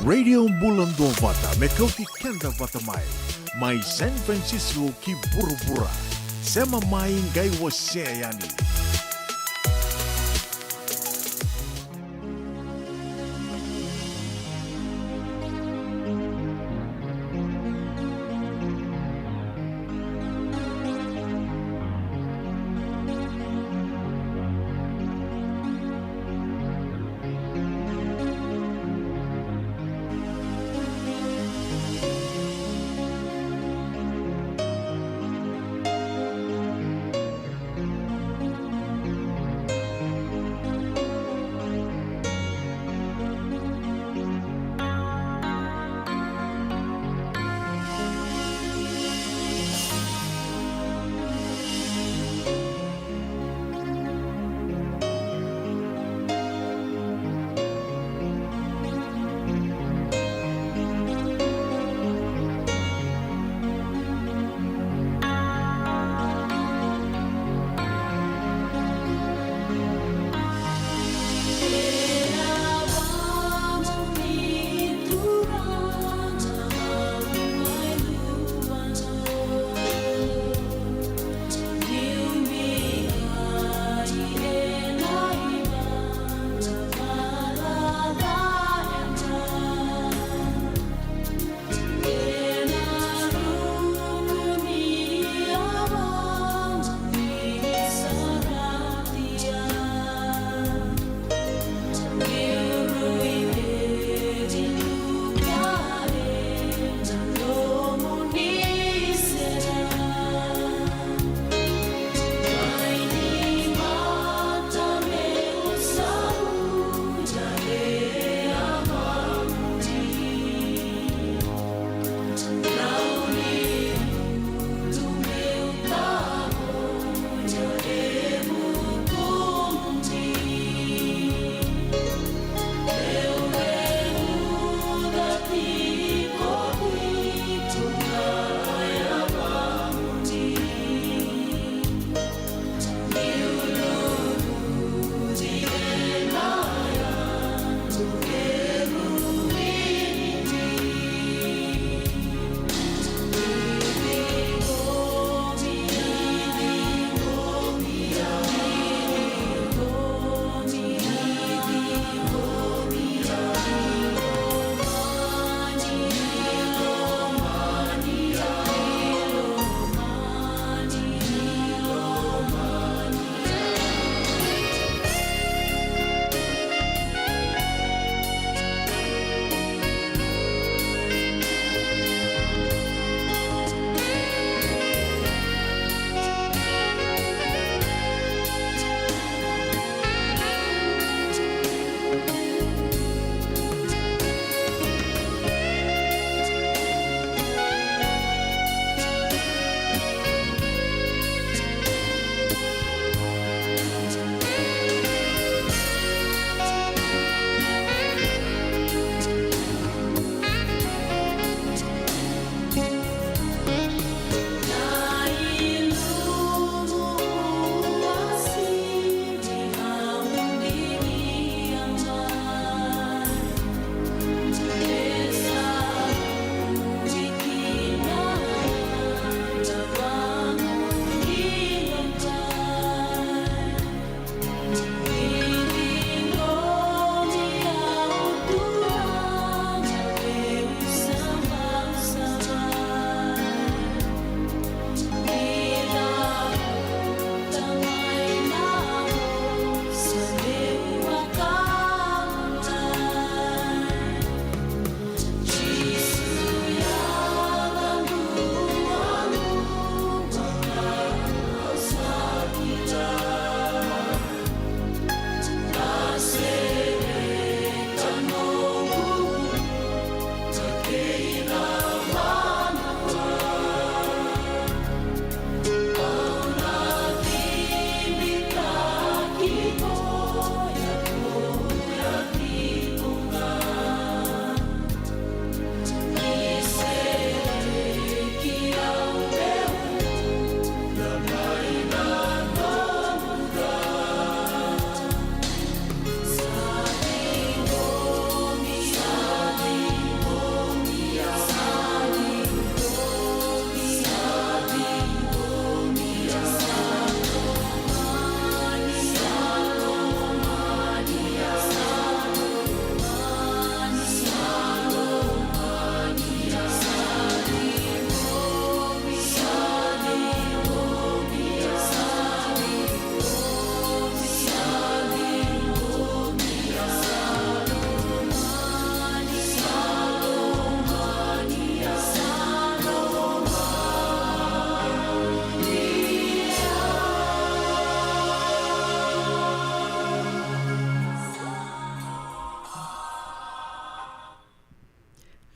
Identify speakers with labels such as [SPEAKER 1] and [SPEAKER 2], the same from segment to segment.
[SPEAKER 1] Radio Bulando Vata, Mekauti Kenda Vatamai, Mai San Francisco ki Burubura, Sema Mai Ngai Waseayani.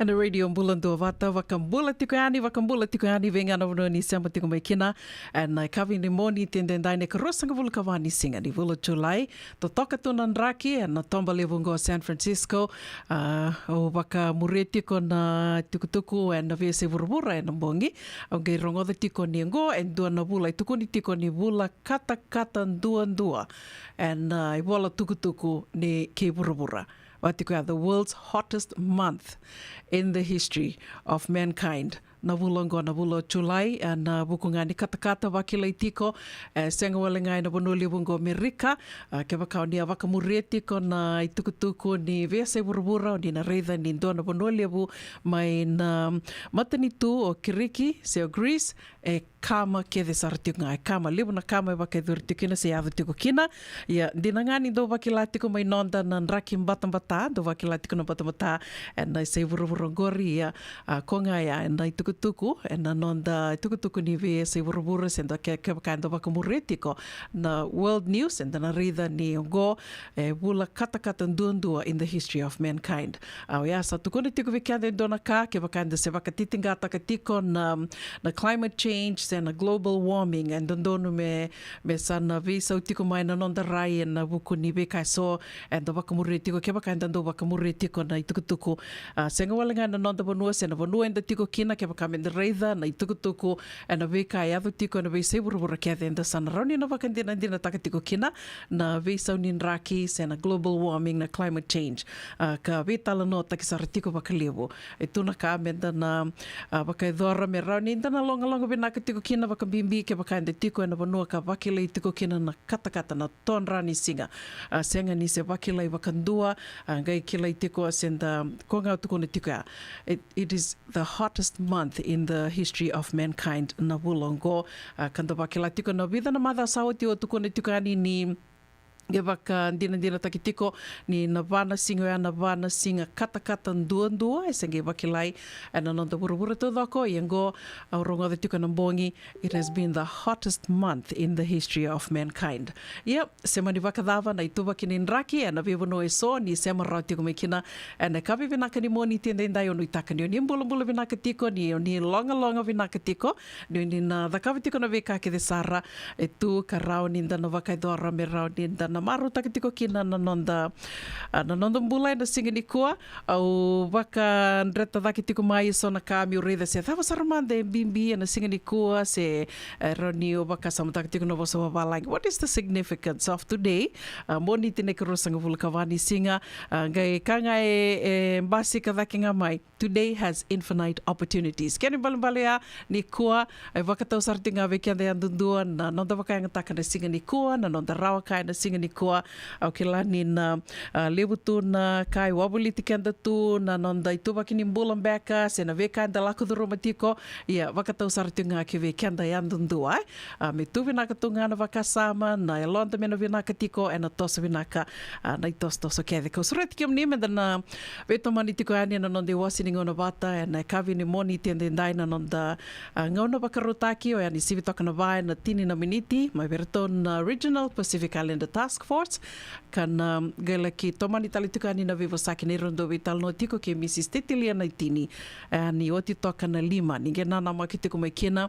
[SPEAKER 2] Ana radio mbulando vata wakambula tiko yani venga na vono ni sema tiko mai kina and I kavi ni moni tendendai ne karosanga vula kawani singa ni vula July to toka tuna nraki and na tomba levungo San Francisco o waka mure tiko na tukutuku and na vese vurubura and mbongi au ngai rongoda tiko ni ngo and dua na vula tuku ni tiko ni vula kata ndua and I wala tukutuku ni ke vurubura. The world's hottest month in the history of mankind. Navulongo navulo July na bukungani katakata wakilai tiko senga walengai na bonoli bungo Amerika ke wakau ni awaka mureti ko na itukutuku ni vese burubura ni na reitha ni ndo na bonoli bu mai na matani tu o kiriki se o Greece kama ke de sartiunga kama libu na kama waka durtikina se ava tiko kina ya dinangani do wakilatiko mai nonda na nraki mbatambata do wakilatiko na mbatambata na se burubura ngori ya konga ya na tuku na nonda tuku ni ve se burubura sendo ke kanda wakamuretiko na world news and na rida ni go bula kata ndundua in the history of mankind ya sa tuku ni tiku vikande dona ka ke bakanda se bakatitinga takatiko na climate change and global warming and ndonu me sana visa tiko mai na nonda rai na buku ni ve so and wakamuretiko ke bakanda ndo wakamuretiko na tuku senga walenga na nonda bonua se na bonua enda tiko kina ke bakame reitha na itukutuku na veka ya tiko na vese burubura ke enda sana rauni na vakandina dina takatiko kina na vesa unin raki se na global warming na climate change ka vetala no takisartiko vakalevo etuna ka menda na vakaidora me rauni na longa vinaka tiko kina vakabimbi ke vakande tiko na vanua ka vakile tiko kina na kata na tonrani singa senga ni se vakile vakandua ngai kila tiko senda konga tuko na tiko it is the hottest month in the history of mankind na vulongo kanda wakila tiko na vida na madha sauti o tuko na tukani ni Gevaka dina takitiko ni navana singa kata ndua esenge vakilai and another burubura to dako yengo auronga the tuka nambongi. It has been the hottest month in the history of mankind. Yep, sema ni vakadava na ituva kininraki and avivo no eso ni sema rautiko mekina and kavi vinaka ni moni tienda yo nuitaka ni mbula vinaka tiko ni longa vinaka tiko ni na dhakavi tiko na veka ke de sara etu karao ni ndana vakaidora me rao ni ndana na maru takitiko kina na nonda mbula na singini kua au waka ndreta takitiko mai so na kami ureda se thawa saramande bimbi na singini kua se roni o waka samutakitiko no vosa wawalang. What is the significance of today? Moni tine karosanga vulkavani singa ngai kanga mbasi kadhakinga mai. Today has infinite opportunities. Kani balbalea ni kua waka tau sartinga vekiande andundua na nonda waka yang takana singini kua na nonda rawa kai na singini kua au kila ni na lebutu na kai wabuliti kenda tu na nonda ituba kini mbulan beka se na veka anda laku duromatiko ia wakatau sartunga ke veka anda yandundua me tu vinaka tunga na wakasama na elonda mena vinaka tiko e na tosa vinaka na toso kede ko sureti kim ni menda na veto mani tiko ani na nonde wasi ni ngona bata e na kavi ni moni tende ndai na nonda ngona bakarutaki o yani sivi toka na vai na tini na miniti mai verton Regional Pacific Islander Task Force kan gala ki tomani talituka ni na vivo saki ni rondo vital no tiko ke Mrs. Tetilia na tini ni oti toka na lima ni gena na makitiko mai kina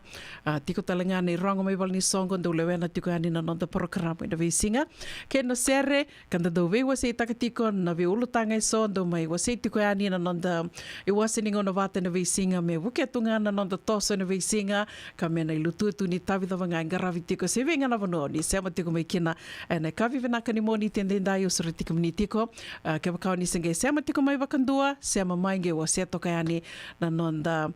[SPEAKER 2] tiko talenga ni rongo mai val ni songo ndo lewena tiko ani na nonda programa ina visinga ke na sere kan do ve wase takatiko na ve ulutanga so ndo mai wase tiko ani na nonda e wase ni ngona vata na visinga me vuketunga na nonda toso na visinga kamena ilututu ni tavi vanga ngaravi tiko se venga na vono ni sema tiko mai kina na kavi vinaka ni moni tendenda yo sura tiko minitiko ke bakau ni senge sema tiko mai vakandua sema mai nge wase toka yani na nonda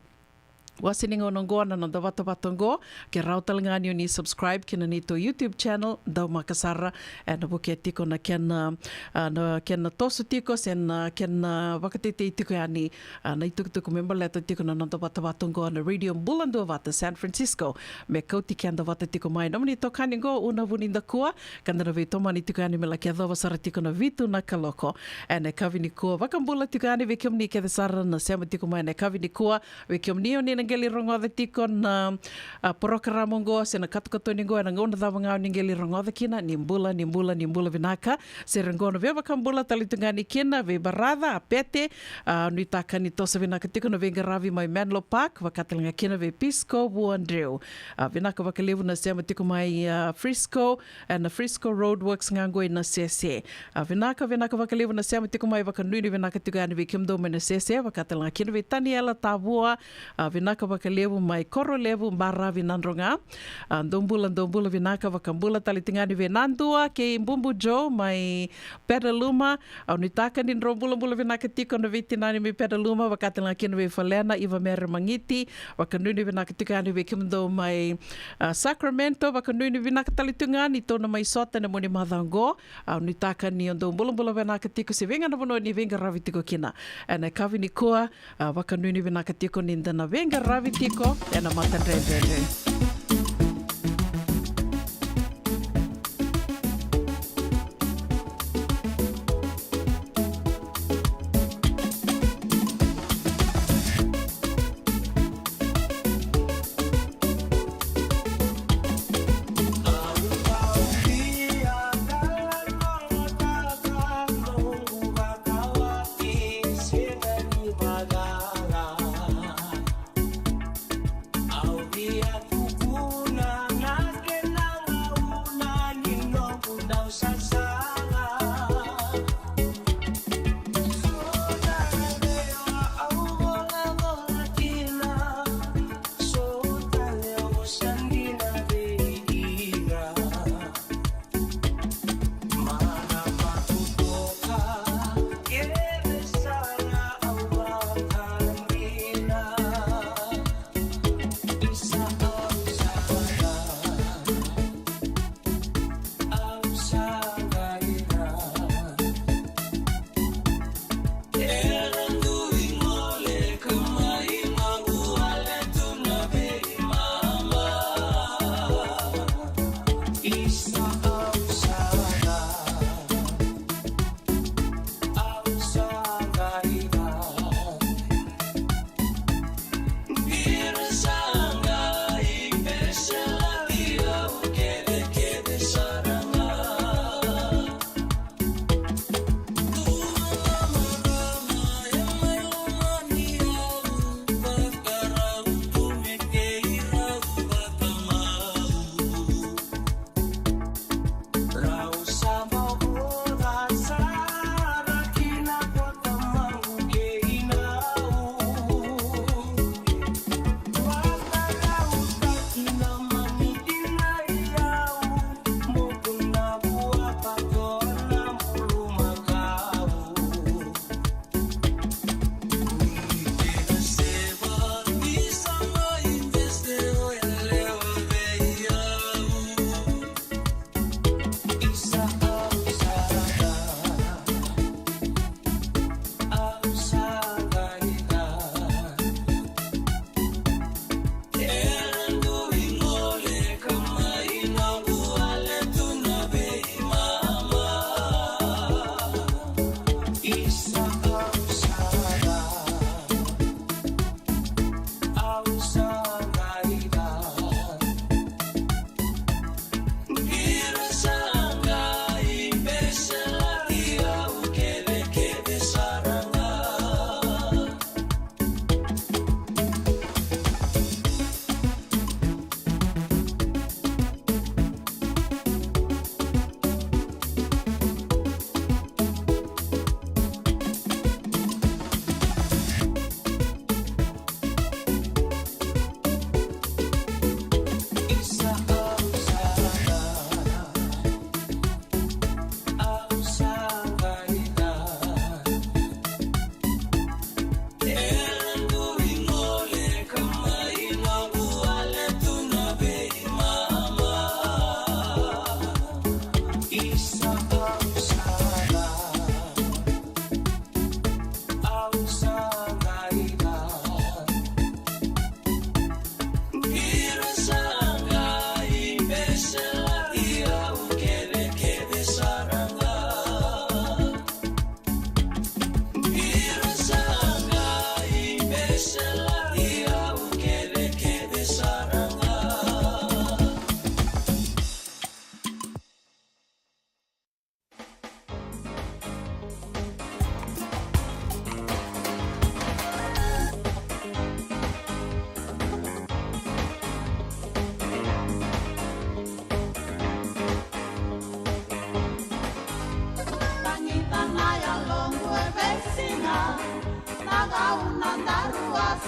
[SPEAKER 2] wasiningo nongo na nonda vato ke rautalangani ni subscribe kina nito YouTube channel dau makasara na buke tiko na ken tosu tiko sen ken vakatete tiko yani na itukutuku member leto tiko na nonda vato na radio mbulando vata San Francisco me kauti kenda vata tiko mai nomni tokani go una vuninda kua kanda na veto mani tiko yani mela kia dhova sara tiko na vitu na kaloko na kavini kua vakambula tiko yani vekiom ni kia sara na sema tiko mai na kavini kua vekiom ni ngeli rongoda tiko na programa ngo se na katukatoni ngo na ngona dava ngau ngeli rongoda kina ni mbula vinaka se rengono veva kambula talitungani kina ve barada apete nui taka ni tosa vinaka tiko na venga ravi mai Menlo Park vakatalinga kina ve Pisco Buandreu vinaka vakalevu na sema tiko mai Frisco and the Frisco Roadworks ngango na sese vinaka vakalevu na sema tiko mai vakanui vinaka tiko ani ve kimdo na sese vakatalinga kina ve Taniela Tavua vinaka vakalevu mai Korolevu mbara vinandronga ndombula vinaka vakambula talitingani ve Nandua ke Mbumbu Joe mai Pedaluma nitaka ni nrombula vinaka tiko na vitinani me Pedaluma vakatalinga kina ve Falena Iva Mere Mangiti vakanui vinaka tiko ani ve kimdo mai Sacramento vakanui vinaka talitungani tona mai Sota na moni Madhango nitaka ni ndombula vinaka tiko se venga na vono ni venga ravi tiko kina ana kavi ni koa vakanui vinaka tiko ni ndana venga ravi tiko ana matandrendrende.
[SPEAKER 3] Ao dia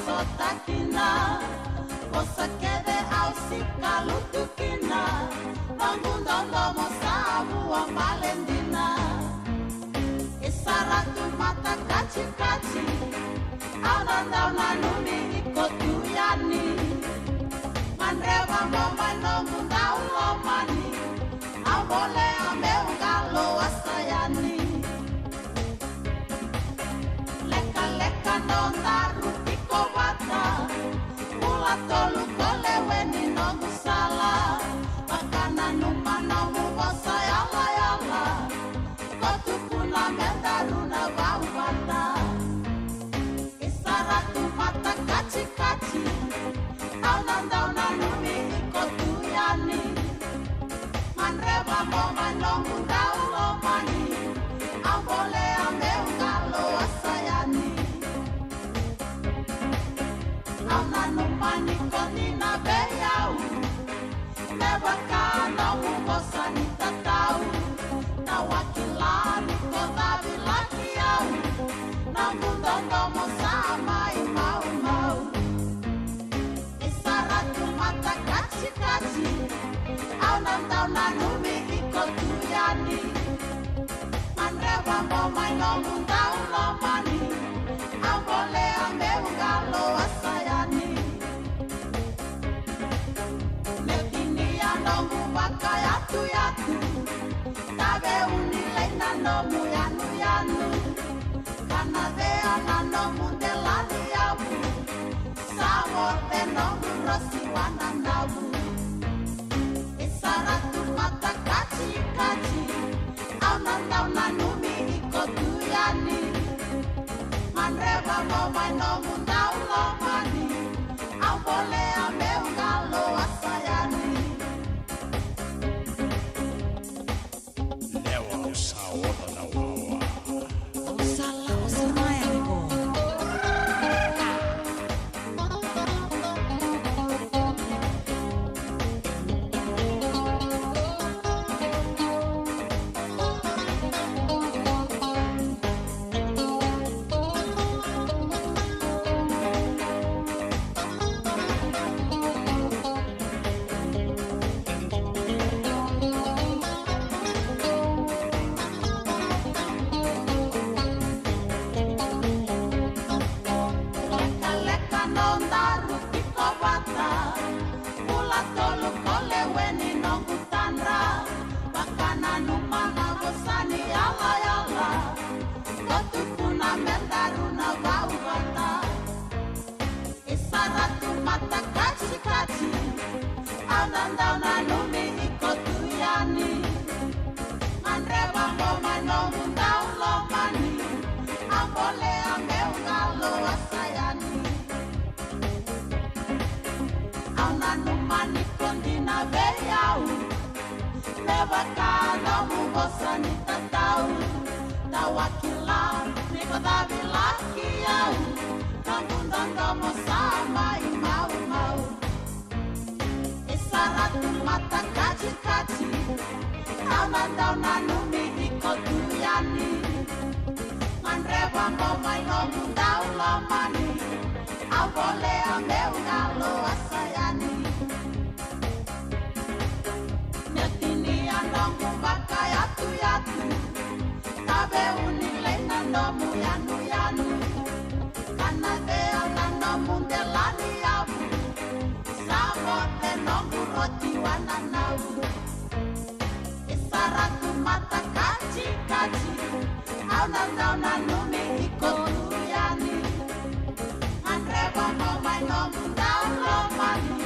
[SPEAKER 3] sotakina Osa kede au sikalutukina Bangundondo mosabu wa malendina Isaratu mata kaci-kaci Aunandau nanuni ikotuyani Mandreva momano mundau lomani Ambole ameungalo asayani Leka-leka nondaru piko bata Mula tolu koleweni nongu sala Makana numana mubosa yala-yala Kotukuna mendaruna bau bata Isaratu mata kaci-kaci Aunandau nanumi ikotuyani Manreva momano mundau lomani Ambole ameungalo asayani Aunanumani konina beyau Mebakana mubosani tatau Nawakilani kodabi lakiau Namundondo mosamai mau-mau Isaratu mata kaci-kaci Aunandau nanumi ikotuyani Manreva momai nomundau lomani Ambole ameungalo asayani Netini anomu wakayatu-yatu Tabe unileina nomu yanu-yanu Kanadea nanomu delani yabu Sawote nomu rosi wananabu Isaratu mata kaci-kaci Aunandau nanumi ikotuyani Manreva momai nomundau lomani Ambole ameungalo asayani
[SPEAKER 1] Lewa usawa na wawa.
[SPEAKER 3] Usala usamaya nipo Leka-leka nondaru piko bata Mula tolu koleweni nongu tandra Bakana numana bosani yala-yala Kotukuna mendaruna bau bata Isaratu mata kaci-kaci Aunandau nanumi ikotuyani Manreva momai nomundau lomani Ambole ameungalo asayani Aunanumani kondina beyau Nebakana mubosani tatau Tawakila nikodabi lakiau Namundondo mosamai mau-mau Isaratu mata kaci-kaci Aunandau nanumi ikotuyani Manreva momai nomundau lomani Ambole ameungalo asayani Netini anongu wakayatu-yatu Tabe unileina nomu yanu-yanu Kanadea nanomu delani yabu Sawote nongu roti wananau Isaratu mata kaci-kaci Aunandau nanumi ikotuyani Manreva momai nomundau lomani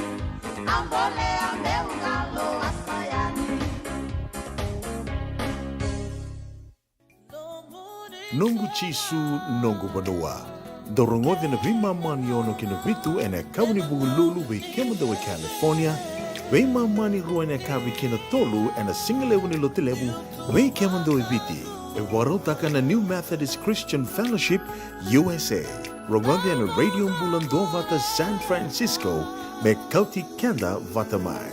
[SPEAKER 3] Ambole ameungalo asayani
[SPEAKER 1] Nungu chisu nungu badua. Dorongo na vima mani ono kina vitu ene kawni bugululu we kemadawa California. We mani rua ene kawi kina tolu ene singalewu ni lotilewu we kemadawa viti. E warotaka na New Methodist Christian Fellowship USA. Rongonde ene radio mbulando vata San Francisco me kauti kenda vata mai.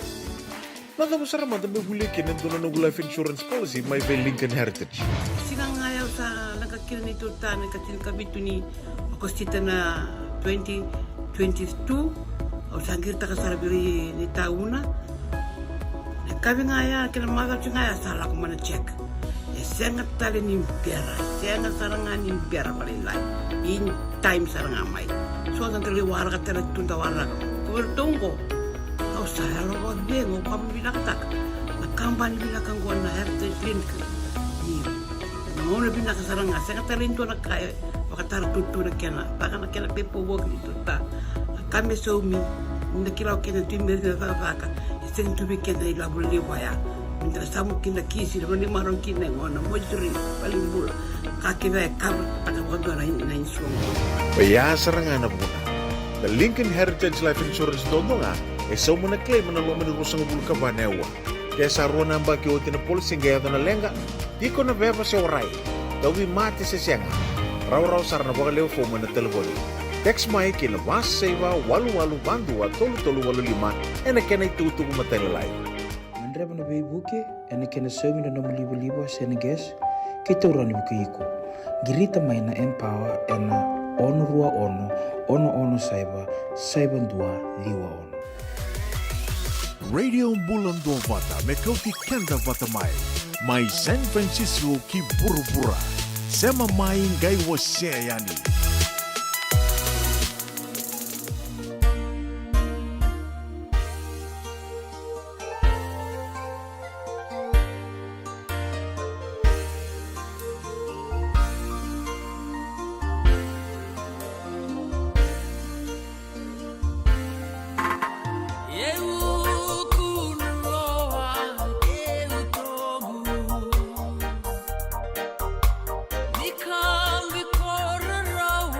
[SPEAKER 1] Nada mo sarama da me huli kina dono no life insurance policy mai ve Lincoln Heritage.
[SPEAKER 4] Sinang ayaw sa nagkakil ni Turta, nagkatil kabitu ni Akostita na 2022 au sangir takasarabiri ni tauna ne kavinga ya kila mother tinga ya sala ko mana check e senga tale ni biara senga saranga ni biara palilai in time saranga mai so dan tele warga tele tunda warga ko tongo au sala ro bengo pam binaktak na kambani binakang na heritage link ni ngone binaka saranga senga tale ndo na kai wakatara tutu na kena baka na kena pepo work ni tuta kame so mi nda kila kena timbe na vaka sen tu bi kena ila buli waya nda samu kina kisi na ni maron kina ngona mojuri palimbul kakina kar taka wando na inso
[SPEAKER 1] Baya sarangana buna. The Lincoln Heritage Life Insurance dodonga e so muna claim na loma ni rusang bulu kabanewa. Kaya sa rona ba ki otin na polisi ngaya na lenga di ko na beba sa oray. Dawi mati sa siyanga. Raw sarana baka leo fo mo na telefoni. Text mai kina was seva walu bandu wa tolu 85 ena kena itutu kumatelalay.
[SPEAKER 5] Mandreba na beibuke ena kena somi na namulibo seneges kita urani bukiiko. Girita mai na empower ena ono rua ono saiba dua liwa ono.
[SPEAKER 1] Radio Bulan Vata me kauti kenda vata mai San Francisco ki burubura. Sema mai ngai wase yani.
[SPEAKER 6] Come before a row.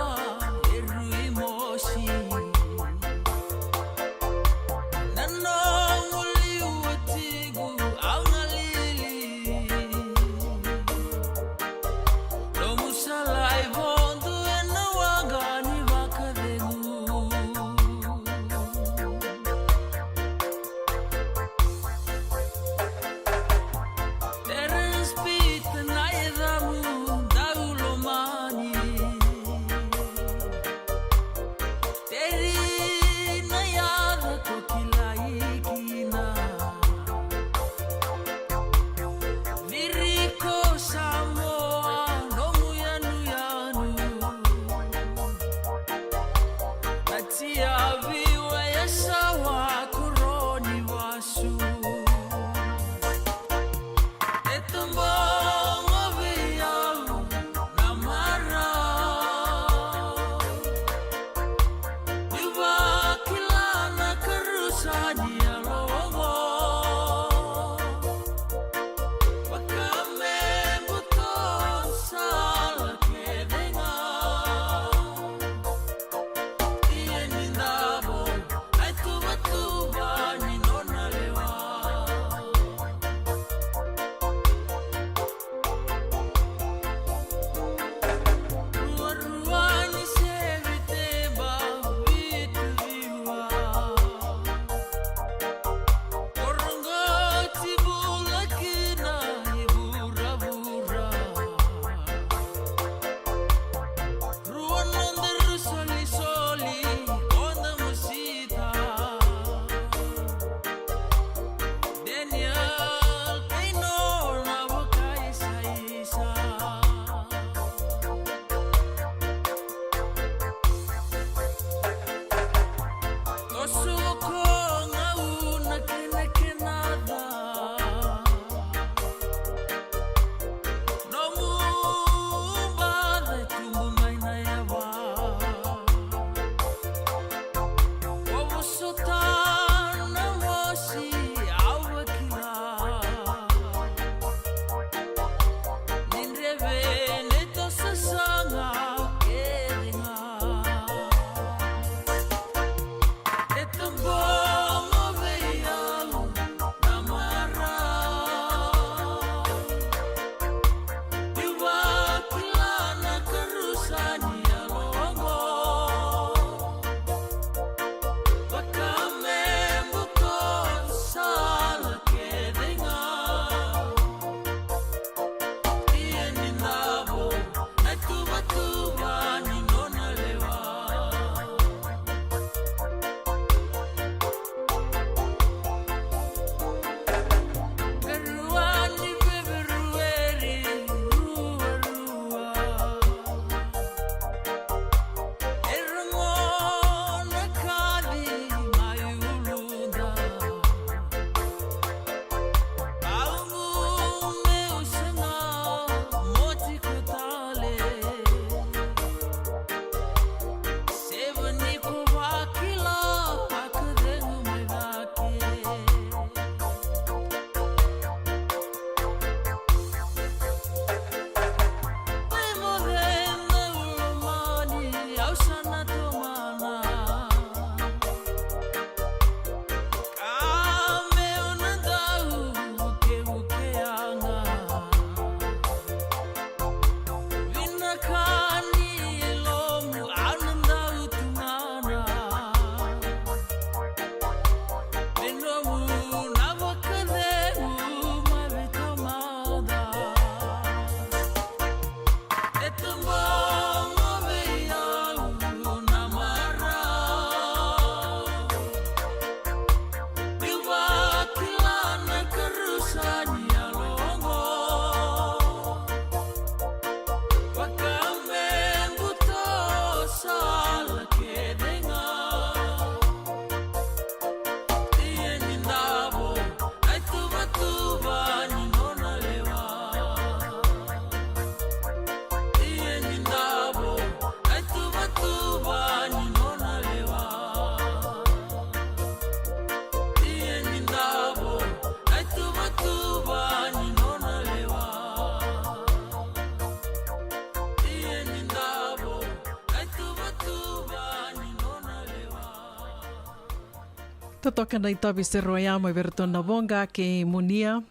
[SPEAKER 2] Totoka nei tabi se roia mai veritona wonga ke munia.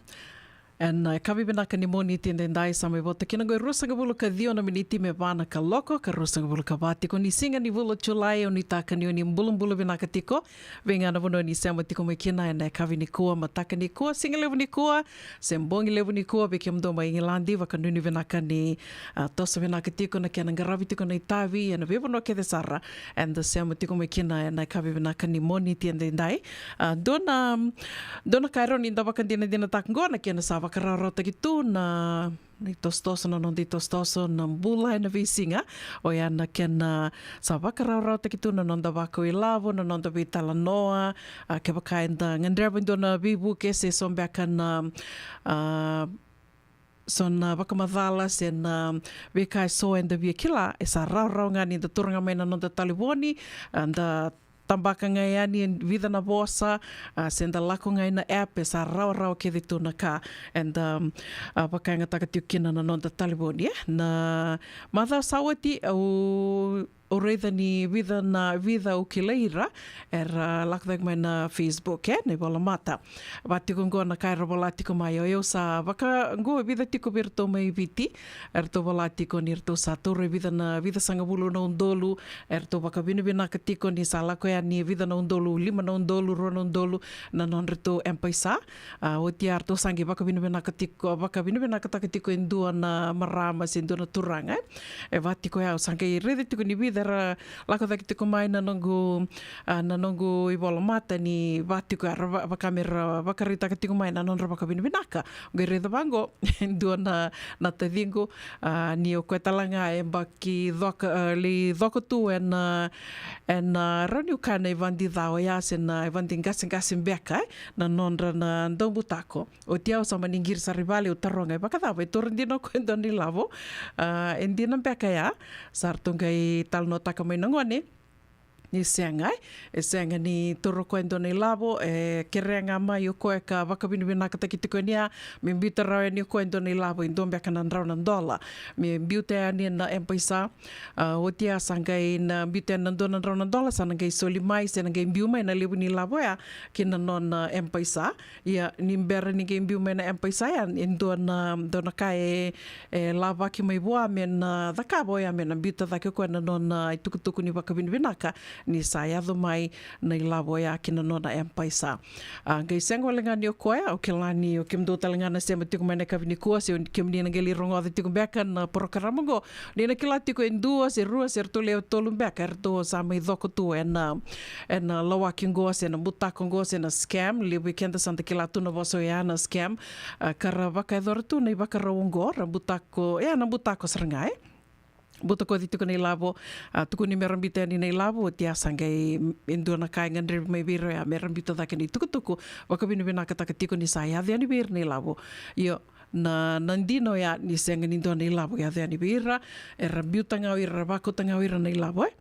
[SPEAKER 2] And kawi benaka ni moni tendendai sa mai vota kina goi rusanga bulu ka dio na miniti me vana ka loko ka rusanga bulu ka vatiko ni singa ni vulu chulai o ni taka ni o ni mbulu benaka tiko venga na vono ni sema tiko mai kina and kawi ni kua mataka ni kua singa levu ni kua sembongi levu ni kua beke mdo mai Ingilandi waka nuni benaka ni tosa benaka tiko na kena ngaravi tiko na itavi and vevo no ke de sara and the sema tiko mai kina and kawi benaka ni moni tendendai dona kairo ni ndawaka dina takngona kena sa wakararo takitu na ni tostoso na non di tostoso na bula na visinga o ia na kena sa wakararo takitu na non da wako i lavo na non da vitala noa ke wakaenda ngandreba na vivu ke se sombeka na son wakamadhala se na wekai so and the kila e sa rau ngani da turanga mai na non da taliwoni and tambaka ngai ani vida na vosa senda lako ngai na app sa rau ke ditu na ka and wakainga takatiu kina na non da taliboni na madha sawati o reitha ni vida o kileira lakdak mai na Facebook nei wala mata watiko ngo na kaira wala tiko mai o sa waka ngo vida tiko virto mai viti to wala tiko ni to sa tore vida sanga bulu na undolu to waka bina ka tiko ni sa lako ya ni vida na undolu 5 na undolu ro na undolu na non reto empaisa o tiar to sangi waka bina ka tiko waka bina ka tiko indua na marama sindu na turanga e watiko ya sangi rede tiko ni vida lako daki tiko mai na nongu i wala mata ni watiko ara wakamera wakarita ka tiko mai na non waka binaka ngai reda bango indua na tadingo ni o koe talanga e baki li dhoka tu en rani ukana i vandi dhao ya sen i vandi ngasin beka na nonra na ndombu tako o tiao sa maningir sa rivali o taronga i bakadava i torindino koe ni lavo endina beka ya sartunga i talno taka mai nangone ni sengai senga ni toro koendo nei lavo kerenga mai o koe ka wakabinibina ka takitiko nia me biuta rau ni koendo nei lavo i ndombe ka nan rau nan dola me biuta ni na empaisa o tia sangai na biuta nan donan rau nan dola sangai soli mai se ngai biu mai na lebu ni lavo ya kina non empaisa ia ni mbera ni ngai biu mai na empaisa ya dona kai lava ki mai boa men dakabo ya men biuta dake ko na non tukutuku ni wakabinibina ka ni sayado mai nei lavo ya kina nona empaisa. Ngai sengo lenga ni o koe o ke lani o ke mdo talenga na sema tiku mai na kawini kua se o ke mnina ngeli rongo ati tiku beka na porokaramongo. Nina kila tiku endua se rua se rto leo tolu beka erto sa mai dhoko tu ena lawaki ngoa se na mutako ngoa se na scam li weekenda santa kila tu na voso ya na scam kara waka edora tu nei waka raungo ra mutako na mutako sarangai. Buta ko dito ko nei lavo tuku ni merambita ni nei lavo tia sangai endo na kai ngandre mai biro ya merambita da kini tuku waka bina ka takatiko ni saya dia ni bir nei lavo yo na nandino ya ni senga ni do nei lavo ya dia ni bira rambiuta ngau ira bako tangau ira nei lavo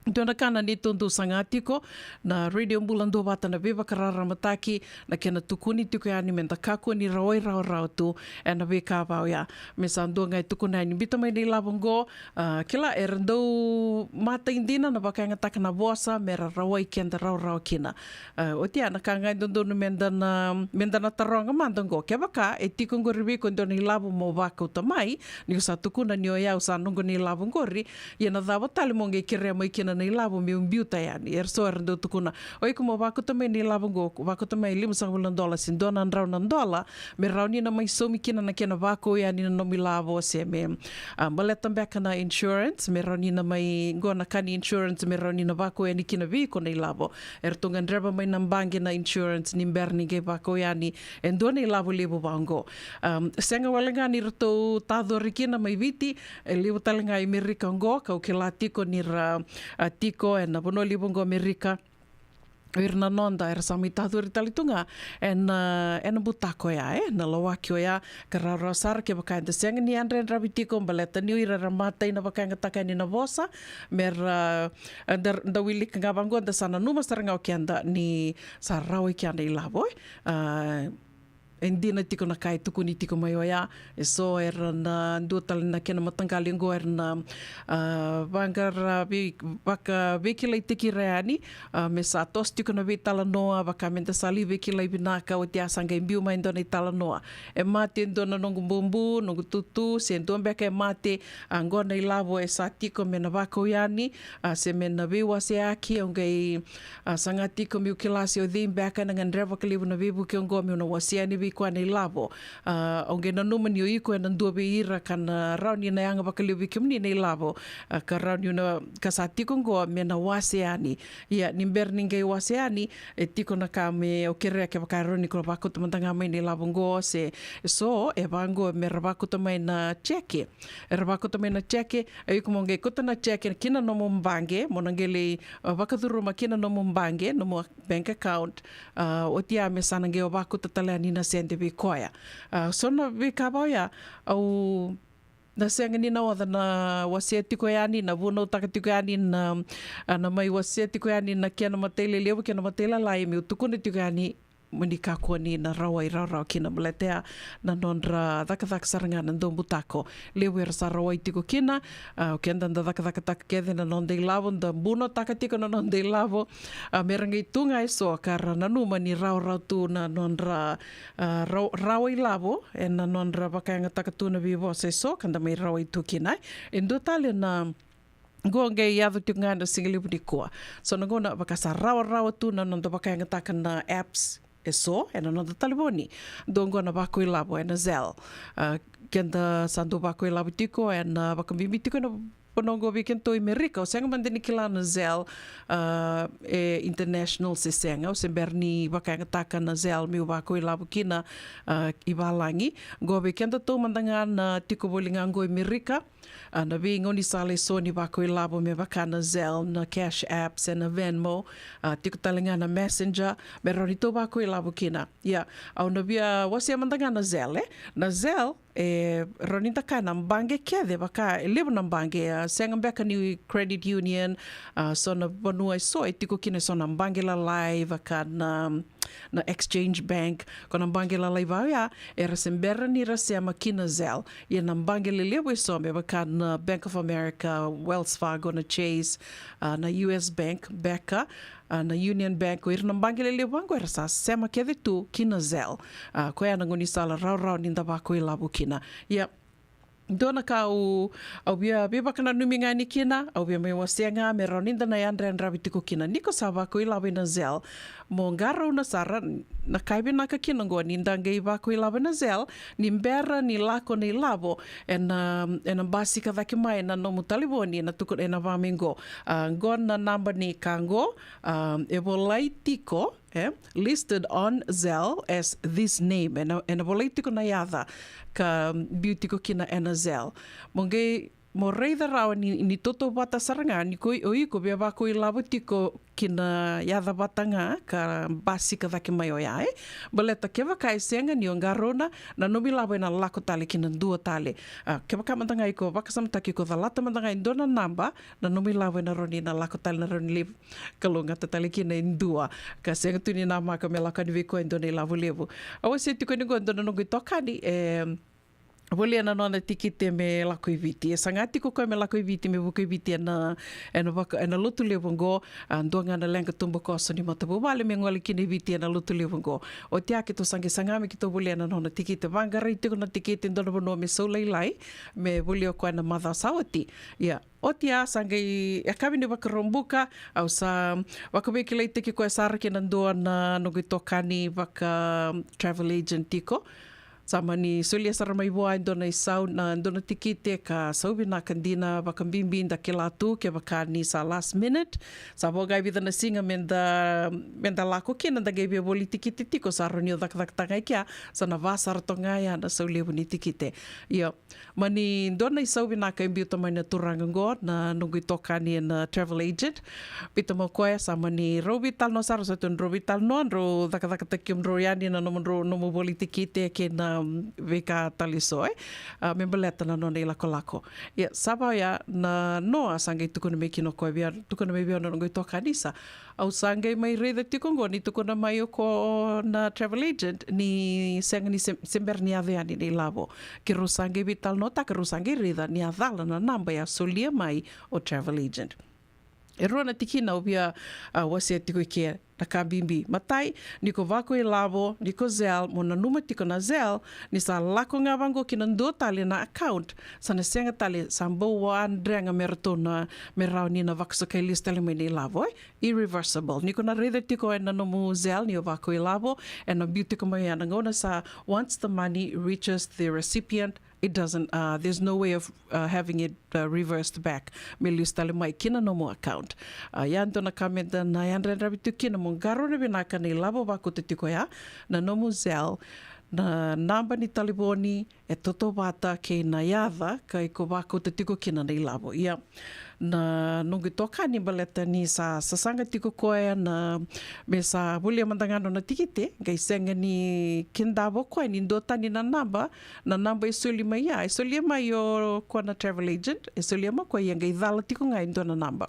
[SPEAKER 2] Dona kana ni tundu sangatiko na radio mbulando wata na beba karara mataki na kena tukuni tuku ya ni menta kaku ni rawai rau tu na beka wau ya me sandu ngai tukuna ni bita mai ni labongo kila rendou mata indina na baka ngataka na bosa mera rawai kenda rau kina o tia na kangai dundu menda na taronga mandango ke baka e tikongo ribi ko ndoni labo mo baka utamai ni usa tukuna ni o ya usa nungo ni labongo ri na dawa tali monge kire mai kina nei lavo me biuta ya ni so rando tukuna oi como wako tamai nei lavo go wako tamai $500 sin dona rau nan dola me rauni na mai somi kina na kena wako ya ni no mi lavo se me maleta beka na insurance me rauni na mai go na kani insurance me rauni na wako ya ni kina viko nei lavo tunga dreba mai na bangi na insurance ni berni ge wako ya ni endo nei lavo lebo bango senga walenga ni rato tadori kina mai viti lebo talenga Amerika go ka ke latiko ni tiko na pono libongo Amerika irna nonda era sami taduri talitunga na butako ya na lawaki ya karara sar ke baka de seng ni andre rabitiko baleta ni ira ramata ina baka ngataka ni na vosa mer da wilik ngabango da sana numa saranga okenda ni sarawi kyanda ilabo hindi na tiko na kai tukuni tiko mai oia e so na dua tala na kena matangkali ngo na vangar vaka vekilai tiki reani me sa tos tiko na ve tala noa vaka menta sali vekilai binaka o te asanga i mbiu mai ndona i tala noa e mate ndona nongu mbumbu nongu tutu se ndona beka e mate ngona i lavo e sa tiko me na vaka oiani se me na vewa se aki onga i sanga tiko miu kilasi o dhim beka na ngandreva kalivu na vebu ke ongo miu na wasiani kwa nei lavo onge na numani o iko e na ndua ira kana rauni na anga bakaliu kimni nei lavo ka rauni na ka sa tiko ngoa me na waseani ia nimber ninge waseani e tiko na ka me o kerea ke bakaroni ko bako tamantanga mai nei lavo ngoa se so e vango me rabako tamai na cheke e rabako tamai na cheke e iko monge kota na cheke kina no mo mbange monangele vakaduru makina no mo mbange no mo bank account o tia me sanange o bako tatalani na sende vi koia. So na vi kaboia au na senga ni na oda na wasia tiko yani na vuno taka tiko yani na mai wasia tiko yani na kia na matele lewa kia na matele lai me utukune tiko yani mani kakua ni na rawa i rau kina maletea na nondra dhaka saranga na ndombu tako lewe rasa rawa i tiko kina o kenda nda dhaka taka kethe na nonde i lavo nda mbuno taka tiko na nonde i lavo meranga i tunga e so kara na numa ni rau tu na nondra rawa i lavo e na nondra wakaanga taka tu na vivo se so kanda mai rawa i tu kina e ndo tale na go ngai atu tu ngana singilipu di koa so na gona bakasa rawa tu na nonda wakaanga taka na apps e so, e na nonda taliboni. Dongo na bako i labo, e na Zelle. Kenda sandu bako i labo tiko, e na bakambimbi tiko na panongo vikento i Amerika. O senga mandini kila na Zelle e international se senga. O se berni bakanga taka na Zelle miu bako i labo kina i Walangi. Go vikento to mandanga na tiko bolingango i Amerika. Na vi ngoni sale so ni bako i labo me bakana Zelle na Cash Apps e na Venmo tiko talinga na Messenger me roni to bako i labo kina au na via wasia mandanga na Zelle na Zelle e roni taka na mbange kede baka e levo na mbange senga beka ni credit union so na bonua so e tiko kina so na mbange la live baka na exchange bank ko na mbange la live era sembera ni rase makina Zelle ia na mbange le levo so me baka na Bank of America, Wells Fargo, na Chase, na US Bank, Becca, na Union Bank, ko irna mbangile le wango era sa sema kede tu kina Zelle. Ko ia nangoni sala rau ninda bako i labu kina. Ia dona ka au bia bakana numinga ni kina au bia me wasenga me roninda na yandra tiko kina niko sa bako i labu na Zelle mo ngaro na sara na kaibe na ka kina ngo ninda ngai bako i labu na Zelle ni mbera ni lako ni labo ena basika vaki mai na no mutaliboni na tuku ena vamingo ngo na namba ni kango e volai tiko listed on Zelle as this name ena volai tiko na yada ka beautiko kina ena Zelle monge mo reida rawa ni toto bata saranga ni ko iko bia bako i labo tiko kina yada batanga ka basika vaki mai o ia baleta keva kai senga ni ongarona na nomi labo na lako tale kina dua tale keva ka mandanga iko vakasam taki ko dalata mandanga indona namba na nomi labo na roni na lako tale na roni levo kalonga tale kina indua ka senga tu ni na maka me laka ni viko indona labo levo awase tiko ni go indona no tokani Wole ana nona tikite me lako i viti. E sangati ko koe me lako i viti me wuko i viti ana lotu lewongo ndonga na lenga tumbo koso ni matabu wale me ngole kine i viti ana lotu lewongo. O te ake to sange sangame ki to wole ana nona tikite. Wangara i tiko na tikite ndona wanoa me saulailai me wole o koe na matha sawati. O te a sange e kawini wakarombuka au sa wakawekilai tiki koe saraki na ndoa na nogi tokani waka travel agent tiko. Sama ni sulia saramai wai dona i sau na dona tikite ka saubi na kandina bakambimbi da kelatu ke bakani sa last minute sa bogai vida na singa menda lako kina da gebe boli tikite tiko sa ronio dak tangai kia sa na vasar tonga ya na saulia boni tikite mani dona i saubi na kambi tamai na turanga ngo na nungu tokani na travel agent pita mo koe sama ni robital no saro sa tun robital no ro dak takium ro yani na no boli tikite ke na veka taliso me baleta na nona i lako. Ia, saba ia na noa sangai tukuna me kino koe bia, tukuna me bia nongo i tō kanisa. Au sangai mai reida tikongo ni tukuna mai o ko na travel agent ni senga ni sember ni aveani ni lavo. Ki ro sangai vital no taka ro sangai reida ni avala na namba ia solia mai o travel agent. E roa na tikina o bia wase tiko i kia na kabimbi. Matai, niko wako i lavo, niko zel, mo na numa tiko na zel, ni sa lako ngā wango ki na ndo tali na account, sa na senga tali sa mbau wa andrenga merato na merau ni na wakasakai list tali mai ni lavo, irreversible. Niko na reida tiko e na nomu zel, ni o wako i lavo, e na biu tiko mai ana ngona sa, once the money reaches the recipient, it doesn't, there's no way of having it reversed back. Me list tali mai kina nomu account. Yan to na kamenta na yan ren rabitu kina mong garo na binaka ni labo wako te tiko ya, na nomu zel, na namba ni taliboni e toto wata kei na yava kai ko wako te tiko kina ni labo. Ia, na nungi toka ni baleta ni sa sanga tiko koe na me sa bulia mandangano na tikite, kai senga ni kindabo koe ni ndota ni na namba i suli mai ia, i suli mai o koa na travel agent, i suli mai koe ia ngai dhala tiko ngai ndo na namba.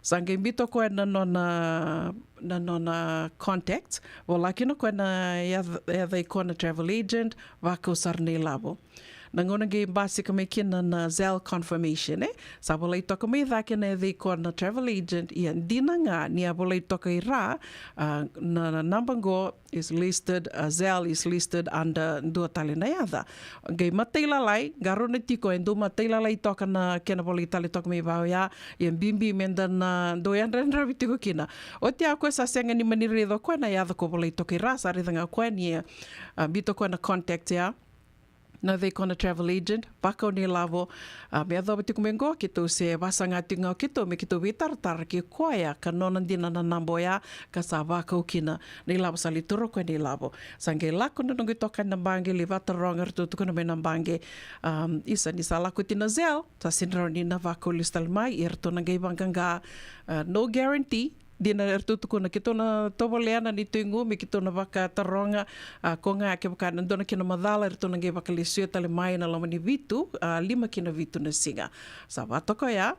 [SPEAKER 2] Sanga imbito koe na nona contacts, walaki no koe na ia koe na travel agent, wako sarnei labo. Nangona ge basika mai kina na Zelle confirmation, Sa bolai toka mai dhake na ia koe na travel agent, ia dina ngā, ni a bolai toka i rā, na number go is listed, Zelle is listed under ndua tali na iadha. Gei mataila lai, garo na tiko e ndu mataila lai toka na kena bolai tali toka mai vau ia, ia bimbi menda na do yan ren ravi tiko kina. O te a koe sa senga ni mani redo koe na iadha ko bolai toka i rā, sa redanga koe ni bito koe na contact ia, na they kona travel agent, whakao ni lavo, me adhoa tiku mengo, ki tō se wasanga tinga o kito, me ki tō witaratara ki koea, ka nonandina na nambo ia, ka sa whakao kina, ni lavo sa li toro koe ni lavo. Sange lako na nungi toka na mbange, li wataronga rito tukuna me na mbange, isa ni sa lako tina Zelle, sa sinrao ni na whakao listal mai, i rito na ngai wanganga, no guarantee, dina ertutuku na kitona toboleana ni tuingu me kitona waka taronga ko ngā ke waka nandona kina madhala ertona nge waka le sua tale mai na lama ni vitu 5 kina vitu na singa. Sa watoko ya,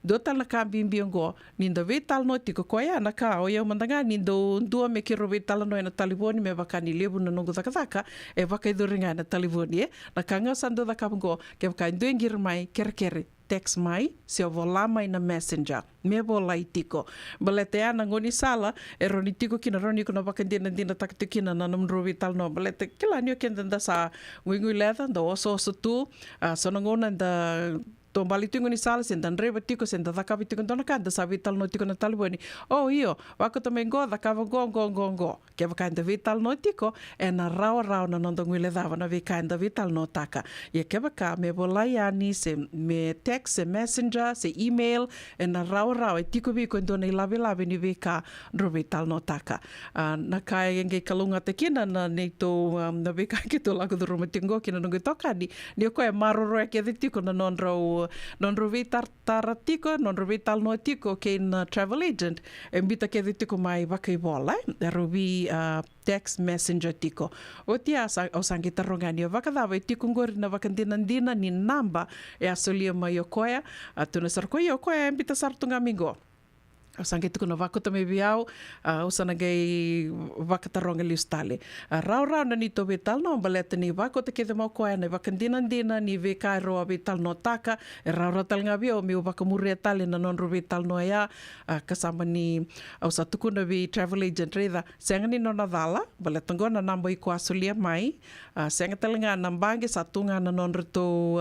[SPEAKER 2] do tal na ka bimbiongo ninda vetal no tiko ko ya na ka o ya mandanga nindo ndua me kiro vetal no na taliboni me waka ni lebu na nongo zakazaka e waka iduringa na taliboni na ka nga sando da kapungo ke waka nduengir mai kerkere text mai, se o vola mai na messenger. Me vola i tiko. Balete ana ngoni sala, e roni tiko kina roni kuna waka dina takatu kina na namrovi tal no. Balete kila nio kenda da sa ngui leda, da oso tu, sonangona da tombali tingo ni sala sen dan reba tiko sen da dakavi tiko dona kanda sa vital no tiko na taliboni. Oh iyo, wako to mengo dakava go. Ke vakanda vital no tiko e na rao na nondo ngule dava na vikanda vital no taka. Ye ke vaka me bolai ani se me text, se messenger, se email e na rao e tiko viko dona i lave ni vika ro vital no taka. Na kai nge kalunga te kina na neito na vika ki to lago do roma tingo kina nungu toka ni ko e maroro e ke tiko na non vital taratiko, non vital no tiko ke na travel agent e mbita ke tiko mai waka i bola e rovi text messenger tiko o tia o sangi tarongani o waka dawa i tiko ngori na waka dinandina ni namba e asolia mai o koea tuna sarkoia o koea e mbita sartunga mingo o sangi tuku na wako tame biau, o sanagai wakataronga liustale. Rau na ni to vital no, baleta ni wako te kede mau koe, na wakandina ni vekai roa vital no taka, e rau tal ngā biau, mi o wakamure tale na non ro vital no ea, kasama ni, o sa tuku na vi travel agent reida, senga ni nona dhala, baleta ngona nambo i kua solia mai, senga tale ngā nambange, sa tunga na non rito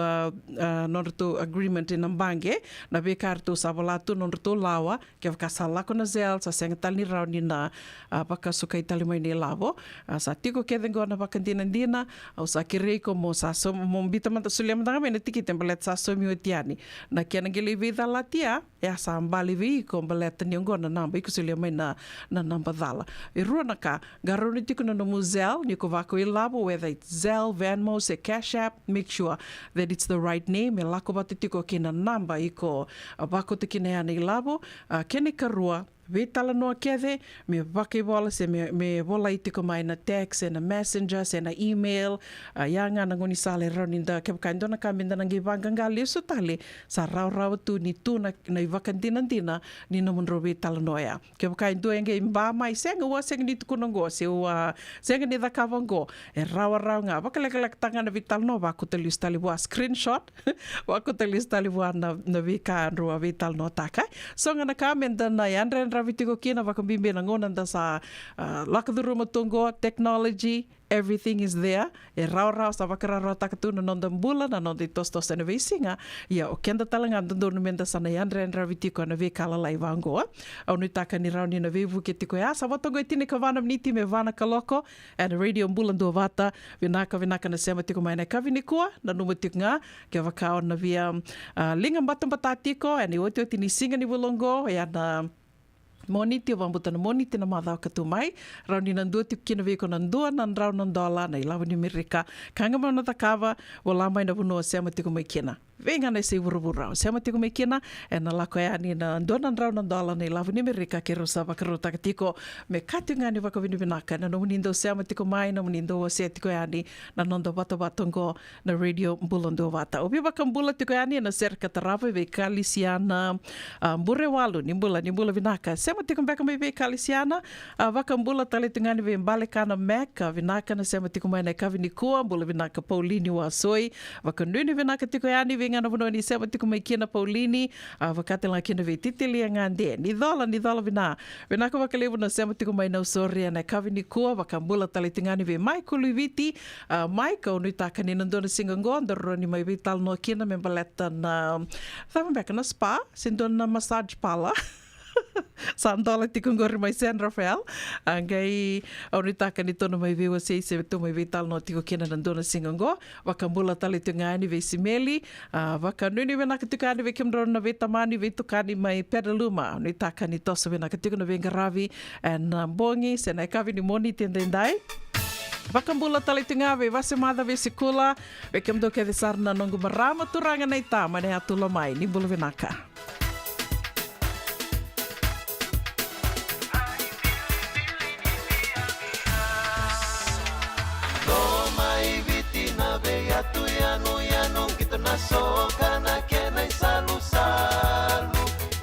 [SPEAKER 2] agreement i nambange, na vekai rito sa walatu non rito lawa, ke sa lako na Zelle, sa senga tali rau ni na waka suka i tali mai ni lavo. Sa tiko kedengo na waka dina, au sa kireiko mo sa mo mbita manta sulia mantanga me na tiki tembalet sa somi o tiani. Na kia na gili vida la tia, e sa mbali vi ko mbaleta ni ongo na namba, iku sulia mai na namba dhala. I rua na ka, garo ni tiko na nomu Zelle, ni ko wako i lavo, whether it's Zelle, Venmo, se Cash App, make sure that it's the right name, e lako bate tiko ki na namba, i ko wako te kine ana i lavo, kene karua, we tala noa kede, me wake wala se me wola i tiko mai na text, na messenger, se na email, ia ngā na ngoni sale rauni da ke wakain dona ka minda nangi wanganga leo so tale, sa rau tu ni tu na i wakandina ni na munro we tala noa ia. Ke wakain dua enge mba mai, senga ua senga ni tukunango, se ua senga ni dhakawango, e rau ngā, wakalek tangana we tala noa, wako tali ustali wa screenshot, wako tali ustali wa na we ka anrua we tala noa takai. So ngana ka minda na Andre ravitiko kina wakambimbe na ngona nda sa lakaduru matungo, technology, everything is there. E rau sa wakararo takatuna nonda mbula na nonda i tos na veisinga. Ia o kenda talanga ndondonu menda sana i Andre ravitiko na ve kala lai wangoa. Au nui taka ni rauni na vevu ke tiko ya. Sa watongo i tine ka vana mniti me vana kaloko. And radio mbula ndo vata. Vinaka na sema tiko mai na kavini kua. Na numa tiko nga. Ke wakao na via linga mbata tiko. And i oti ni singa ni vulongo. E ana moniti o wambuta na moniti na madhao katu mai. Rauni nandua tiku kina veko nandua nan rau nandola na ilawa ni Amerika. Kanga mau na takawa o lamai na vunua sema tiku mai kina. Venga na se vuruvurau. Sema tiku mai kina e na lako e ani na nandua nan rau nandola na ilawa ni Amerika ke rosa wakaruta katiko me katu ngani wakawini vinaka na munindo sema tiku mai na munindo o se tiku e ani na nondo watongo na radio mbulando wata. Obi waka mbula tiku e ani na serka tarawa ve kalisiana mbure walu ni mbula vinaka. Sema tiku mbeka mai ve kalisiana waka mbula tale tungani ve mbale kana meka vinaka na sema tiku mai na kavini kua mbula vinaka Paulini wa soi waka nuni vinaka tiku e ani ve ngana vunoni sema tiku mai kina Paulini wakatela kina ve titilia ngande ni dhola vina vinaka waka levu na sema tiku mai na usoria na kavini kua waka mbula tale tungani ve Michael Viti Michael nui taka ni nandona singango ndaroni mai ve tal no kina me baleta na thama beka na spa sindona massage pala Sandola tikungori mai San Rafael. Angai au ni taka ni tono mai vewa sei se to mai vital no tiko kena nandona singango. Waka mbula tali tungani ve simeli. Waka nuni vena katukani ve kimdoro na ve tamani ve tukani mai Pedaluma. Ni taka ni tosa vena katukana ve ngaravi. And bongi se na kavi ni moni tendendai. Wakambula tali tunga ve vase mada ve sikula. Ve kimdo ke ve sarna nongu marama turanga na ita. Mane atula mai. Ni bulu venaka.
[SPEAKER 6] Soka na kena salu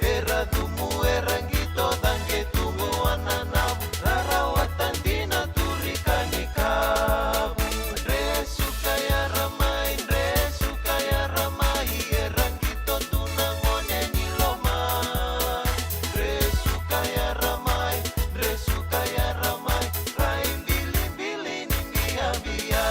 [SPEAKER 6] era dumu erangito dange tumu anana rarawatan dina turikani kabu resu kaya ramai erangito tunangone niloma resu kaya ramai rain bili nindia bia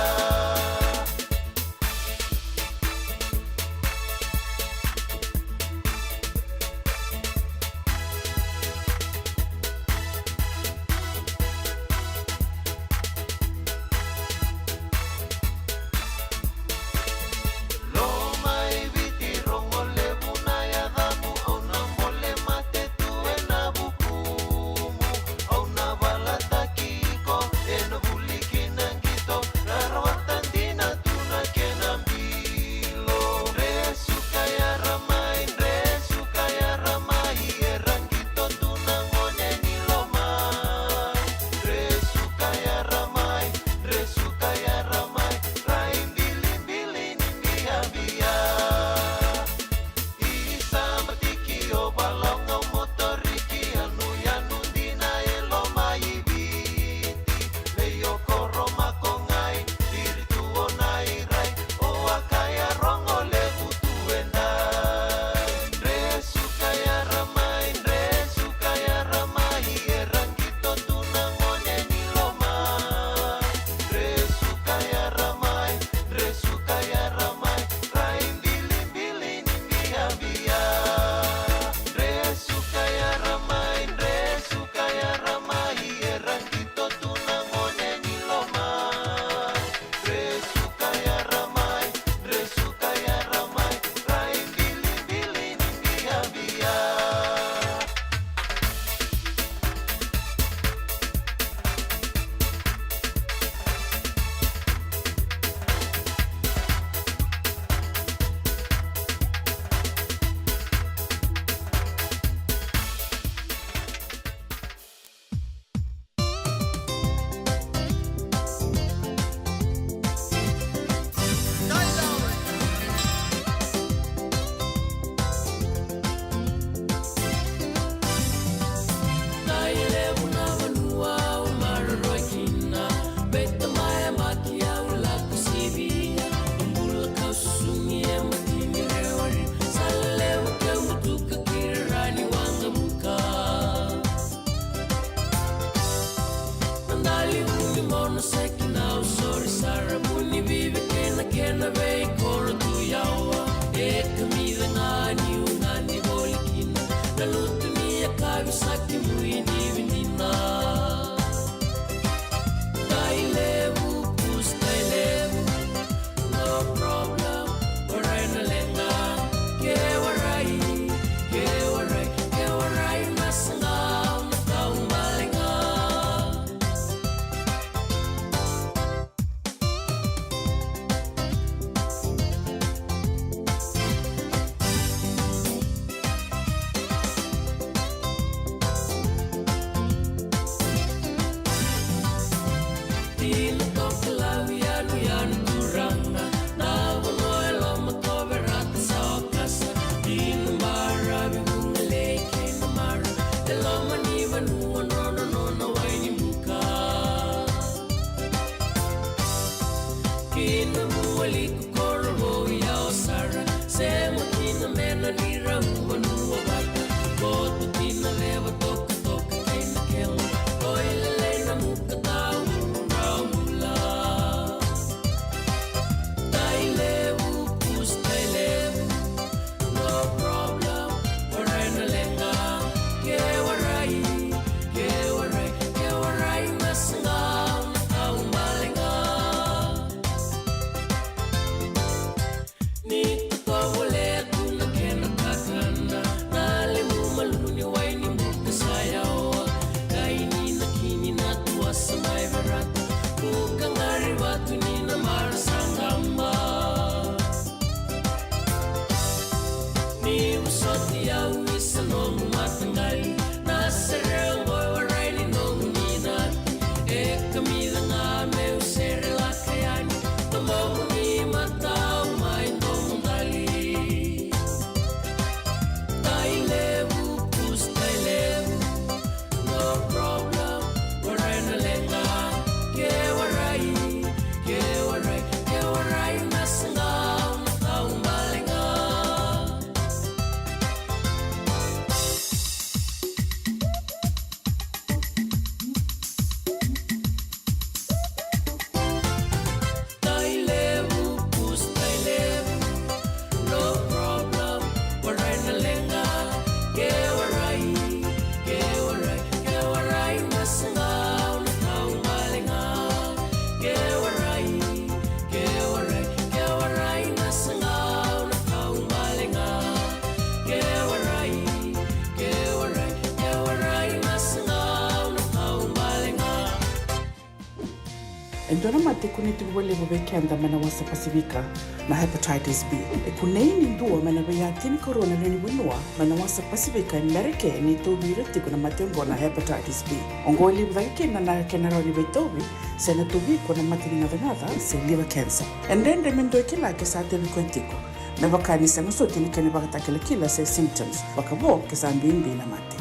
[SPEAKER 7] Endona mate kuniti wale wekenda mana wasa Pasifika na hepatitis B. Kuneini ndua mana weyatini corona leni winua mana wasa Pasifika Amerika ni tobi retiku na matembo na hepatitis B. Ongo ili wake na kenaroni wetobi sena tobi kuna matini ngadha se liver cancer. And then remendo kila ke sa tebi kwentiko. Na wakani sa ngusote ni kene wakatakila kila se symptoms wakabo ke sa mbimbi na mate.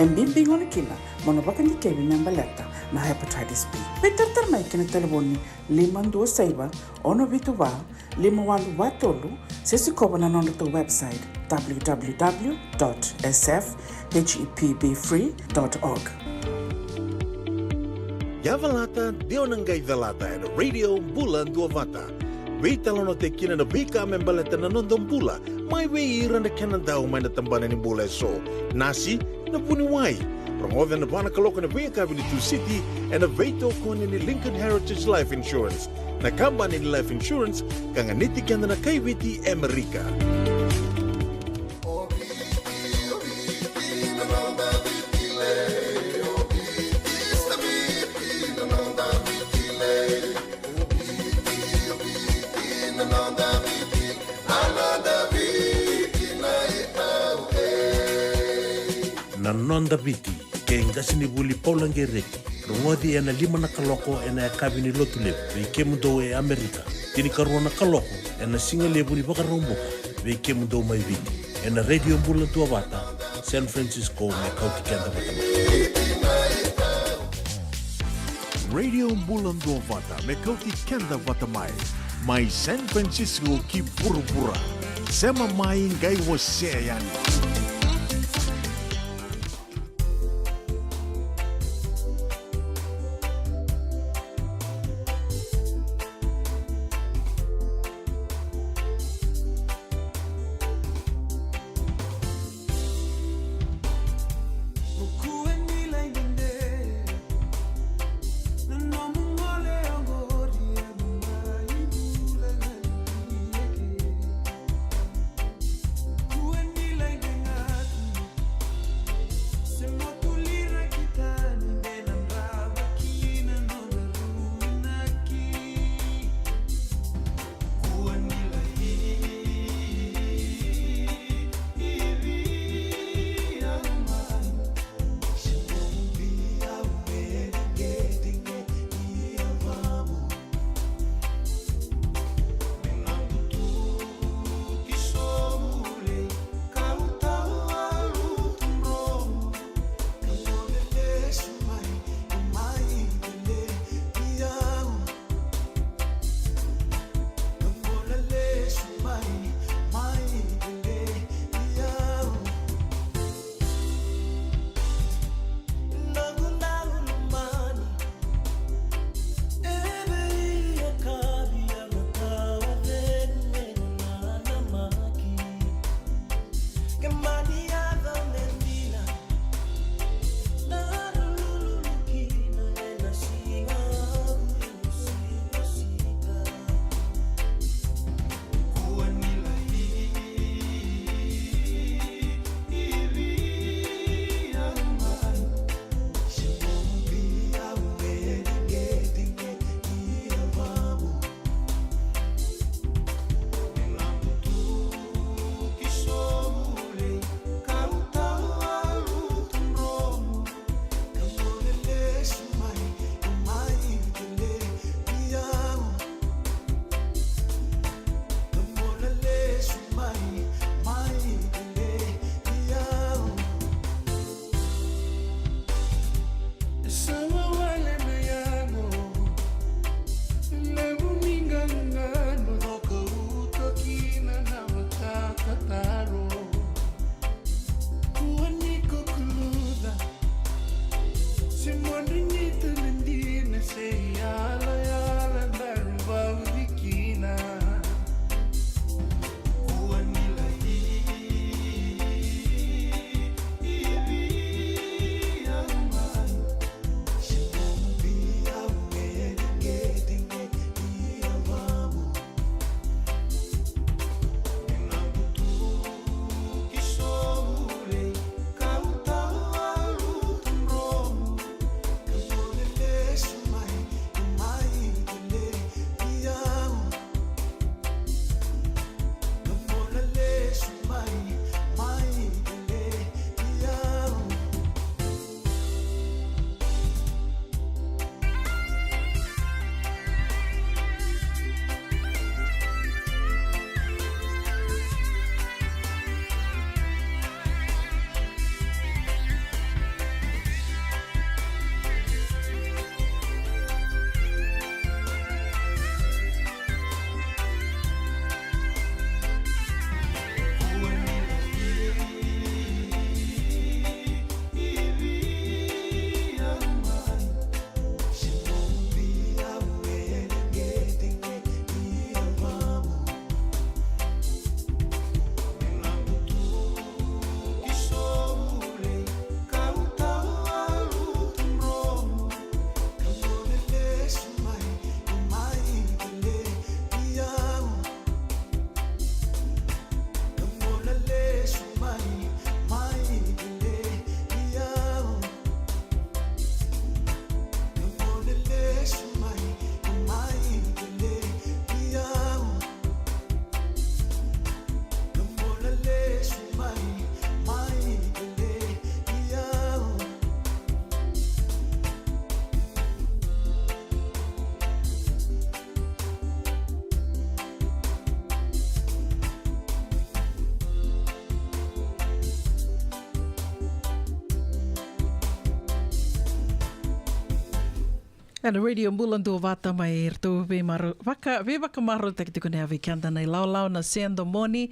[SPEAKER 7] Mbimbi ngone kila mono wakani kebi membaleta na hepatitis B. Peter mai kena telefoni 526 ono vituva 51 sesi koba na nondo to website www.sfhepbfree.org.
[SPEAKER 1] Yavalata dionangai valata and radio bulan duavata. Veitalono te kina na vika membaleta na nondon bula. Mai vei ira na kenandau mai na tambana ni bula so. Nasi na puni wai. Promover na vana kaloka na vei kabili tu city and a veito kone ni Lincoln Heritage Life Insurance. Na kamba ni life insurance kanganiti kanda na kaiviti Amerika. Na nonda viti ke ngasini buli paulange reki rongodi ena 5 na kaloko ena kabini lotule ve kemudo e Amerika tini karona kaloko ena singale buli bakarombo ve kemudo mai viti ena radio bula tua vata San Francisco me kauti kenda vata radio bula tua vata me kauti kenda vata mai San Francisco ki pura sema mai ngai wose yani.
[SPEAKER 2] Ana radio mbulando vata mai rto ve maro vaka maro takitiko ne ave kianda nei lau na sendo moni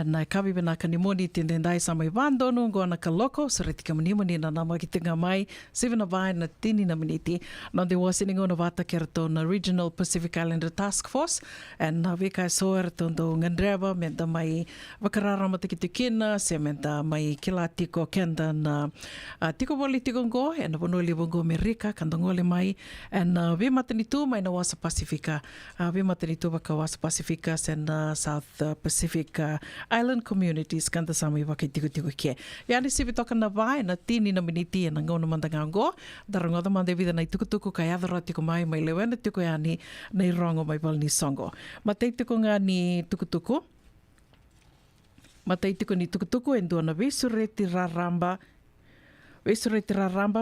[SPEAKER 2] na kavi bena kanimoni tendendai sa mai vandonu ngona kaloko seretika mani na nama kitinga mai 7 vai na tini na miniti na de wasini ngona vata kerto na Regional Pacific Islander Task Force and na veka soer tondo ngandreva menta mai vakarara matakitikina se menta mai kilatiko kenda na tiko politiko ngo and bonoli bongo Amerika kandongole mai and ve matanitu mai na wasa Pacifica ve matanitu vaka wasa Pacifica sen South Pacific Island communities kanta sami waka tiku ke. Yani si bitoka na vai na tini na miniti na ngona mandanga ngo darangoda mande vida na tuku kai adara tiko mai lewena tiko yani na rongo mai balni songo. Matei tiko nga ni tuku. Matei tiko ni tuku endo na visureti raramba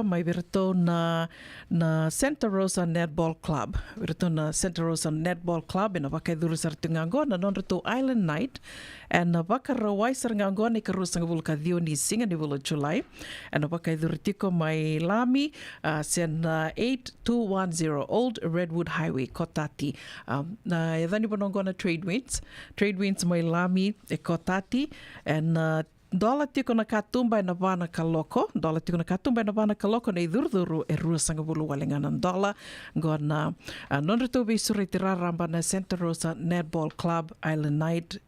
[SPEAKER 2] mai verito na Santa Rosa Netball Club. Verito na Santa Rosa Netball Club na wakai duru sartungango na nonreto Island Night and na waka rawai sarngango ni karusang vulka dio ni singa ni vula July and na wakai duru tiko mai lami sen 8210 Old Redwood Highway Kotati. Na yadhani bonongo na trade winds mai lami e Kotati and dola tiko na katumba na vana kaloko na idurduru e rua sangabulu walinganan dola gona nonreto visureti raramba na Santa Rosa Netball Club Island Night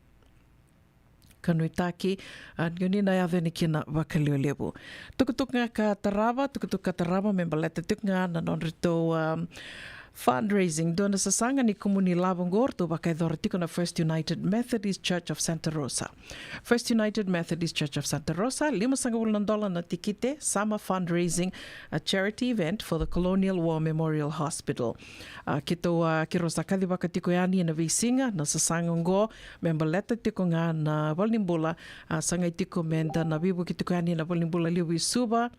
[SPEAKER 2] kanuitaki ngoni na yave ni kina wakaliolebo tukutuka katarava membaleta tuknga na nonreto fundraising dona sasanga ni komuni Labongor to wakai tiko na First United Methodist Church of Santa Rosa. First United Methodist Church of Santa Rosa, $5,000 na tikite, summer fundraising, a charity event for the Colonial War Memorial Hospital. Kito kirosa kadi waka tiko yani na visinga na sasanga ngo membaleta tiko nga na Valnimbula sangay tiko menda na bibu kitiko yani na Valnimbula liwi suba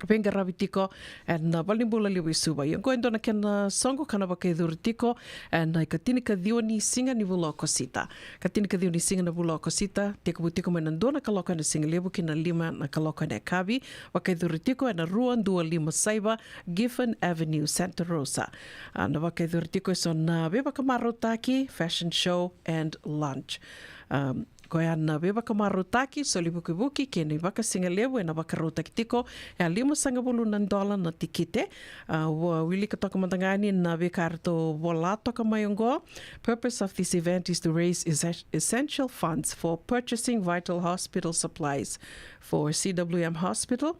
[SPEAKER 2] venga rabitiko and Valnimbula liwi suba. Yung koendo na kena songo kana wakai tiko and katinika dioni singa ni vula kosita. Katinika dioni singa na vula kosita teko butiko menandona kaloka na singa lebu kina 5 na kaloka na kavi wakai tiko and ruan 25 saiba Giffen Avenue Santa Rosa. Na wakai tiko son na beba kamarotaki fashion show and lunch. Koia na beba kamarotaki so libuki kene waka singa lebu na waka rotaki tiko ya $5,000 na tikite wili katoka matangani na bekarto volato kamayongo. Purpose of this event is to raise essential funds for purchasing vital hospital supplies for CWM Hospital,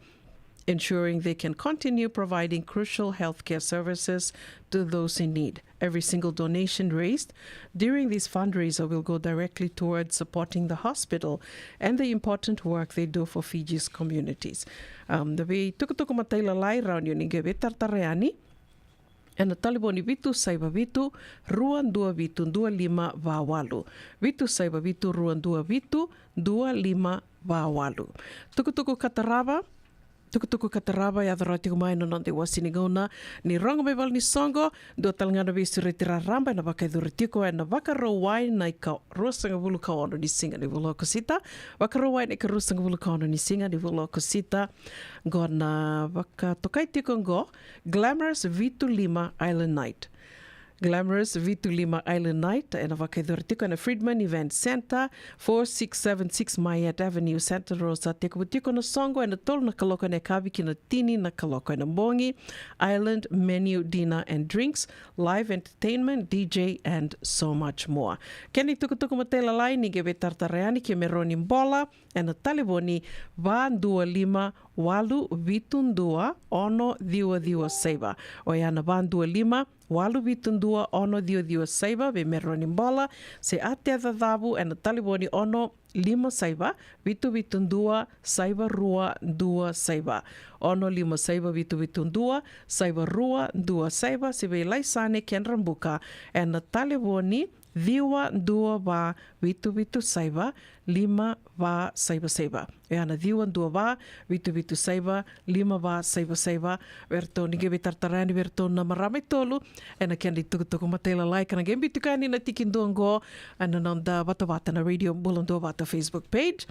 [SPEAKER 2] ensuring they can continue providing crucial healthcare services to those in need. Every single donation raised during this fundraiser will go directly towards supporting the hospital and the important work they do for Fiji's communities. The way tukutuku mataila lai raun yun inge vetartareani and the taliboni vitu saiba vitu ruan 2 vitu 25 vawalu. Vitu saiba vitu ruan 2 vitu 25 vawalu. Tukutuku kataraba ya dharatiku mai no nonde wasinigona ni rongo bebal ni songo do talngana visureti ramba na baka dhuritiko na baka rowai na ka rosanga bulu ka ono ni singa ni vulo kosita baka rowai na ka rosanga bulu ka ono ni singa ni vulo kosita gona baka tokai tiko ngo Glamorous V25 Island Night. Glamorous V25 Island Night and Avakaidortiko and a Friedman Event Center, 4676 Mayat Avenue, Santa Rosa. Tekubutiko na songo and a tol na kaloka na kabiki na tini na kaloka na mbongi, island menu, dinner and drinks, live entertainment, DJ and so much more. Keni tukutuku matela lai ni gebe tartareani ke meroni mbola and a taliboni van 25 walu vitundua ono diwa seiba. Oyana van 25 walu vitundua ono diwa saiba ve meroni mbola se ate dhadhabu and taliboni ono 5 saiba vitundua saiba rua 2 saiba ono 5 saiba vitundua saiba rua 2 saiba se ve laisane ken rambuka and taliboni diwa 2 va vitu saiba 5 va saiba e ana diwa 2 va vitu saiba 5 va saiba verto ninge betartarani verto na marame tolu ena kendi tukutuku matela like na gembi tukani na tikindongo ana nanda wata na radio bulando wata Facebook page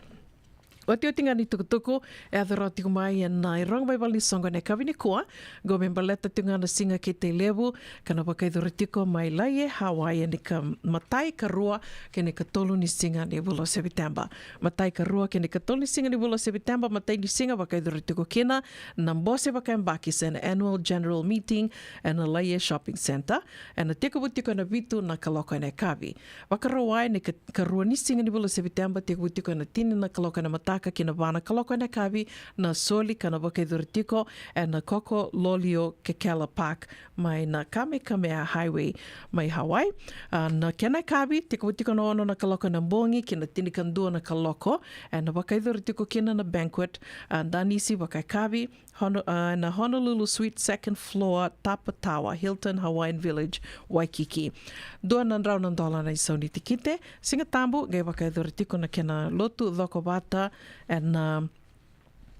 [SPEAKER 2] O te otinga ni tukutuku, e athara tiku mai e nai rong mai wali songa ne kawini kua, go me mbaleta tunga na singa ki te levu, kana wakaidhura tiko mai lai e Hawaii ni ka matai ka rua ke ne ka tolu ni singa ni wula September. Matai ka rua ke ne ka tolu ni singa ni wula September, matai ni singa wakaidhura tiko kina, na mbose wakaimbaki se na annual general meeting e na lai e shopping center, e na teko wutiko na vitu na kaloka ne kawi. Wakarawai ne ka rua ni singa ni wula September, teko wutiko na tini na kaloka na matai ki na wana kaloko na kawi na soli kana wakaidhura tiko e na koko lolio Kekela Park mai na Kamehameha Highway mai Hawaii. Na kena kawi, tiko na ono na kaloko na bongi ki na tini kandua na kaloko e na wakaidhura tiko kina na banquet danisi wakai kawi na Honolulu Suite second floor Tapa Tower, Hilton Hawaiian Village, Waikiki. Dua na rau na dola na isauni tikite, singa tambu gai wakaidhura tiko na kena lotu dhoko wata e na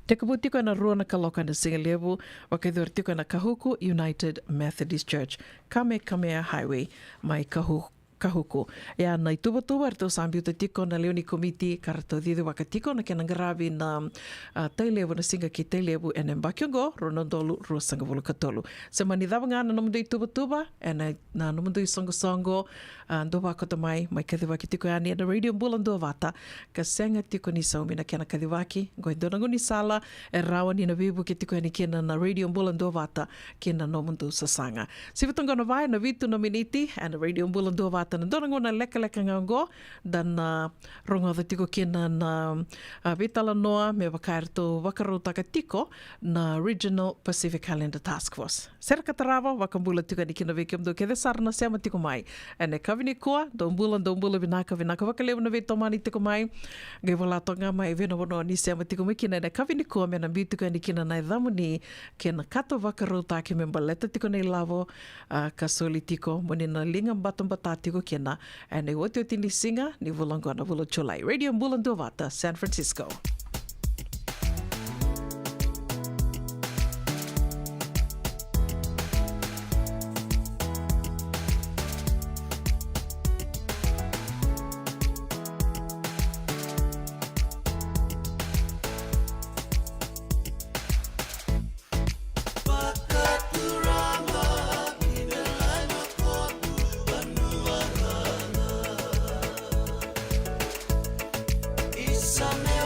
[SPEAKER 2] te kaputiko na rua na kaloka na singa levu, wakaidhura tiko na Kahuku United Methodist Church, Kamehameha Highway, mai Kahuku. Ia nai tuba ar tau sambiuta tiko na leoni komiti karato dhidu wakatiko na kena ngaravi na tailevu na singa ki tailevu e ne mbakiongo ronondolu rua sangavulu katolu. Se mani dhavanga na nomundui tuba na nomundui songo ndo wakota mai kadhiwaki tiko yani na radio mbula ndo vata ka senga tiko ni saumi na kena kadhiwaki goe ndonangu ni sala e rawa ni na vivu ki tiko yani kena na radio mbula ndo vata kena nomundu sasanga. Sivatonga na vai na vitu nominiti na radio mbula ndo vata na ndonangu na leka ngango dan rongo tiko kena na vitala noa me wakairto wakarotaka tiko na Regional Pacific Islander Task Force. Sera katarawa wakambula tiko ni kena veke mdo ke sarna sema tiko mai ene kavini kua dombula vinaka wakalewa na veto mani tiko mai gai wala tonga mai vena wano ni sema tiko mai kina ene kavini kua mena mbi tiko ni kina nai dhamu ni kena kato wakarotaki me mbaleta tiko nei lavo kasoli tiko moni na linga mbata tiko kena ene wote ni singa ni vulangona vulo chulai Radio Mbulando Vata, San Francisco.
[SPEAKER 6] Isa me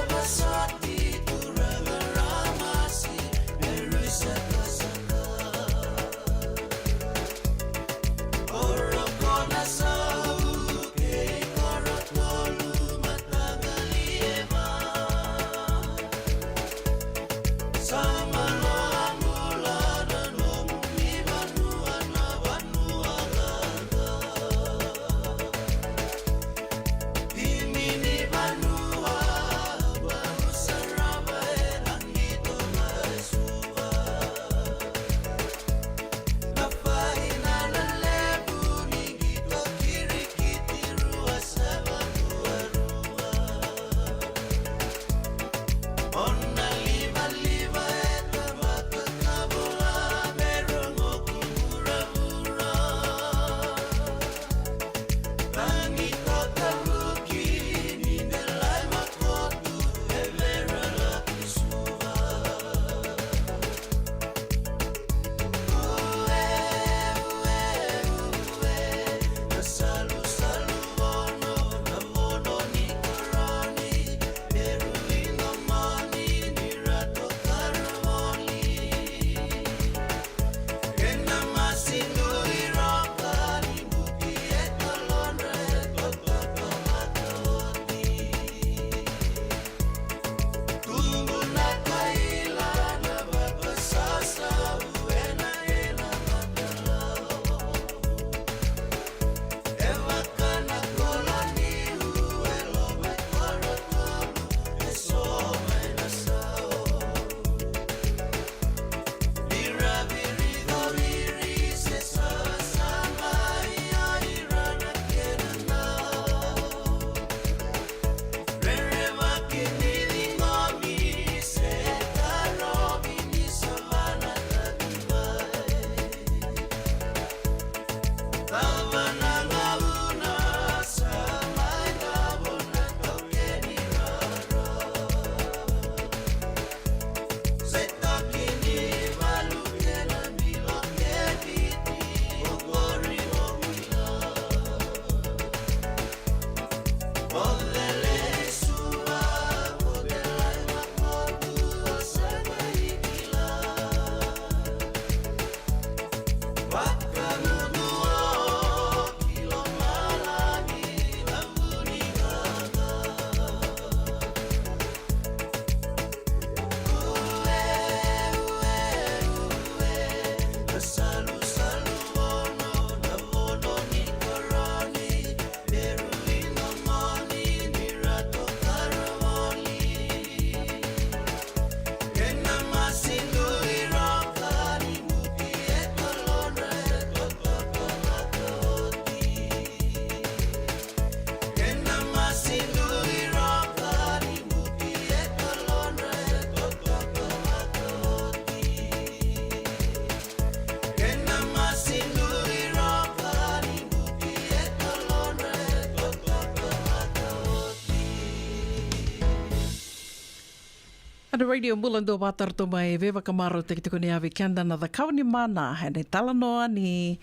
[SPEAKER 2] Ana radio mulando watar to mai veva kamaro te kitiko ni avi kenda na the kauni mana hene talanoa ni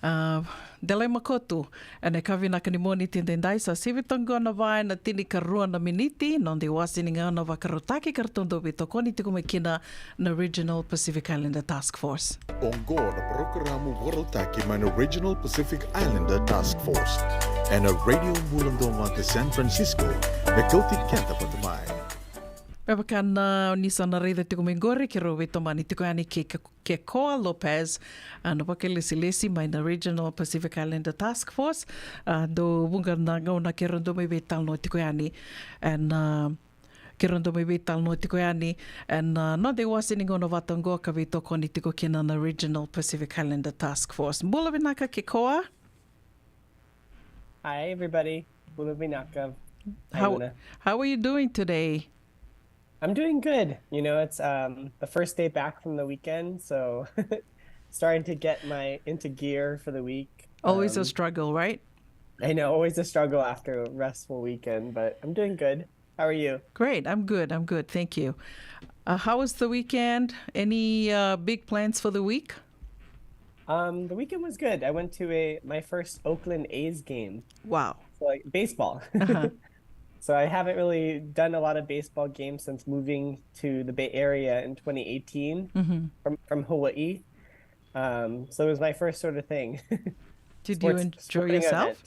[SPEAKER 2] Dele Makoto ane kawina ka ni moni tindendai sa sivitongo na vai na tini karua na miniti non de wasininga na wakarotaki kartondo vitokoni tiko mekina na Regional Pacific Islander Task Force.
[SPEAKER 1] Ongo na programo Warotaki man Regional Pacific Islander Task Force and a radio mulando te San Francisco na kauti kenta patamai.
[SPEAKER 2] Pepakan nisa na reida tiko mengore ke rowe tomani tiko ani ke Koa Lopez no pakele silesi mai na Regional Pacific Islander Task Force do bunga na ngauna ke rondo me betal no tiko ani and ke rondo me betal no tiko ani and no de wasining ono vatango ka vito koni tiko kina na Regional Pacific Islander Task Force. Bula vinaka ke Koa.
[SPEAKER 8] Hi everybody, Bula vinaka.
[SPEAKER 2] How are you doing today?
[SPEAKER 8] I'm doing good. You know, it's the first day back from the weekend, so starting to get into gear for the week.
[SPEAKER 2] Always a struggle, right?
[SPEAKER 8] I know, always a struggle after a restful weekend, but I'm doing good. How are you?
[SPEAKER 2] Great. I'm good. Thank you. How was the weekend? Any big plans for the week?
[SPEAKER 8] The weekend was good. I went to my first Oakland A's game.
[SPEAKER 2] Wow.
[SPEAKER 8] So, like baseball.
[SPEAKER 2] Uh-huh.
[SPEAKER 8] So I haven't really done a lot of baseball games since moving to the Bay Area in 2018 from Hawaii. So it was my first sort of thing.
[SPEAKER 2] Did you enjoy yourself?
[SPEAKER 8] Event.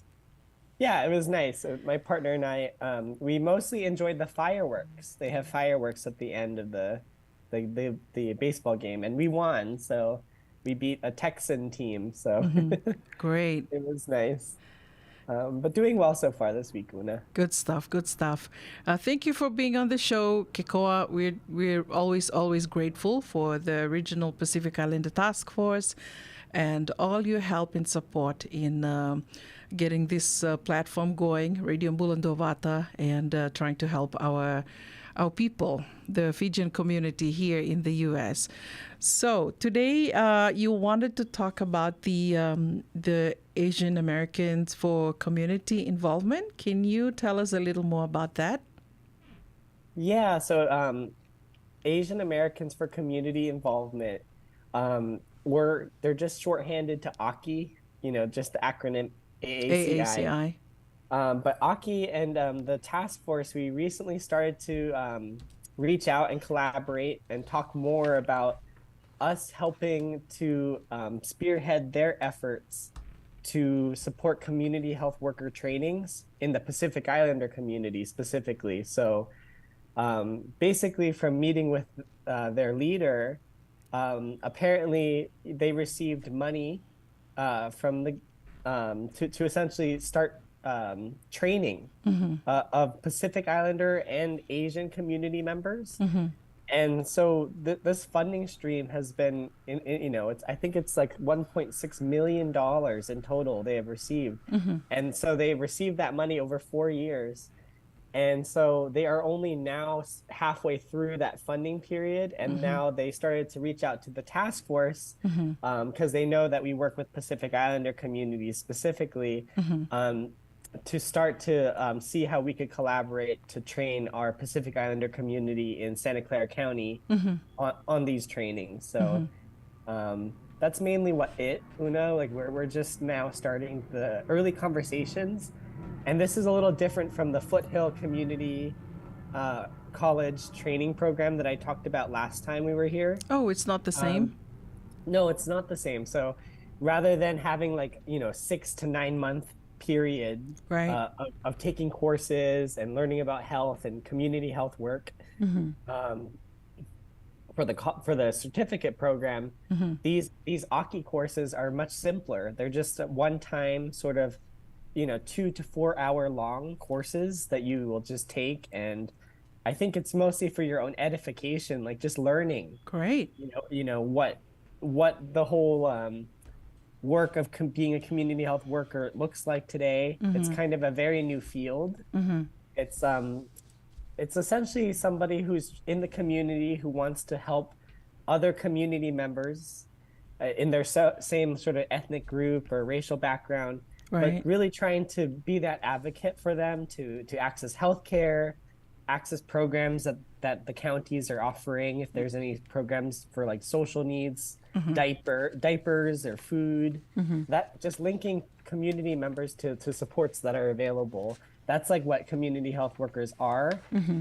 [SPEAKER 8] Yeah, it was nice. My partner and I, we mostly enjoyed the fireworks. They have fireworks at the end of the baseball game, and we won. So we beat a Texan team. So
[SPEAKER 2] Great.
[SPEAKER 8] It was nice. But doing well so far this week, Una.
[SPEAKER 2] Good stuff. Thank you for being on the show, Kikoa. We're always grateful for the Regional Pacific Islander Task Force and all your help and support in getting this platform going, Radio Mbulando and trying to help our people, the Fijian community here in the U.S. So today you wanted to talk about the Asian Americans for community involvement. Can you tell us a little more about that?
[SPEAKER 8] Yeah, so Asian Americans for community involvement, they're just shorthanded to AKI, just the acronym AACI. But AKI and the task force, we recently started to reach out and collaborate and talk more about us helping to spearhead their efforts to support community health worker trainings in the Pacific Islander community specifically. So basically from meeting with their leader, apparently they received money from the to essentially start training of Pacific Islander and Asian community members. And so this funding stream has been, I think it's like $1.6 million in total they have received. And so they received that money over 4 years. And so they are only now halfway through that funding period. And now they started to reach out to the task force because they know that we work with Pacific Islander communities specifically. To start to see how we could collaborate to train our Pacific Islander community in Santa Clara County on these trainings. So that's mainly Una, like we're just now starting the early conversations. And this is a little different from the Foothill Community College training program that I talked about last time we were here.
[SPEAKER 2] Oh, it's not the same?
[SPEAKER 8] No, it's not the same. So rather than having 6 to 9 month period of taking courses and learning about health and community health work for the certificate program, these AKI courses are much simpler. They're just a one-time sort of 2 to 4 hour long courses that you will just take, and I think it's mostly for your own edification, like just learning.
[SPEAKER 2] Great.
[SPEAKER 8] What the whole work of being a community health worker looks like today. It's kind of a very new field. It's essentially somebody who's in the community who wants to help other community members in their same sort of ethnic group or racial background, but really trying to be that advocate for them to access healthcare, access programs that the counties are offering, if there's any programs for like social needs, diapers or food, that just linking community members to supports that are available. That's like what community health workers are.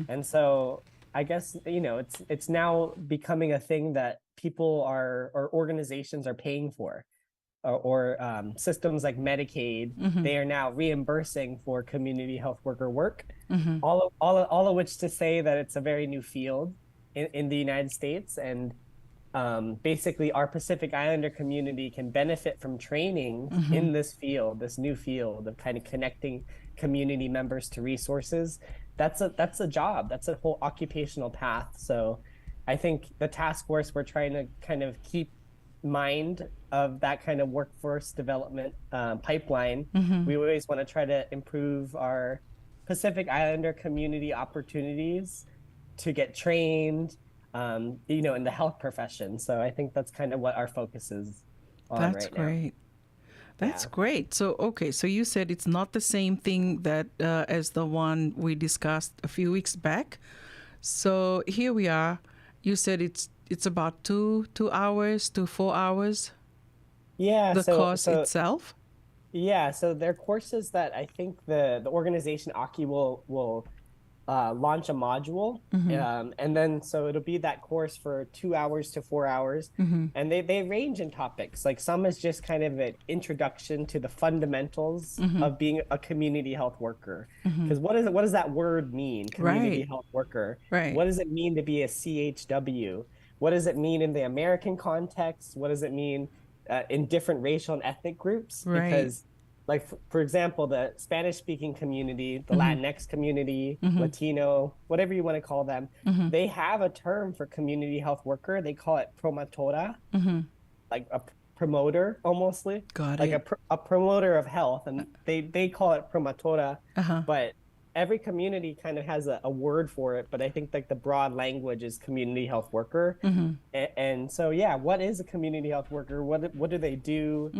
[SPEAKER 8] And so I guess, it's now becoming a thing that people are or organizations are paying for, or systems like Medicaid, they are now reimbursing for community health worker work. All of which to say that it's a very new field in the United States, and basically our Pacific Islander community can benefit from training in this field, this new field of kind of connecting community members to resources. That's a job. That's a whole occupational path. So I think the task force, we're trying to kind of keep mind of that kind of workforce development pipeline. We always want to try to improve our Pacific Islander community opportunities to get trained, in the health profession. So I think that's kind of what our focus is on
[SPEAKER 2] That's
[SPEAKER 8] right now.
[SPEAKER 2] great. That's
[SPEAKER 8] Yeah.
[SPEAKER 2] great. So, okay, so you said it's not the same thing that as the one we discussed a few weeks back. So here we are. You said it's about 2 hours to 4 hours,
[SPEAKER 8] Yeah.
[SPEAKER 2] the course itself.
[SPEAKER 8] Yeah, so they're courses that I think the organization Aki will launch a module, and then so it'll be that course for 2 hours to 4 hours, and they range in topics. Like some is just kind of an introduction to the fundamentals of being a community health worker. Because what does that word mean? Community
[SPEAKER 2] Right.
[SPEAKER 8] health worker.
[SPEAKER 2] Right.
[SPEAKER 8] What does it mean to be a CHW? What does it mean in the American context? What does it mean in different racial and ethnic groups?
[SPEAKER 2] Right.
[SPEAKER 8] Because, like, for example, the Spanish speaking community, the Latinx community, Latino, whatever you want to call them, they have a term for community health worker. They call it promotora, like a promoter almost,
[SPEAKER 2] Got
[SPEAKER 8] like
[SPEAKER 2] it.
[SPEAKER 8] a promoter of health. And they call it promotora, but every community kind of has a word for it. But I think like the broad language is community health worker. And so, yeah, what is a community health worker? What do they do?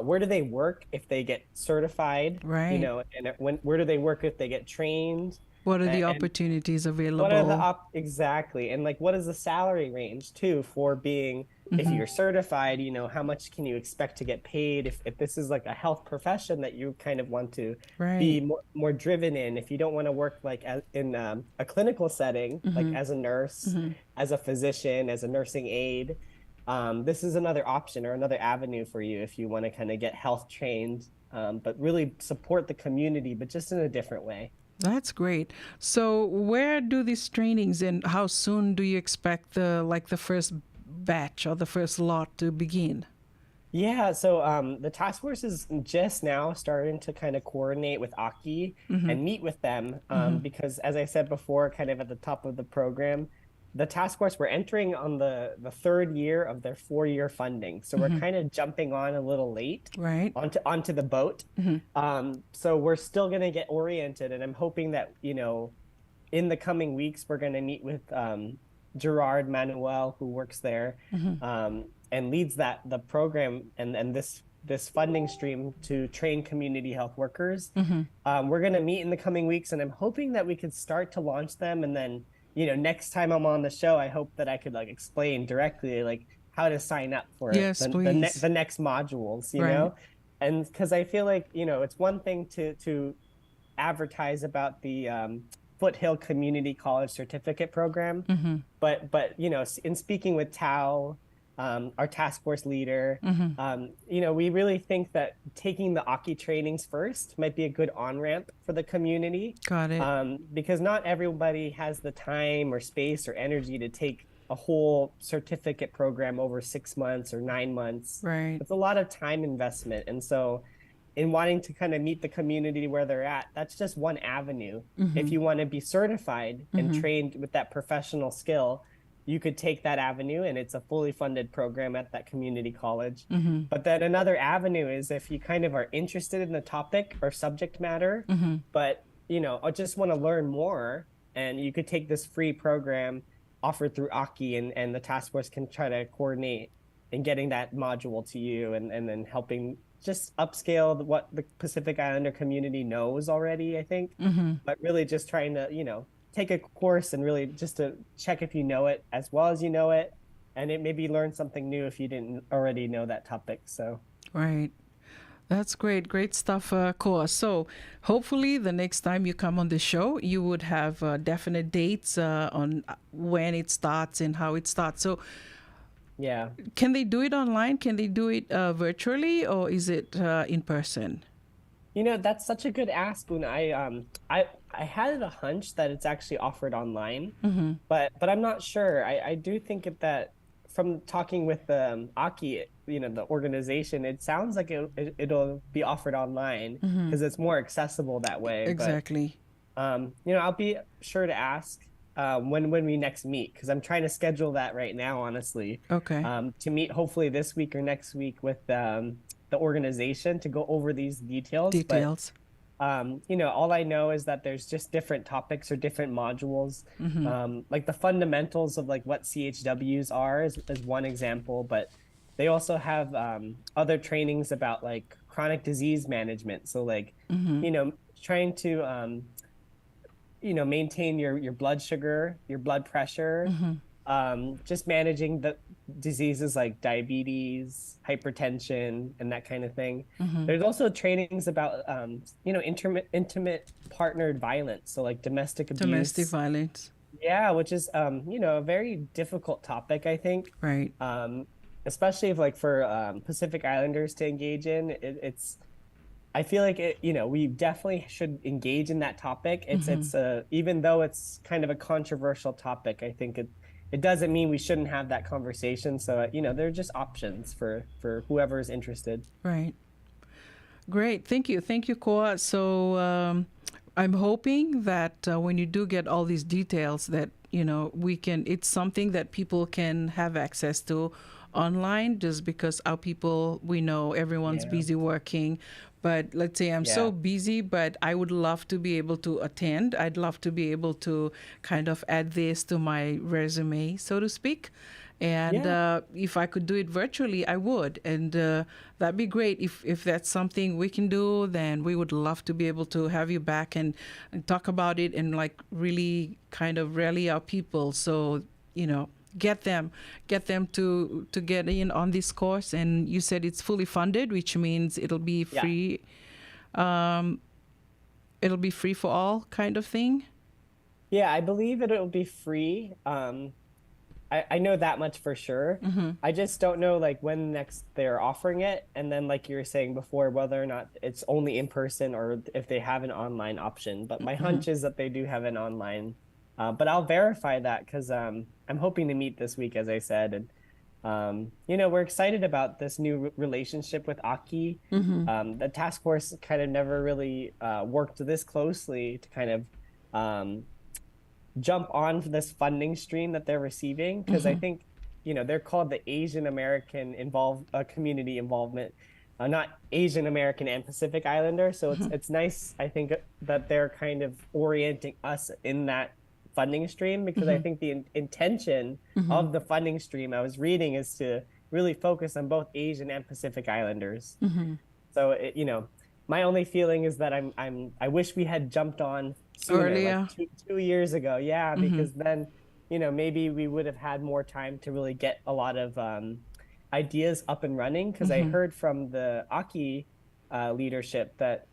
[SPEAKER 8] Where do they work if they get certified?
[SPEAKER 2] Right.
[SPEAKER 8] And where do they work if they get trained?
[SPEAKER 2] What are the
[SPEAKER 8] And
[SPEAKER 2] opportunities available?
[SPEAKER 8] what are the exactly, and like what is the salary range too for being, if you're certified, how much can you expect to get paid if this is like a health profession that you kind of want to be more driven in, if you don't want to work like in a clinical setting, like as a nurse, as a physician, as a nursing aide. This is another option or another avenue for you if you want to kind of get health trained, but really support the community, but just in a different way.
[SPEAKER 2] That's great. So where do these trainings and how soon do you expect the first batch or the first lot to begin?
[SPEAKER 8] Yeah, so the task force is just now starting to kind of coordinate with Aki and meet with them, because as I said before, kind of at the top of the program, the task force, we're entering on the third year of their 4-year funding. So we're kind of jumping on a little late onto the boat. So we're still going to get oriented. And I'm hoping that, in the coming weeks, we're going to meet with Gerard Manuel, who works there and leads the program and this funding stream to train community health workers. We're going to meet in the coming weeks, and I'm hoping that we could start to launch them, and then next time I'm on the show, I hope that I could like explain directly like how to sign up for
[SPEAKER 2] Yes, please.
[SPEAKER 8] the next modules,
[SPEAKER 2] Right.
[SPEAKER 8] and because I feel like it's one thing to advertise about the Foothill Community College Certificate Program, but in speaking with Tao, our task force leader, we really think that taking the Aki trainings first might be a good on-ramp for the community.
[SPEAKER 2] Got it.
[SPEAKER 8] Because not everybody has the time or space or energy to take a whole certificate program over 6 months or 9 months.
[SPEAKER 2] Right.
[SPEAKER 8] It's a lot of time investment. And so in wanting to kind of meet the community where they're at, that's just one avenue. If you want to be certified and trained with that professional skill, you could take that avenue, and it's a fully funded program at that community college. But then another avenue is if you kind of are interested in the topic or subject matter, but I just want to learn more, and you could take this free program offered through Aki, and the task force can try to coordinate in getting that module to you, and then helping just upscale what the Pacific Islander community knows already, I think. But really just trying to, take a course and really just to check if you know it as well as you know it, and it maybe learn something new if you didn't already know that topic. So
[SPEAKER 2] Right. That's great. Great stuff, Koa. So hopefully the next time you come on the show, you would have definite dates on when it starts and how it starts. So
[SPEAKER 8] yeah.
[SPEAKER 2] can they do it online? Can they do it virtually, or is it in person?
[SPEAKER 8] That's such a good ask, Una. I had a hunch that it's actually offered online, but I'm not sure. I do think that from talking with Aki, the organization, it sounds like it'll be offered online because it's more accessible that way.
[SPEAKER 2] Exactly.
[SPEAKER 8] But I'll be sure to ask when we next meet, because I'm trying to schedule that right now, honestly.
[SPEAKER 2] Okay.
[SPEAKER 8] To meet hopefully this week or next week with the organization to go over these details.
[SPEAKER 2] Details.
[SPEAKER 8] But all I know is that there's just different topics or different modules. Like the fundamentals of like what CHWs are is one example, but they also have other trainings about like chronic disease management. So like, trying to maintain your blood sugar, your blood pressure, just managing the diseases like diabetes, hypertension, and that kind of thing. There's also trainings about intimate partnered violence, so like domestic abuse.
[SPEAKER 2] Domestic violence.
[SPEAKER 8] Yeah, which is a very difficult topic, I think.
[SPEAKER 2] Right.
[SPEAKER 8] Especially if like for Pacific Islanders to engage in. I feel like we definitely should engage in that topic. It's even though it's kind of a controversial topic, I think it doesn't mean we shouldn't have that conversation. So, there are just options for whoever is interested.
[SPEAKER 2] Right. Great. Thank you. Thank you, Koa. So I'm hoping that when you do get all these details that, it's something that people can have access to online, just because our people, we know everyone's busy working. But let's say I'm so busy, but I would love to be able to attend. I'd love to be able to kind of add this to my resume, so to speak. And if I could do it virtually, I would. And that'd be great. If that's something we can do, then we would love to be able to have you back and talk about it and like really kind of rally our people. So, get them to get in on this course. And you said it's fully funded, which means it'll be free. It'll be free for all kind of thing.
[SPEAKER 8] Yeah, I believe it'll be free. I know that much for sure. I just don't know like when next they're offering it, and then like you were saying before, whether or not it's only in person or if they have an online option. But my hunch is that they do have an online. But I'll verify that because I'm hoping to meet this week, as I said. And, we're excited about this new relationship with Aki. The task force kind of never really worked this closely to kind of jump on this funding stream that they're receiving. Because I think, they're called the Asian American community involvement, not Asian American and Pacific Islander. So it's nice, I think, that they're kind of orienting us in that funding stream, because I think the intention of the funding stream I was reading is to really focus on both Asian and Pacific Islanders. So my only feeling is that I wish we had jumped on sooner,
[SPEAKER 2] earlier,
[SPEAKER 8] like 2 years ago. Yeah, because then maybe we would have had more time to really get a lot of ideas up and running. Because I heard from the Aki leadership that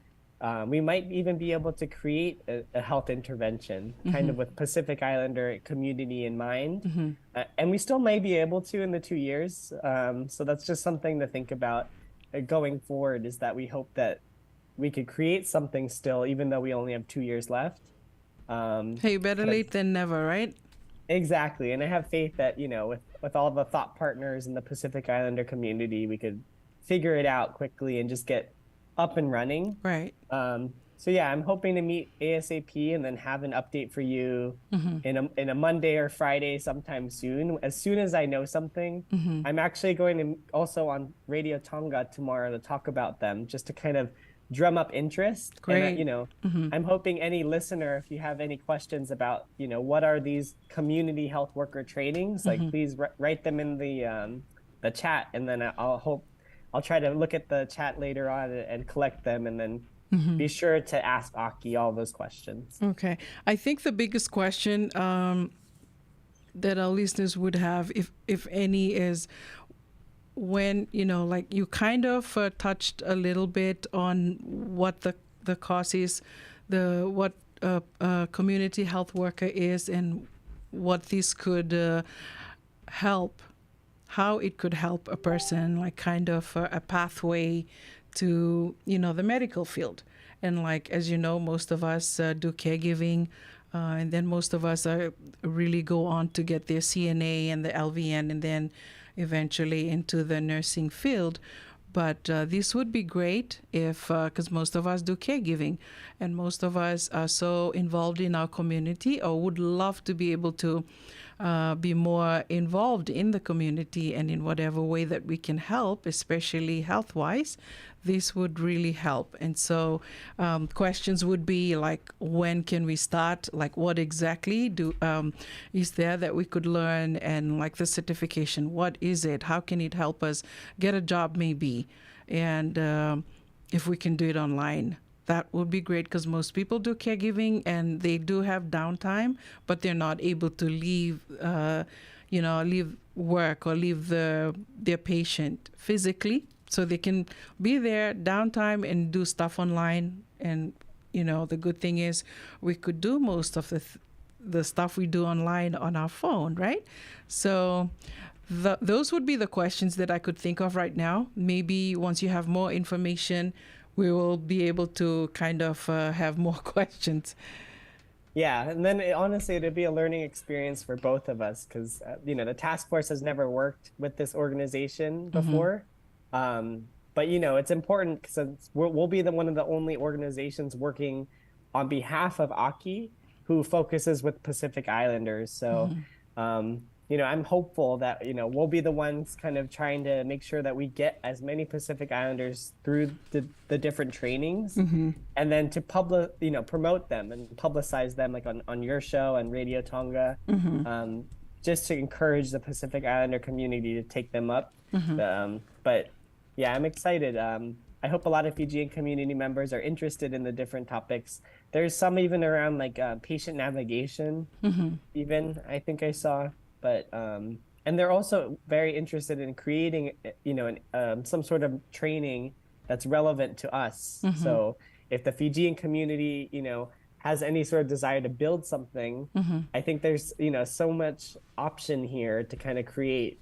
[SPEAKER 8] we might even be able to create a health intervention kind of with Pacific Islander community in mind. And we still may be able to in the 2 years. So that's just something to think about going forward, is that we hope that we could create something still, even though we only have 2 years left.
[SPEAKER 2] Hey, better late than never, right?
[SPEAKER 8] Exactly. And I have faith that, with all the thought partners in the Pacific Islander community, we could figure it out quickly and just get up and running.
[SPEAKER 2] Right.
[SPEAKER 8] So yeah, I'm hoping to meet ASAP and then have an update for you in a Monday or Friday sometime soon. As soon as I know something, I'm actually going to also on Radio Tonga tomorrow to talk about them, just to kind of drum up interest.
[SPEAKER 2] Great.
[SPEAKER 8] And I'm hoping any listener, if you have any questions about, what are these community health worker trainings, like please write them in the chat, and then I'll try to look at the chat later on and collect them, and then be sure to ask Aki all those questions.
[SPEAKER 2] Okay. I think the biggest question that our listeners would have, if any, is when, like you kind of touched a little bit on what the cause is, what community health worker is, and what this could help, how it could help a person, like kind of a pathway to, the medical field. And like, as you know, most of us do caregiving, and then most of us really go on to get their CNA and the LVN, and then eventually into the nursing field. But this would be great if, because most of us do caregiving, and most of us are so involved in our community, or would love to be able to be more involved in the community, and in whatever way that we can help, especially health-wise, this would really help. And so questions would be like, when can we start? Like, what exactly is there that we could learn? And like the certification, what is it? How can it help us get a job maybe? And if we can do it online, that would be great, because most people do caregiving and they do have downtime, but they're not able to leave, leave work or leave their patient physically. So they can be there downtime and do stuff online. And, the good thing is we could do most of the stuff we do online on our phone, right? So those would be the questions that I could think of right now. Maybe once you have more information, we will be able to kind of have more questions.
[SPEAKER 8] Yeah, and then honestly, it'd be a learning experience for both of us, because the task force has never worked with this organization before. But it's important, because we'll be one of the only organizations working on behalf of Aki who focuses with Pacific Islanders. So I'm hopeful that we'll be the ones kind of trying to make sure that we get as many Pacific Islanders through the different trainings, and then to promote them and publicize them, like on your show and Radio Tonga, just to encourage the Pacific Islander community to take them up. But yeah, I'm excited. I hope a lot of Fijian community members are interested in the different topics. There's some even around like patient navigation, even I think I saw. But and they're also very interested in creating, some sort of training that's relevant to us. So if the Fijian community, has any sort of desire to build something, I think there's, so much option here to kind of create.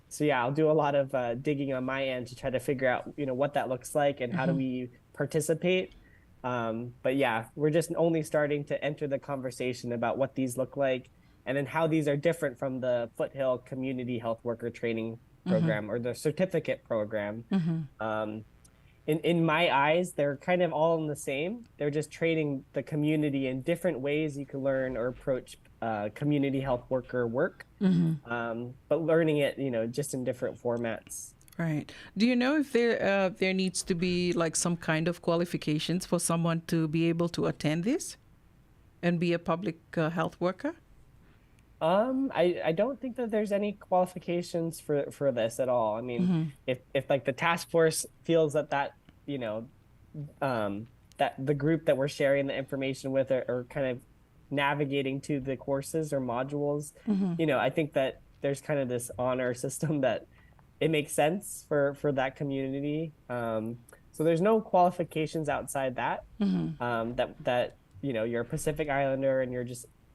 [SPEAKER 8] So yeah, I'll do a lot of digging on my end to try to figure out, what that looks like and how do we participate. But yeah, we're just only starting to enter the conversation about what these look like, and then how these are different from the Foothill Community Health Worker Training Program or the certificate program. In my eyes, they're kind of all in the same. They're just training the community in different ways you can learn or approach community health worker work, but learning it, just in different formats.
[SPEAKER 2] Right. Do you know if there needs to be like some kind of qualifications for someone to be able to attend this and be a public health worker?
[SPEAKER 8] I don't think that there's any qualifications for this at all. I mean, if like the task force feels that that the group that we're sharing the information with are kind of navigating to the courses or modules, I think that there's kind of this honor system that it makes sense for that community. So there's no qualifications outside that, that you're a Pacific Islander and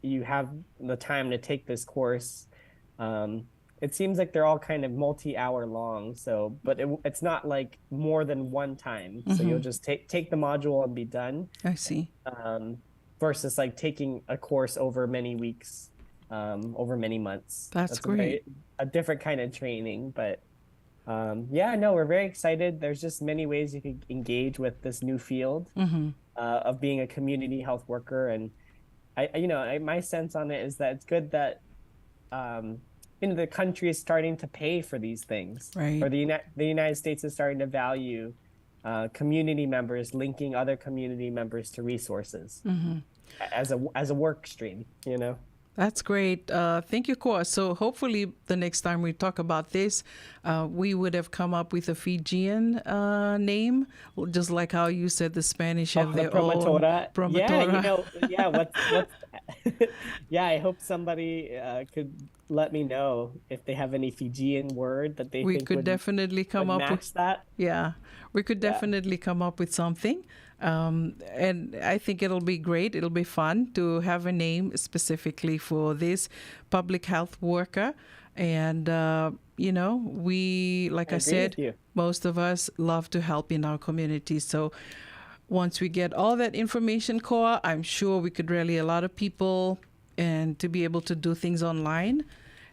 [SPEAKER 8] you have the time to take this course. It seems like they're all kind of multi-hour long. So, but it's not like more than one time. So you'll just take the module and be done.
[SPEAKER 2] I see.
[SPEAKER 8] Versus like taking a course over many weeks, over many months.
[SPEAKER 2] That's great.
[SPEAKER 8] A different kind of training, but we're very excited. There's just many ways you can engage with this new field of being a community health worker. And my sense on it is that it's good that the country is starting to pay for these things,
[SPEAKER 2] right?
[SPEAKER 8] Or the United States is starting to value community members linking other community members to resources as a work stream.
[SPEAKER 2] That's great. Thank you, Koa. So hopefully the next time we talk about this, we would have come up with a Fijian name, just like how you said the Spanish have
[SPEAKER 8] The
[SPEAKER 2] their own
[SPEAKER 8] promotora.
[SPEAKER 2] promotora.
[SPEAKER 8] What's yeah, I hope somebody could let me know if they have any Fijian word that they
[SPEAKER 2] We
[SPEAKER 8] think
[SPEAKER 2] could
[SPEAKER 8] would
[SPEAKER 2] definitely come up
[SPEAKER 8] match
[SPEAKER 2] with
[SPEAKER 8] that.
[SPEAKER 2] Yeah, we could definitely come up with something. And I think it'll be great. It'll be fun to have a name specifically for this public health worker. And, we, like
[SPEAKER 8] I
[SPEAKER 2] I
[SPEAKER 8] agree
[SPEAKER 2] said,
[SPEAKER 8] with you.
[SPEAKER 2] most of us love to help in our community. So once we get all that information, Koa, I'm sure we could rally a lot of people and to be able to do things online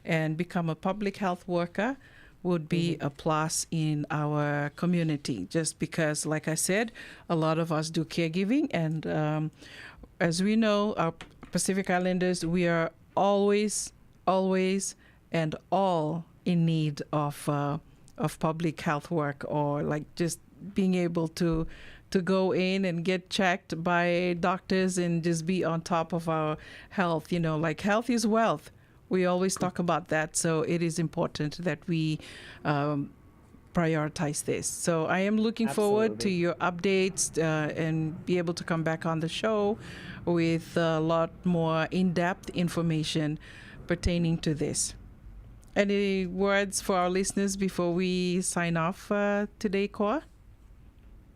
[SPEAKER 2] and become a public health worker would be a plus in our community, just because, like I said, a lot of us do caregiving. And as we know, our Pacific Islanders, we are always, and all in need of public health work, or like just being able to go in and get checked by doctors and just be on top of our health. Like health is wealth. We always talk about that, so it is important that we prioritize this. So I am looking forward to
[SPEAKER 8] Absolutely.
[SPEAKER 2] your updates and be able to come back on the show with a lot more in-depth information pertaining to this. Any words for our listeners before we sign off today, Koa?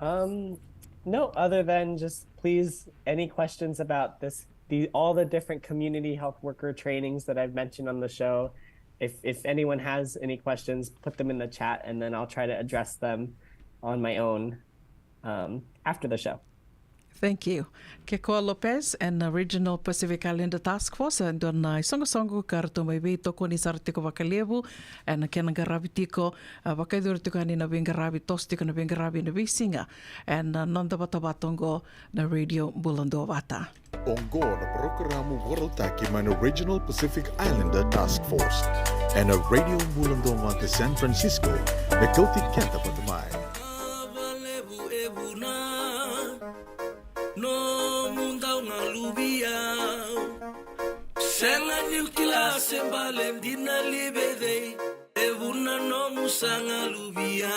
[SPEAKER 8] No, other than just please, any questions about all the different community health worker trainings that I've mentioned on the show. If anyone has any questions, put them in the chat, and then I'll try to address them on my own after the show.
[SPEAKER 2] Thank you. Ke Koa Lopez and Regional Pacific Islander Task Force and dona songo karto mai be toko ni sartiko wakalevu and kena garabi tiko wakaidur tiko ani na bengarabi tos tiko na bengarabi na bisinga and nonda batabatongo na Radio Bulando Wata.
[SPEAKER 1] Ongo na programo Worotaki man Regional Pacific Islander Task Force and a Radio Bulando to San Francisco na Koti Kenta Patamai.
[SPEAKER 9] No mundau ngalubia senga nyukila sembale dina libede evuna no musanga lubia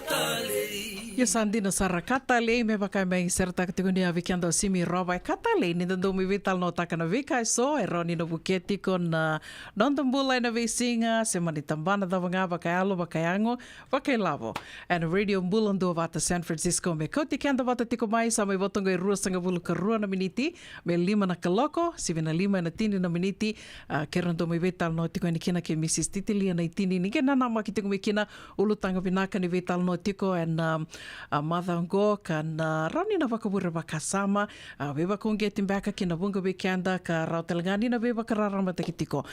[SPEAKER 9] katalei.
[SPEAKER 2] Ia sandina sara katalei me wakai mai serta kategoni a vikianda o simi roba e katalei ni dando mi vital no takana vika so e roni no buketi kon nondambula ina veisinga se mani tambana da wanga wakai alo wakai ango wakai lavo and radio mbulando vata San Francisco me koti kianda vata tiko mai sa mai votongo e rua sanga vulu ka rua na miniti me 5 na kaloko sivina 5 na tini na miniti ke rondo mi vital no tiko ni kina ke Mrs. Titili na itini ni ke nana ma ki tiko mi kina ulutanga vinaka ni vital no tiko and Madhango kan rani na wakabura wakasama wewa kongeti mbaka kina vunga weekenda ka rau talangani na wewa kararama takitiko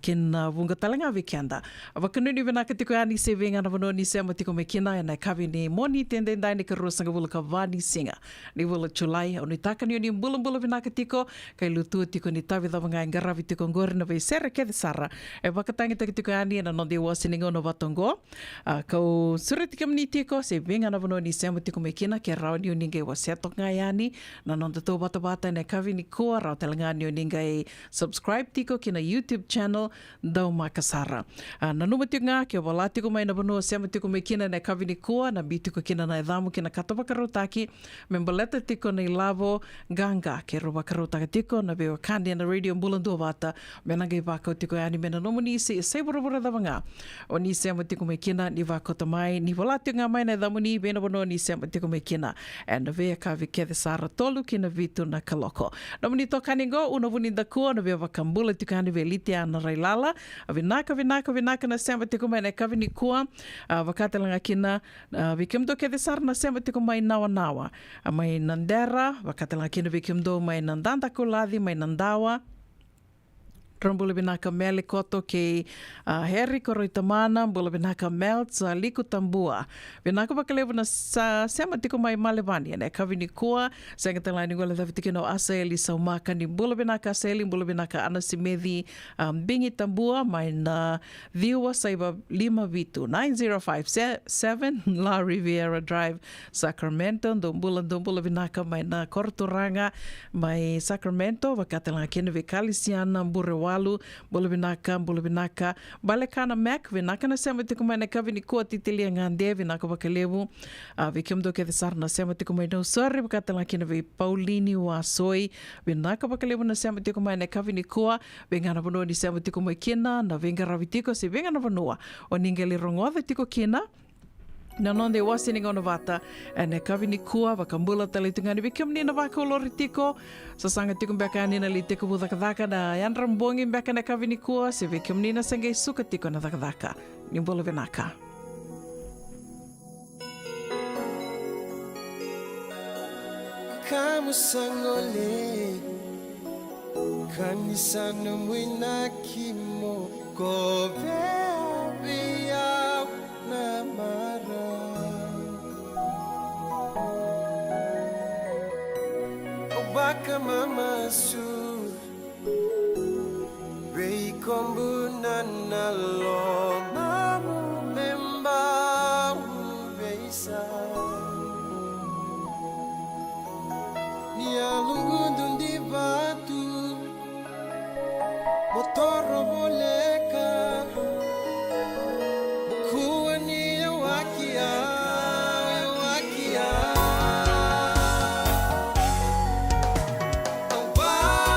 [SPEAKER 2] kina vunga talanga weekenda wakanuni vinaka tiko ani se venga na vanoni se matiko mekina na kavi ni moni tende ndai ni karua sanga vula ka vani singa ni vula chulai oni takani ni mbula vinaka tiko kai lutu tiko ni tavi da vanga ngaravi tiko ngori na vei sere ke sara e wakatangi takitiko ani na nonde wasiningo no vatongo kau suriti kamni tiko se venga na vanoni se matiko mekina ke rau ni ninga wa setok ngai ani na nonde to bata ne kavi ni ko rau talangani ninga e subscribe tiko kina YouTube channel dau makasara na numati nga ke wala tiko mai na vano se matiko mekina ne kavi ni ko na bitiko kina na edamu kina katopa karotaki membaleta tiko nei lavo ganga ke roba karotaka tiko na bewa kandi na radio mbulando bata menanga i wako tiko ani mena nomuni se bora da vanga o ni se matiko mekina ni wako tamai ni wala tiko nga mai na edamu ni bena vano ni se matiko mekina and na vea ka vikethe sara tolu kina vitu na kaloko nomuni tokani go una vuni da kua na vea wakambula tiko ani ve liti ana railala vinaka na se matiko mai na kavini kua wakatelanga kina vikimdo kethe sara na se matiko mai nawa mai nandera wakatelanga kina vikimdo mai nandanda kuladi mai nandawa Bula binaka mele koto ke Harry Koroitamana, bula binaka Melts, Liku Tambua. Binaka bakalevu na sema tiko mai malevani, ne kavini kua, senga talani ngole thavitiki no aseli sa umaka ni bula binaka aseli, bula binaka anasimedhi bingi tambua, mai na viwa saiba 5 vitu, 9057 La Riviera Drive, Sacramento, dombula binaka mai na Kortoranga, mai Sacramento, wakatelanga kene vikalisiana, Burewa Walu, bula binaka balekana Mac, vinaka na sema tiko mai na kavini kua titilia ngande, vinaka wakalevu, vikimdo ke thesar na sema tiko mai no sorry, wakatala kina vi Paulini wa Soi, vinaka wakalevu na sema tiko mai na kavini kua, vingana vanua ni sema tiko mai kina, na vingara vitiko si vingana vanua, o ningeli rongoa tiko kina, na nonde wasi ngona vata ene kavini kua wakambula tali tungani bikamni na waka olori tiko sa sanga tiko mbeka ni na li tiko budakadaka na yan rambongi mbeka na kavini kua se bikamni na sanga isuka tiko na dakadaka ni mbula vinaka
[SPEAKER 6] Kamu sangole kanisano mwina kimo kobe biya na mara Obaka mama su Rei kombu na lo mamu memba beisa Nia lungundu di batu Motoro boleka Kuwa ni ya wakia Wakia Awa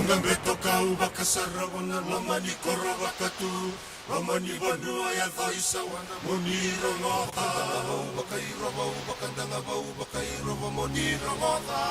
[SPEAKER 10] Mangambeto kau bakasarawana lamani koro bakatu Ramani banua ya thoisa wana moniro ngota Bakairo bau bakandanga bau bakairo bau moniro ngota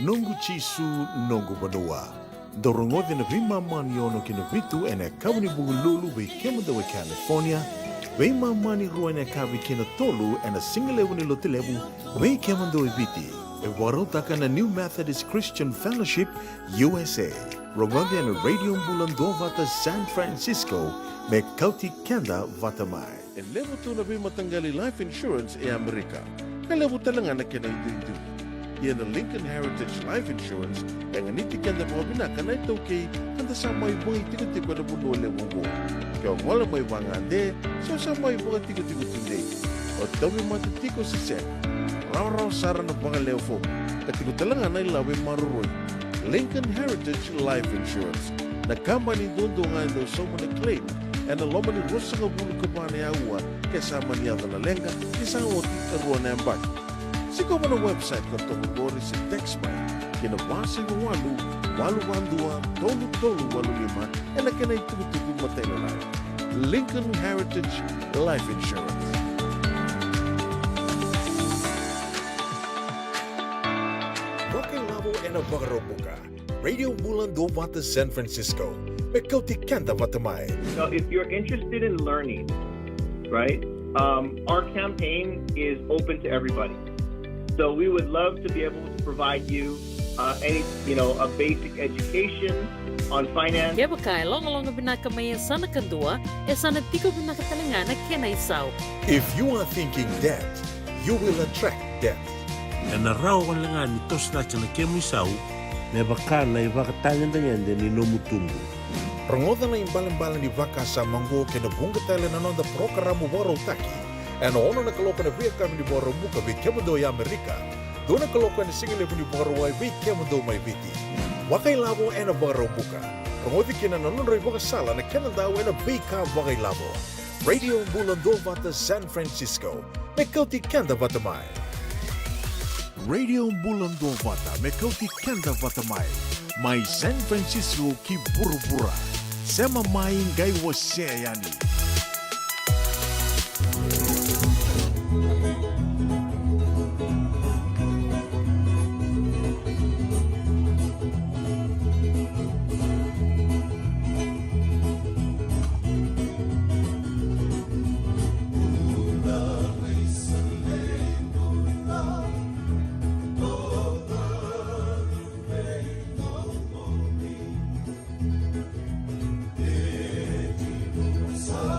[SPEAKER 1] Nungu chisu nungu banua. Dorongothi na vima mani ono kina vitu ene kawani bungu lulu bei kemada wa California. Vima mani rua ene kawi kina tolu ene singalewu ni lotilewu bei kemada wa viti. E warotaka na New Methodist Christian Fellowship USA. Rongothi ene radio mbulan do vata San Francisco me kauti kenda vata mai. E lewu tu na vima tangali life insurance e Amerika. Ka lewu talangana kena itu. Ia na Lincoln Heritage Life Insurance yang niti kanda mga binaka ito kay kanda sa may buhay tigo-tigo na buno le wungo. Kaya wala may wangande, so sa may buhay tigo-tigo tunde. O tawi matitiko si Sen. Raw-raw sara na pangaleo fo. Katigo talangan ay lawi maruroy. Lincoln Heritage Life Insurance. Nakamba ni dondo nga daw sa mga claim and na loma ni rosa nga bulo ka pa na yawa kasama niya na lenga isang oti karuan na yung bag. Sigaw mo na website kung tumugori si Textmite, kinabasi ng walu-walu-wandua, tolu-tolu-walu-lima, e na kinay tugu-tugu matay-lalay. Lincoln Heritage Life Insurance. Bakay labo e na bagarobuka. Radio Bulan do Vata San Francisco. May kauti kanta vatamay.
[SPEAKER 11] So if you're interested in learning, right, our campaign is open to everybody. So we would love to be able to provide you a basic education on finance.
[SPEAKER 12] Kaya bakay, long-long binakamayan sana kandua, sana tiko binakatalangana kena isaw.
[SPEAKER 1] If you are thinking that, you will attract that.
[SPEAKER 13] Na raw ka lang nga nitos na siya na kemisaw, na baka na ibakatangan na yan din ni Nomutumbu.
[SPEAKER 1] Rongoda na imbalan-balan ni Vaka sa Mango kinabunga tayo na nonda programo Waro Taki. En ono na kaloka na via kami ni Waro Muka vi kemado ya Amerika. Doon na kaloka na singile ni Waro Wai vi kemado may viti. Wakay labo e na Waro Muka. Rongodi kina nanunray mga sala na kanadaw e na vika wakay labo. Radio Bulan do Vata San Francisco. May kauti kanda vatamay. Radio Bulan Dua Vata me kauti kenda vata mai San Francisco ki burubura sema mai ngai wase yani.
[SPEAKER 10] So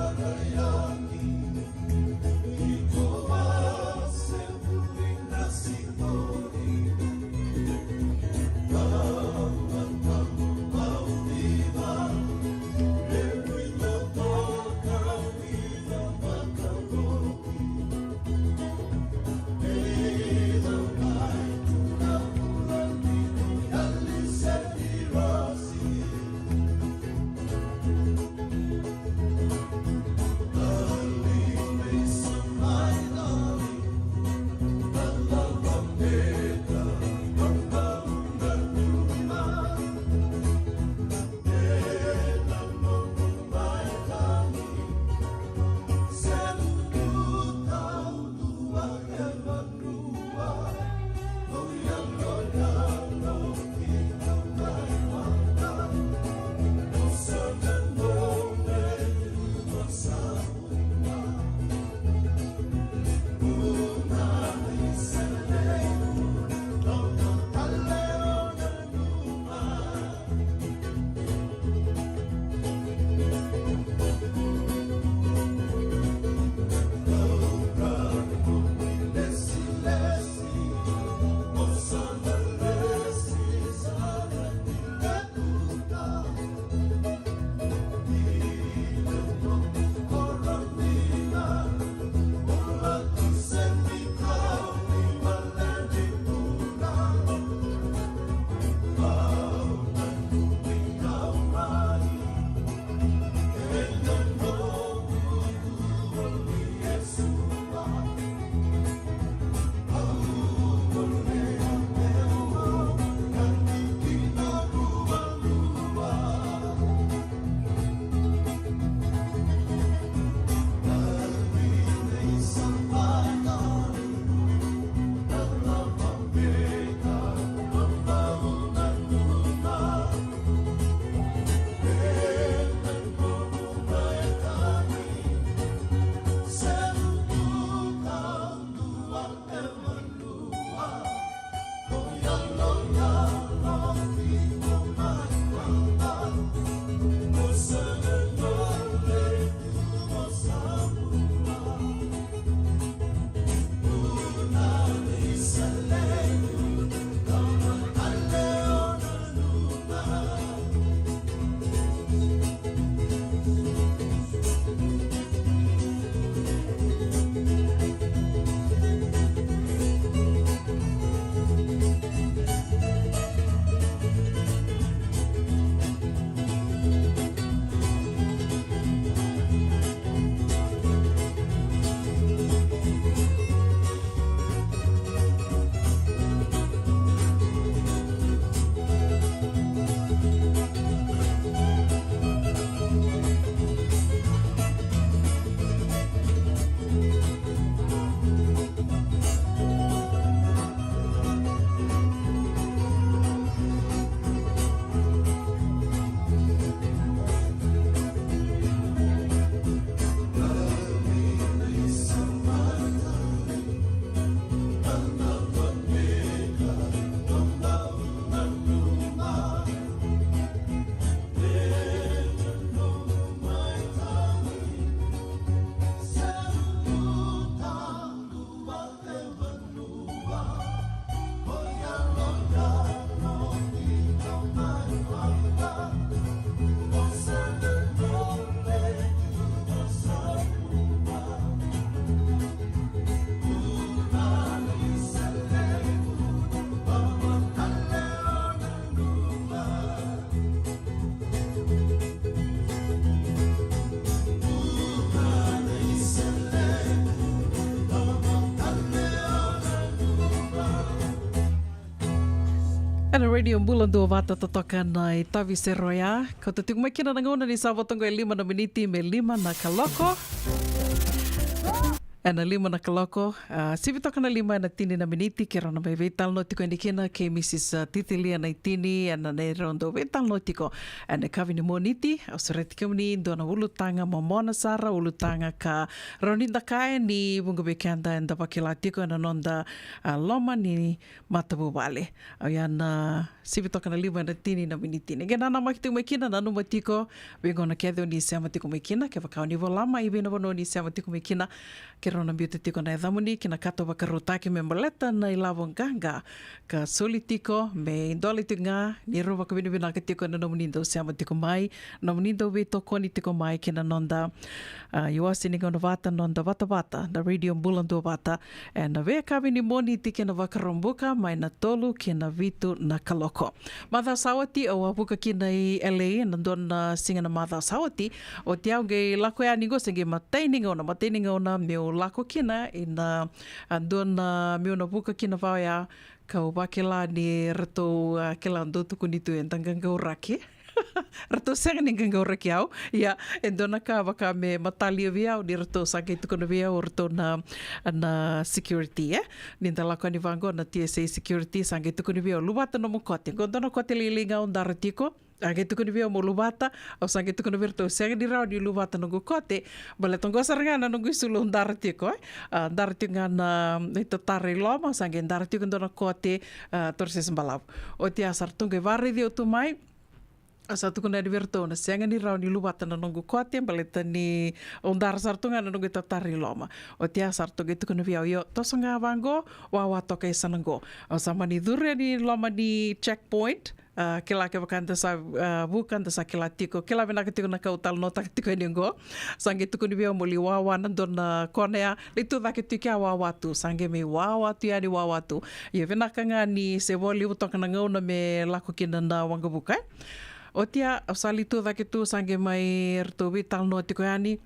[SPEAKER 2] Ana radio bulan dua vata totokan na itavi seroya. Kau tutuk makina nangona ni sawatongo 5 na miniti me 5 na kaloko. Ana 5 na kaloko. Sivi toka na 5 na tini na miniti. Kira na may vetal notiko indikina ke Mrs. Titilia na itini. Ana na rondo vetal notiko. Ana kavi ni moniti. Ausureti kamni do na ulutanga mamona sara. Ulutanga ka rauninda kaya ni bunga bekanda enda pakilatiko. Ana nonda loma ni matabu wale. Ayana sivi toka na 5 na tini na miniti. Ngena na makitu mekina na numatiko. Wengo na kedho ni se matiko mekina. Ke wakao ni volama i vena wano ni se matiko mekina. Rona biuta tiko na edhamuni, kina kato wakarotaki me maleta na ilawo nganga, ka soli tiko, me indoli tiko ngā, ni rowa ka winawina ka tiko na nomunindo seama tiko mai, nomunindo we tokoni tiko mai, kina nonda, iwasi ni ngona vata, nonda vata vata, na radio mbulando vata, e na wea kawi ni moni ti kina wakarombuka, mai na tolu, kina vitu na kaloko. Matha sawati, o wapuka kina i LA, nandona singa na matha sawati, o te au ge lako ea ningo, senge mateininga ona, meo lako kina ina andona miona buka kina whaia kau wakela ni rato kela ando tuku nitu e tanganga uraki. Rato senga ni nganga uraki au. Ia, endona ka waka me matali avi au ni rato sake tuku na via o rato na security, Ninda lako ni vango na TSA security sange tuku ni via o luwata no mukote. Gondona kote lilinga o ndara tiko. Age tuku ni via mo luvata, au sange tuku ni via to senga ni rau ni luvata nungu kote, bale tongo sarangana nungu isulu ndara tiko, ndara tiko ngana ito tare loma, sange ndara tiko ndona kote, torses mbalap. O te asar tunga vare di o tumai, asa tuku na via to na senga ni rau ni luvata na nungu kote, bale tani ondara sartunga na nungu ito tare loma. O te asar tunga tuku ni via yo, toso nga vango, wawa toka isanango. O samani dure ni loma ni checkpoint, kela ke wakanda sa bukan sa kela tiko kela vena tiko na kautal no tak tiko ni ngo sange tuku ni mo li wawa nandona konea litu da ke tiki wawa tu sange me wawa tu ya ni wawa tu ye vena kanga ni se voli utoka na ngona me lako kina na wanga buka o tia sali tu da ke tu sange mai rto vital no tiko yani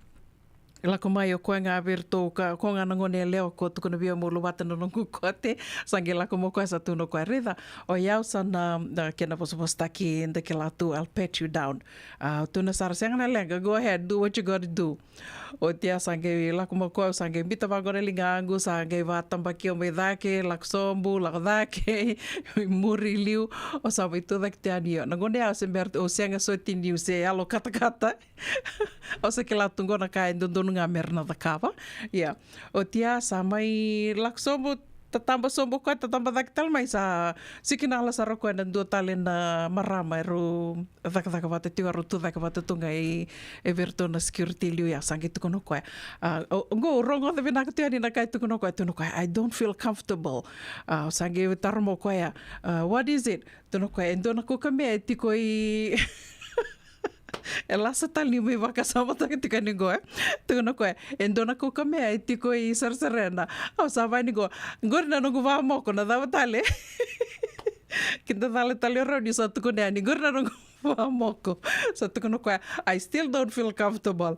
[SPEAKER 2] lako mai o koe ngā verto ka ko ngā nangone leo ko tuku na via mo luwata no nungu kote sange lako mo koe sa tuno koe reda o iau sana kena posopostaki and ke latu I'll pat you down tuna sara senga na lenga go ahead do what you gotta do o tia sange lako mo koe sange bita vagore linga angu sange vatamba ki o me dhake lako sombu lako dhake muri liu o sa vitu dhake te anio nangone au se merto o senga soti niu se alo kata kata o se ke latu ngona kai ndondonu ngā merna da kawa. Ia. O tia sa mai laksombo tatamba sombo koe tatamba dhakital mai sa sikina ala sa roko ena ndua tale na marama eru dhaka wate tiu aru tu dhaka wate tunga e verto na security liu ia sangi tuku no koe. Ngo rongo the vinaka tia ni na kai tuku no koe tuno koe. I don't feel comfortable. Sangi taromo koe. What is it? Tuno koe. Endo na kuka mea tiko i... E lasa tali me waka sama taka tika ni goe. Tuku no koe, e ndona kuka mea e tiko i sarsarena. Au sa vai ni goe, ngori na nungu waa moko na dhawa tale. Kinta tale oro ni sa tuku nea ni ngori na nungu waa moko. Sa tuku no koe, I still don't feel comfortable.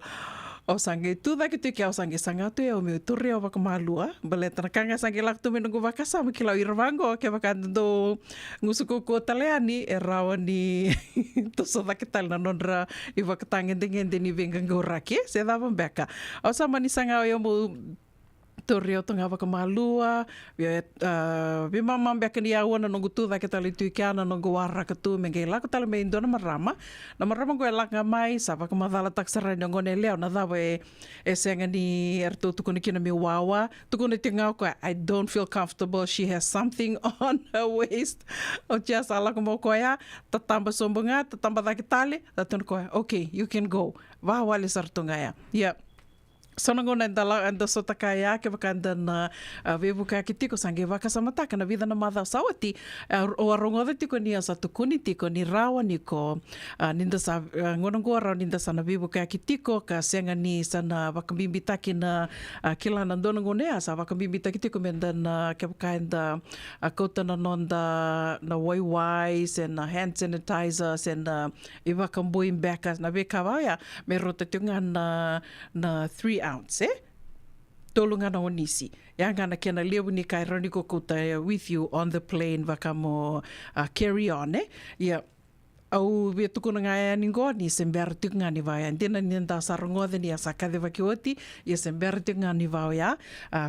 [SPEAKER 2] O sange tu dhaki tuki au sange sanga tu e o meu turi au waka malua. Bale tana kanga sange lak tu me nungu waka sama ki lau irawango ke waka ando ngusuku ko taleani e rawa ni toso dhaki tale na nondra i waka tangende ni venga ngoraki se dhawa mbeka. Au sama ni sanga o mo turi o tunga waka malua vi mama mbeka ni aua na nungu tu dhaki tale tu ki ana nungu waraka tu me ngai lako tale me indo na marama koe laka mai sa waka madhala taksara ni ngone leo na dhawa e senga ni erto tuku ni kina me wawa tuku ni tinga koe I don't feel comfortable she has something on her waist o tia sa lako mo koe ya tatamba sombunga tatamba dhaki tale tatuna koe okay you can go wahawale sartunga ya yeah. Sonangona anda sotaka ya ke wakanda na webuka ki tiko sange waka samataka na vida na madha sawati o arongo da tiko ni asa tukuni tiko ni rawa ni ko ninda sa ngonongo ara ninda sa na webuka ki tiko ka senga ni sana wakambibita ki na kila na ndona ngone asa wakambibita ki tiko menda na ke wakanda kota na nonda na wais and hand sanitizers and i wakambui mbeka na weka waya me rota tunga na 3 ounce, tolungana o nisi. Ia ngana kena lewu ni kai rani ko kouta with you on the plane waka mo carry on, Ia, au via tukuna ngā ni ngoni se mbera tuk ngā ni vau ia. Ndena ni nda sarangoa ni a sakade waki oti, ia se mbera tuk ngā ni vau ia.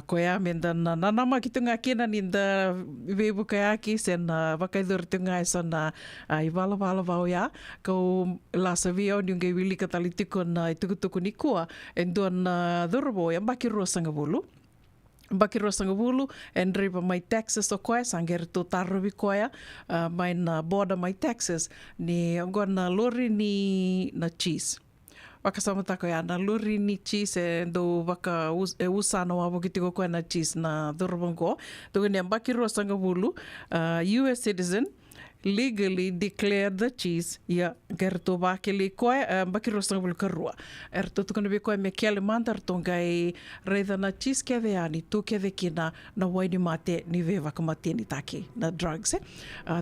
[SPEAKER 2] Ko ia me nda nanama ki tunga kena ni nda vebuka ia ki se na wakaidura tuk ngā sa na i wala vau ia. Kau lasa vio ni ungai wili katali tuku na i tukutuku ni kua, e ndua na dhurabo ia mbaki rua sangavulu. Bakiro sangavulu and riba my taxes o koe sangere to tarovi koe mai na border my taxes ni ngona lori ni na cheese. Waka samatako ia na lori ni cheese e ndo waka usana wawo ki tiko koe na cheese na dhurbango. Tuku ni bakiro sangavulu US citizen legally declared the cheese ia gerto bakeli koe bakiro sangavulu karua. Erto tukana be koe me kiale mandar tongai reitha na cheese keve ani tu keve kina na waini mate ni ve wakamate ni take na drugs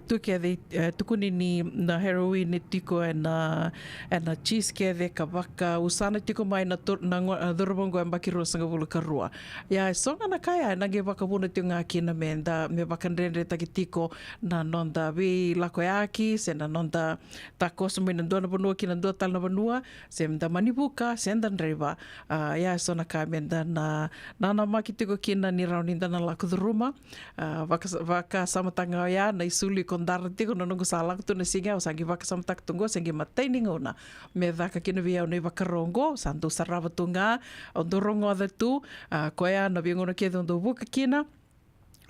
[SPEAKER 2] tu keve tukuni ni na heroin ni tiko e na cheese keve ka waka usana tiko mai na dhurabongo e bakiro sangavulu karua. Ia songa na kaya na ge wakabuna tio ngā kina me wakanrendre taki tiko na nonda we lako aki se na nonda takoso mai na ndua na banua ki na ndua tal na banua se mda manibuka se nda nreiva ia sona ka menda na nana maki tiko kina ni rauninda na lako dhuruma waka samatanga ia na isuli kondara tiko na nungu sa lako tu na singa o sangi waka samataka tungo sengi mataini ngona me dhaka kina via o nei wakarongo sandu sarava tunga o ndorongo ada tu koea na viangona kia dhondo vuka kina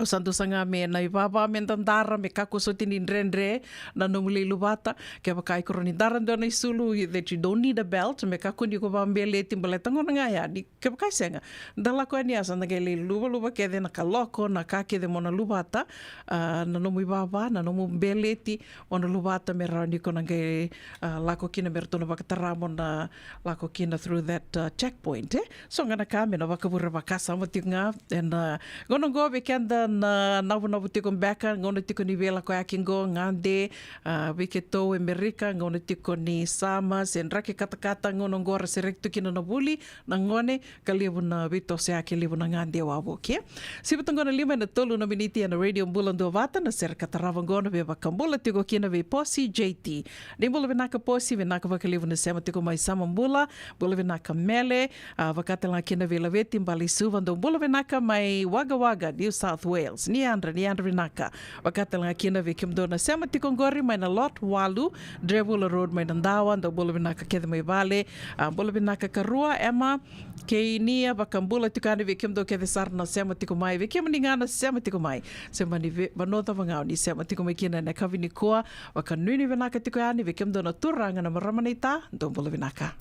[SPEAKER 2] o sandu sanga me na i baba me ndandara me kako so tini nrendre na nomuli lubata ke wakai koroni ndara ndo na isulu that you don't need a belt me kako ni ko bambele timbale tangona nga ya di ke wakai senga ndala ko ni asa ngele luba ke de na kaloko na ka ke de mona lubata na nomu i baba na nomu beleti ona lubata me rani ko nge lako kina mertona wakatara mona lako kina through that checkpoint so ngana ka me na wakavura wakasa matinga and gono go be kenda na navu tiko mbeka ngona tiko ni vela ko akingo ngande wike to Amerika ngona tiko ni sama sen rake katakata ngona ngora serektu kina na buli na ngone kalibu na vito se akilibu na ngande wa boke sibuto ngona lima na tolu na miniti na radio mbulando vata na ser katarava ngona ve bakambula tiko kina ve posi JT ni mbula venaka posi venaka vakalibu na sema tiko mai sama mbula mbula venaka mele vakatela kina vela veti mbali suvando mbula venaka mai waga New South Wales, ni andra vinaka. Wakatala kina vi kimdona sema tikongori mai na lot walu, Drevula Road mai na ndawa, ndo bolo vinaka kedhe mai vale, bolo vinaka karua, ema, kei nia bakambula tikani vi kimdo kedhe sarna sema tikumai, vi kim ningana sema tikumai, sema ni vanota vangau ni sema tikumai kina na kavini kua, wakanuni vinaka tikuyani vi kimdona turanga na maramanita, ndo bolo vinaka.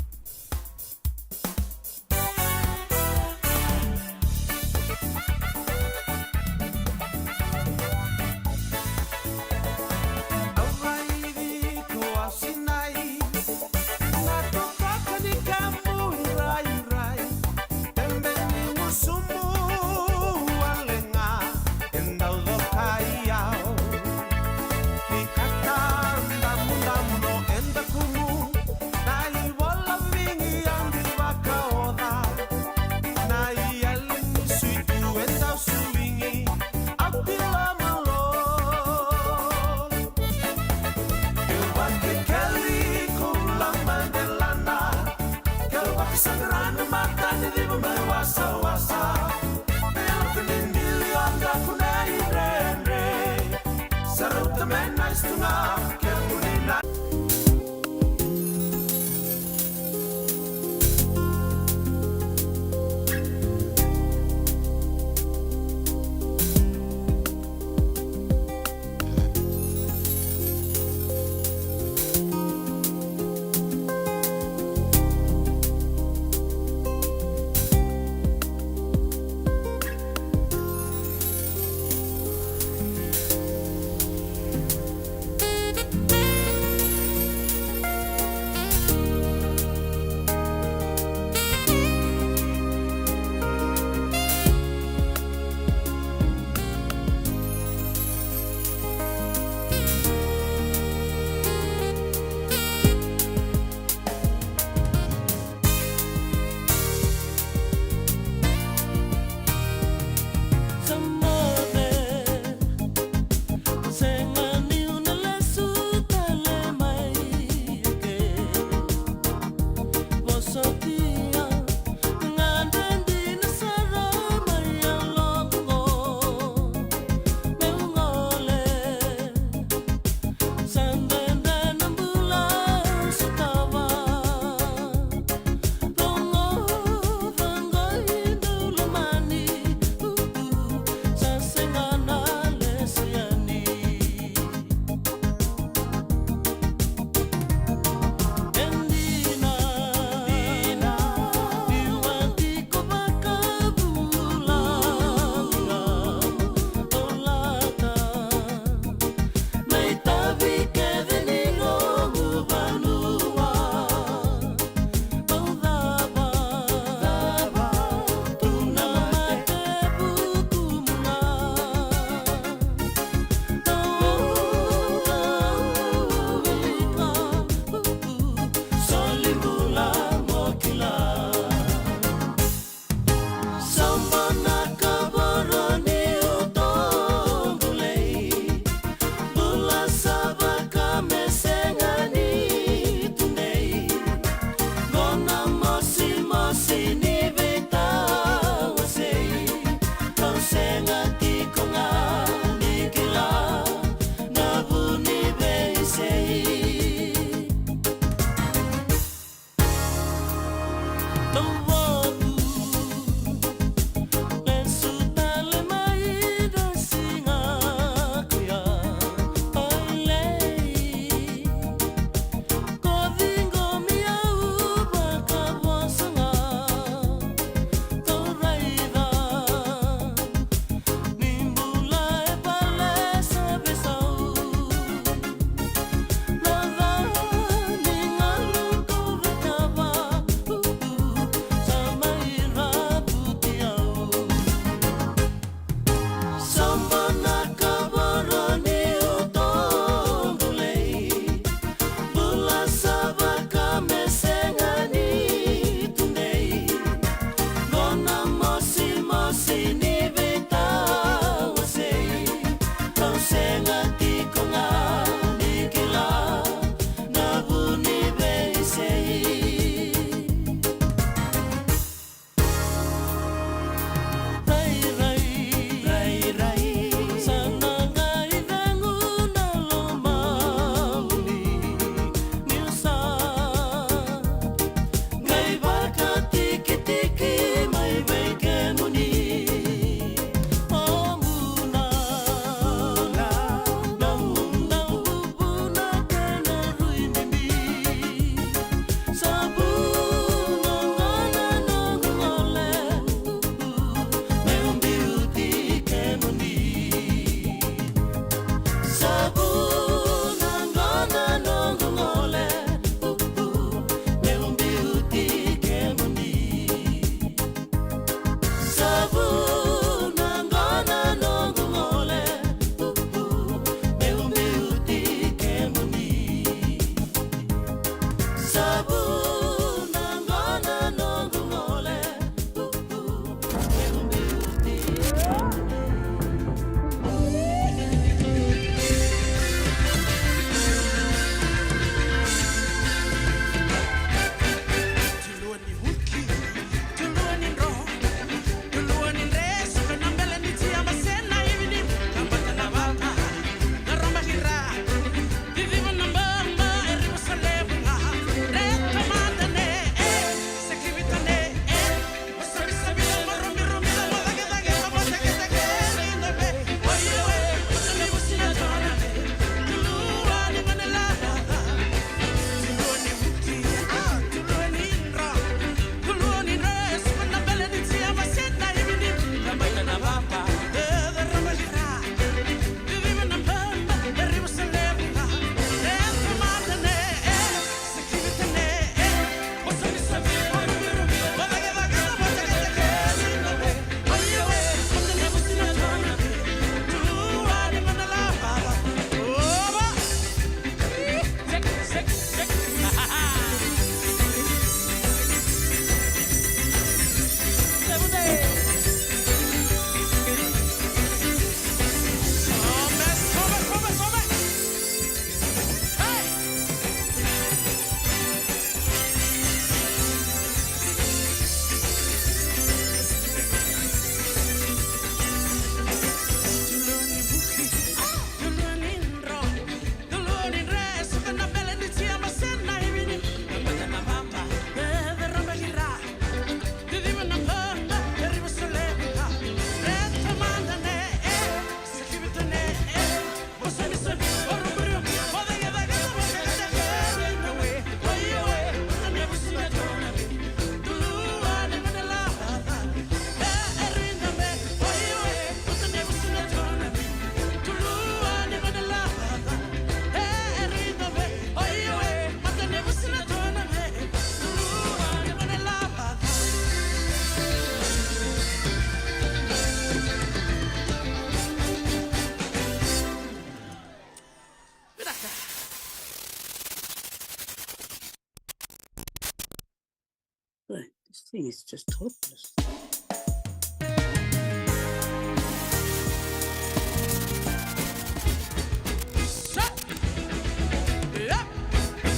[SPEAKER 7] This thing is just hopeless.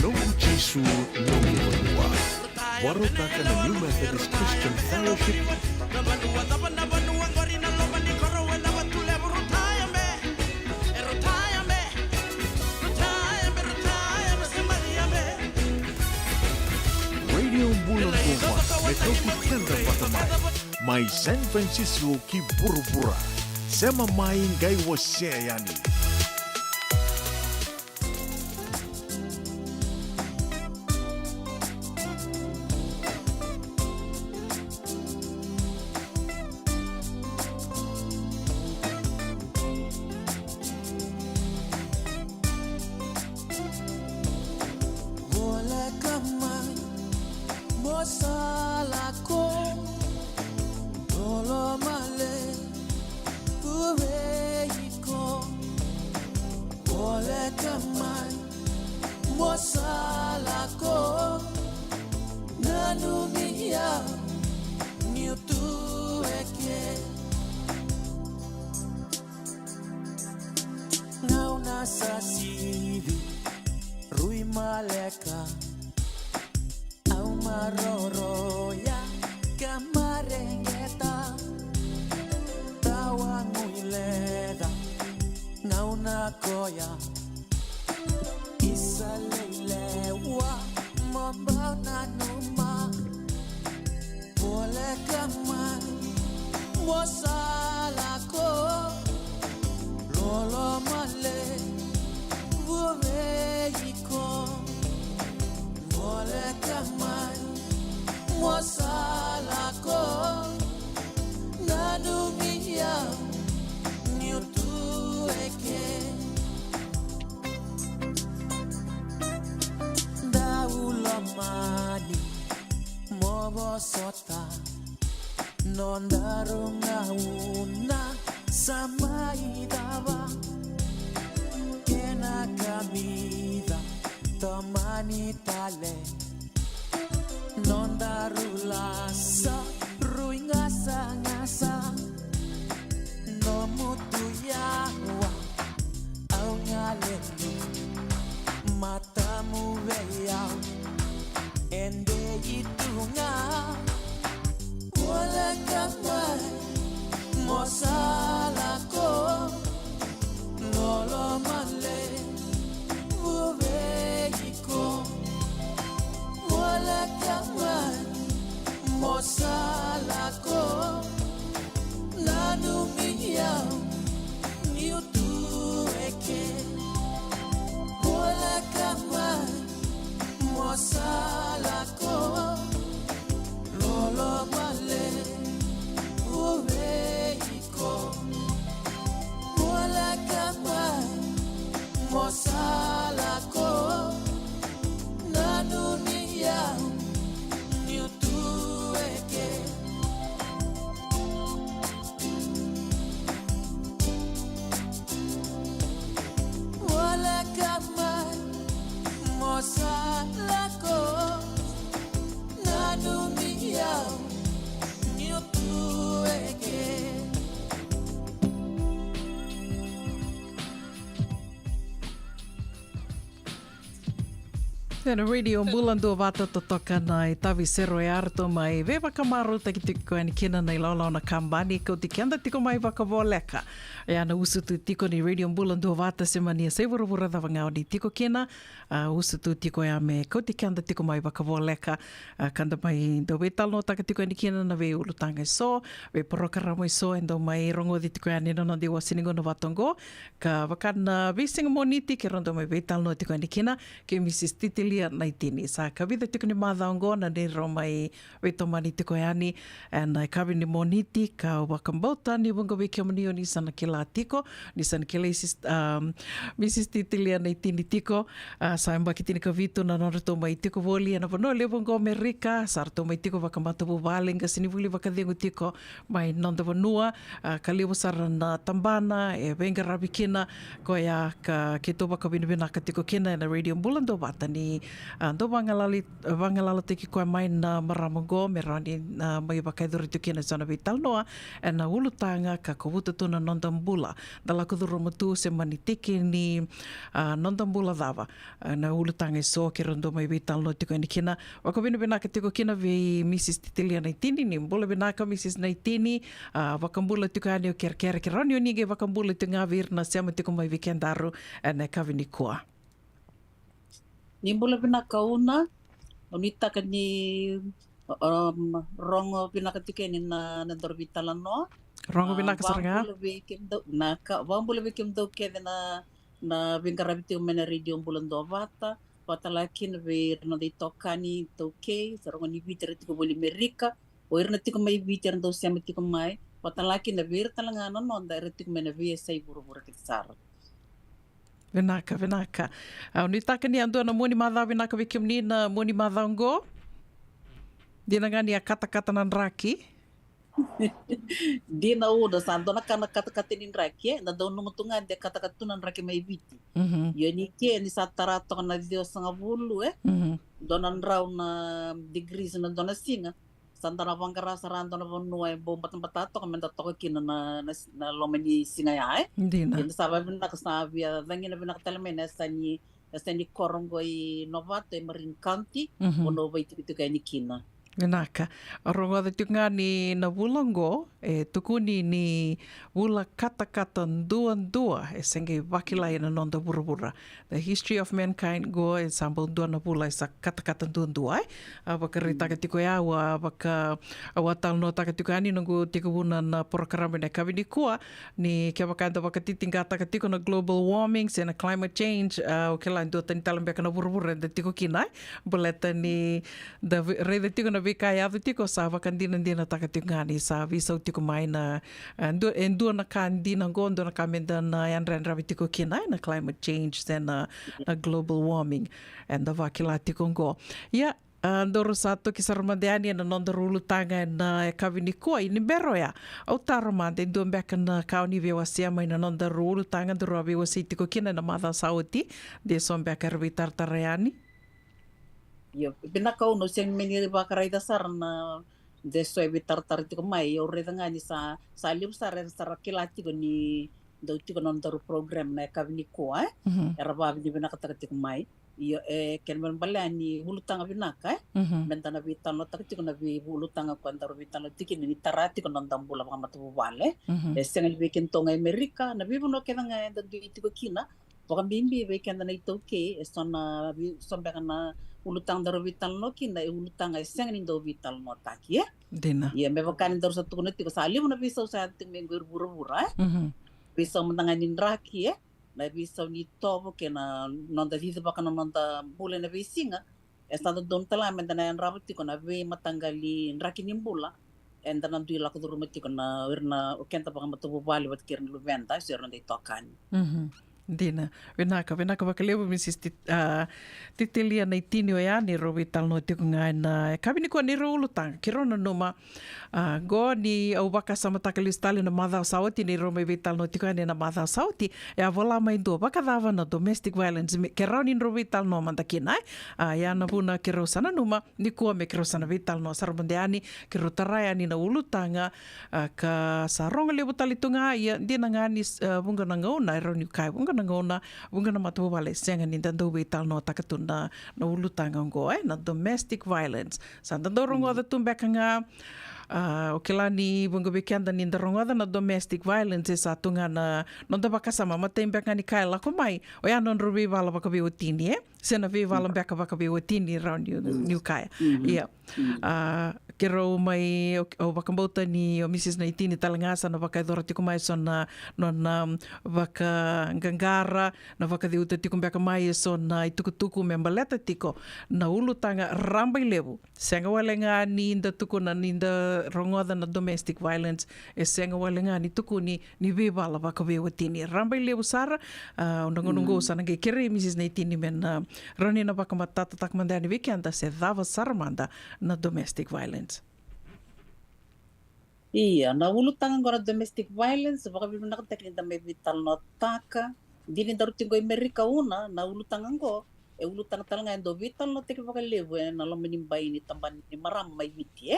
[SPEAKER 1] Nogu Chisu Nogu Vanua. Warotaka na New Methodist Christian Fellowship. Radio Bulong Kuwa. me kauti kenda watamai. Mai San Francisco ki burubura. Sema mai ngai wa yani.
[SPEAKER 2] Tēnā radio Mulando wata totoka nai tawi sero e arto mai ve wakamaru taki tiko ani kena nei laulauna kambani ko te kianda tiko mai wakavoleka. E ana usutu tiko ni radio Mulando wata se mania se wurawura dawangao ni tiko kena usutu tiko e ame ko te kianda tiko mai wakavoleka kanda mai do we talo taka tiko ani kena na we ulutanga so we porokaramo so endo mai rongo di tiko ani no de wasiningo no watongo ka wakana visinga moniti ke rondo mai we talo tiko ani kena ke Mrs. Titili nei tini. Sa kawida tiko ni māthaongo na ne ro mai wetomani tiko e ani and I kawi ni moniti ka wakambauta ni wunga weke manio ni sana ke la tiko ni sana ke le Mrs. Titilia nei tini tiko sa imba ki tini ka vitu na narato mai tiko woli ana wano le wunga Amerika sa rato mai tiko wakamatabu walenga sini wuli wakadhengu tiko mai nonda wanua ka lewa sara na tambana e wenga rabi kena ko ya ka ke to wakawinawina ka tiko kena na radio Mulando wata ni do wangalala teki koe mai na maramongo me rani mai wakaidori tuki na sana vital noa e na ulutanga ka kawuta tuna nondambula da la kuduro matu se mani teki ni nondambula dawa na ulutanga e so ke rondo mai vital noa tiko ni kina wakawina ka tiko kina vi Mrs. Titilia nei tini ni mbula binaka Mrs. nei tini wakambula tiko ani o kerkere ke rani o nige wakambula tu ngā virna seama tiko mai weekendaru e na kawini kua.
[SPEAKER 14] Ni mbula bina kauna, o ni taka ni rongo pinakatike ni na dorbitala no.
[SPEAKER 2] Rongo pinakasaranga.
[SPEAKER 14] Vambula vikim do kede na vingarabiti umena radio bulan do vata. Patalakin ver no de tokani toke sarongo ni viter tiko boli merika. O irna tiko mai viter do siama tiko mai. Patalakin na ver talangana no da tiko mena via sai buru-buru kisar.
[SPEAKER 2] Vinaka. Ni taka ni ando na muni madha vinaka vikim ni na muni madha ngo. Dina ngani a kata-kata nan raki.
[SPEAKER 14] Dina uda santo na kana kata-kata nin raki na daw numutungan de kata-kata nan raki mai viti. Yoni ke ni satara to na dio sanga bulu donan raw na degrees na dona singa. Santana vangara sarando na vonua bomba tambatato kami to kina na lomani singa ya
[SPEAKER 2] Dina.
[SPEAKER 14] Dina sabe na kasavia dangina bina katalamena sani korongo i novato e Marin County ono vai tiku ni kina.
[SPEAKER 2] Vinaka. Arongo da tunga ni na wulango e tukuni ni wula kata-kata ndua e senge wakilai na nonda bura-bura. The history of mankind go e sambal ndua na wula e sa kata-kata ndua Waka ritaka tiko ya waka awatal no taka tiko ani nungu tiko wuna na porokarame na kawini kua ni kia wakanda waka titinga taka tiko na global warming se na climate change o ke la ndua tani talambeka na bura-bura da tiko kinai. Boleta ni da reida tiko na kai ave tiko sa wakandina taka tiko ngani sa visau tiko mai na ndua na kandina ngondo na kamenda na yanra tiko kinai na climate change then na global warming and the wakila tiko ngo. Yeah, ndoro sato ki sarmadeani na nondarulu tanga na kawini kua ini bero ya. Au taramande ndua mbeka na kauni vewa siama ina nondarulu tanga ndoro vewa si tiko kina na madha sauti de so mbeka rabi tartarayani.
[SPEAKER 14] Yo pinaka uno siyang meniri bakaray da sar na deso ebi tartar tiko mai yo reda nga ni sa liu sa kilati ko ni daw tiko non daru program na kavini ko era ba ni binaka tiko mai yo kenman bala ni hulutanga binaka mentana vital no tiko na vi hulutanga ko daru vital no tiki ni tarati ko non dambula mga matubu vale sengal weekend to nga Amerika na vivo no kena nga da tiko kina Baka bimbi weekend na ito ke sona na ulutang daro vital no kina ulutang ay seng ni do vital no taki
[SPEAKER 2] Dina.
[SPEAKER 14] Ya me bakan daro sa tukunit ko sa alim na bisaw sa ating menggur bura-bura bisaw mananganin raki na bisaw ni tobo ke na nonda dito baka na nonda bula na bisinga estado don talamen na yan rabot ko na we matanggali raki ni bula and then nandu ila ko duro mati ko na wirna okenta baka matubo bali wat kirn luventa sir na dito kan
[SPEAKER 2] Dina, venaka wakalewa misis titilia na itini o ya ni ro vital no tiko nga na kawini ko ni ro ulutang kirona numa go ni au waka sama takalistali na madha sauti ni ro me vital no tiko na madha sauti e avola mai do baka dava na domestic violence kerau ni ro vital no manda kinai ya na buna kero sana numa ni ko me kero sana vital no sarbandeani kero taraya ni na ulutanga ka sarong le butali tunga ya dina ngani bunga na ngona ro ni kai bunga ngona bunga na matu wale senga ni dando vital no takatuna na ulutanga ngo na domestic violence sa dando rongo da tumbeka nga o kila ni bunga bekenda ni rongo da na domestic violence sa tunga na nonda bakasama matembeka ni kai la komai o ya non rubi wala baka bi utini sena vi wala beka baka bi utini round new kai yeah kero mai o bakambota ni o Mrs. na itini talangasa na baka dora tiko mai son na baka gangara na baka diuta tiko baka mai son na itukutuku membaleta tiko na ulutanga rambai levu senga walenga ni inda tuku na ninda rongoda na domestic violence e senga walenga ni tuku ni vivala baka viwatini rambai levu sara nungo sana nge kere Mrs. na itini men rani na baka matata takmanda ni weekenda se dava saramanda na domestic violence.
[SPEAKER 14] Iya, na ulutang agora domestic violence, baka bilman nakateknik na may vital no taka, dili daru tingo Amerika una, na ulutang anggo, ulutang talaga do vital no teknik baka levo, na lumanimbay ni tamban ni maram may viti,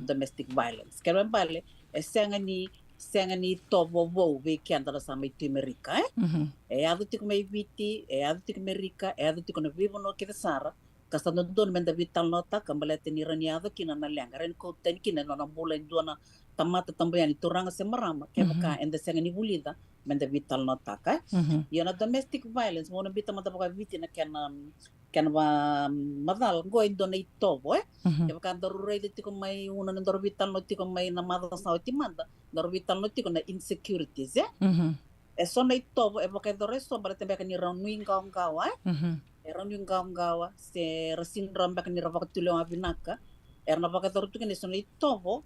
[SPEAKER 14] domestic violence. Kaya bale, senga ni tobo wo, weekend na sa may Amerika, ado tiko may viti, ado tiko Amerika, ado tiko na vivo no kita sara, Kasta doon men David talnota kambala tiniraniado kina na lenga ren ko ten kina no na bula indua na tamata tambayan ituranga se marama ke maka enda senga ni bulida menda vital no taka. Ia na domestic violence mo na bita mata baka viti na ken ba madal go indo na itobo e baka darurei de tiko mai una na dor vital no tiko mai na mada sa ti manda dor vital no tiko na insecurities e so na itobo e baka dor so bara tembe kan ni ranuing gawa e ranuing gawa se rasindrom baka ni ravaka tulo abinaka na baka dor tukin so na itobo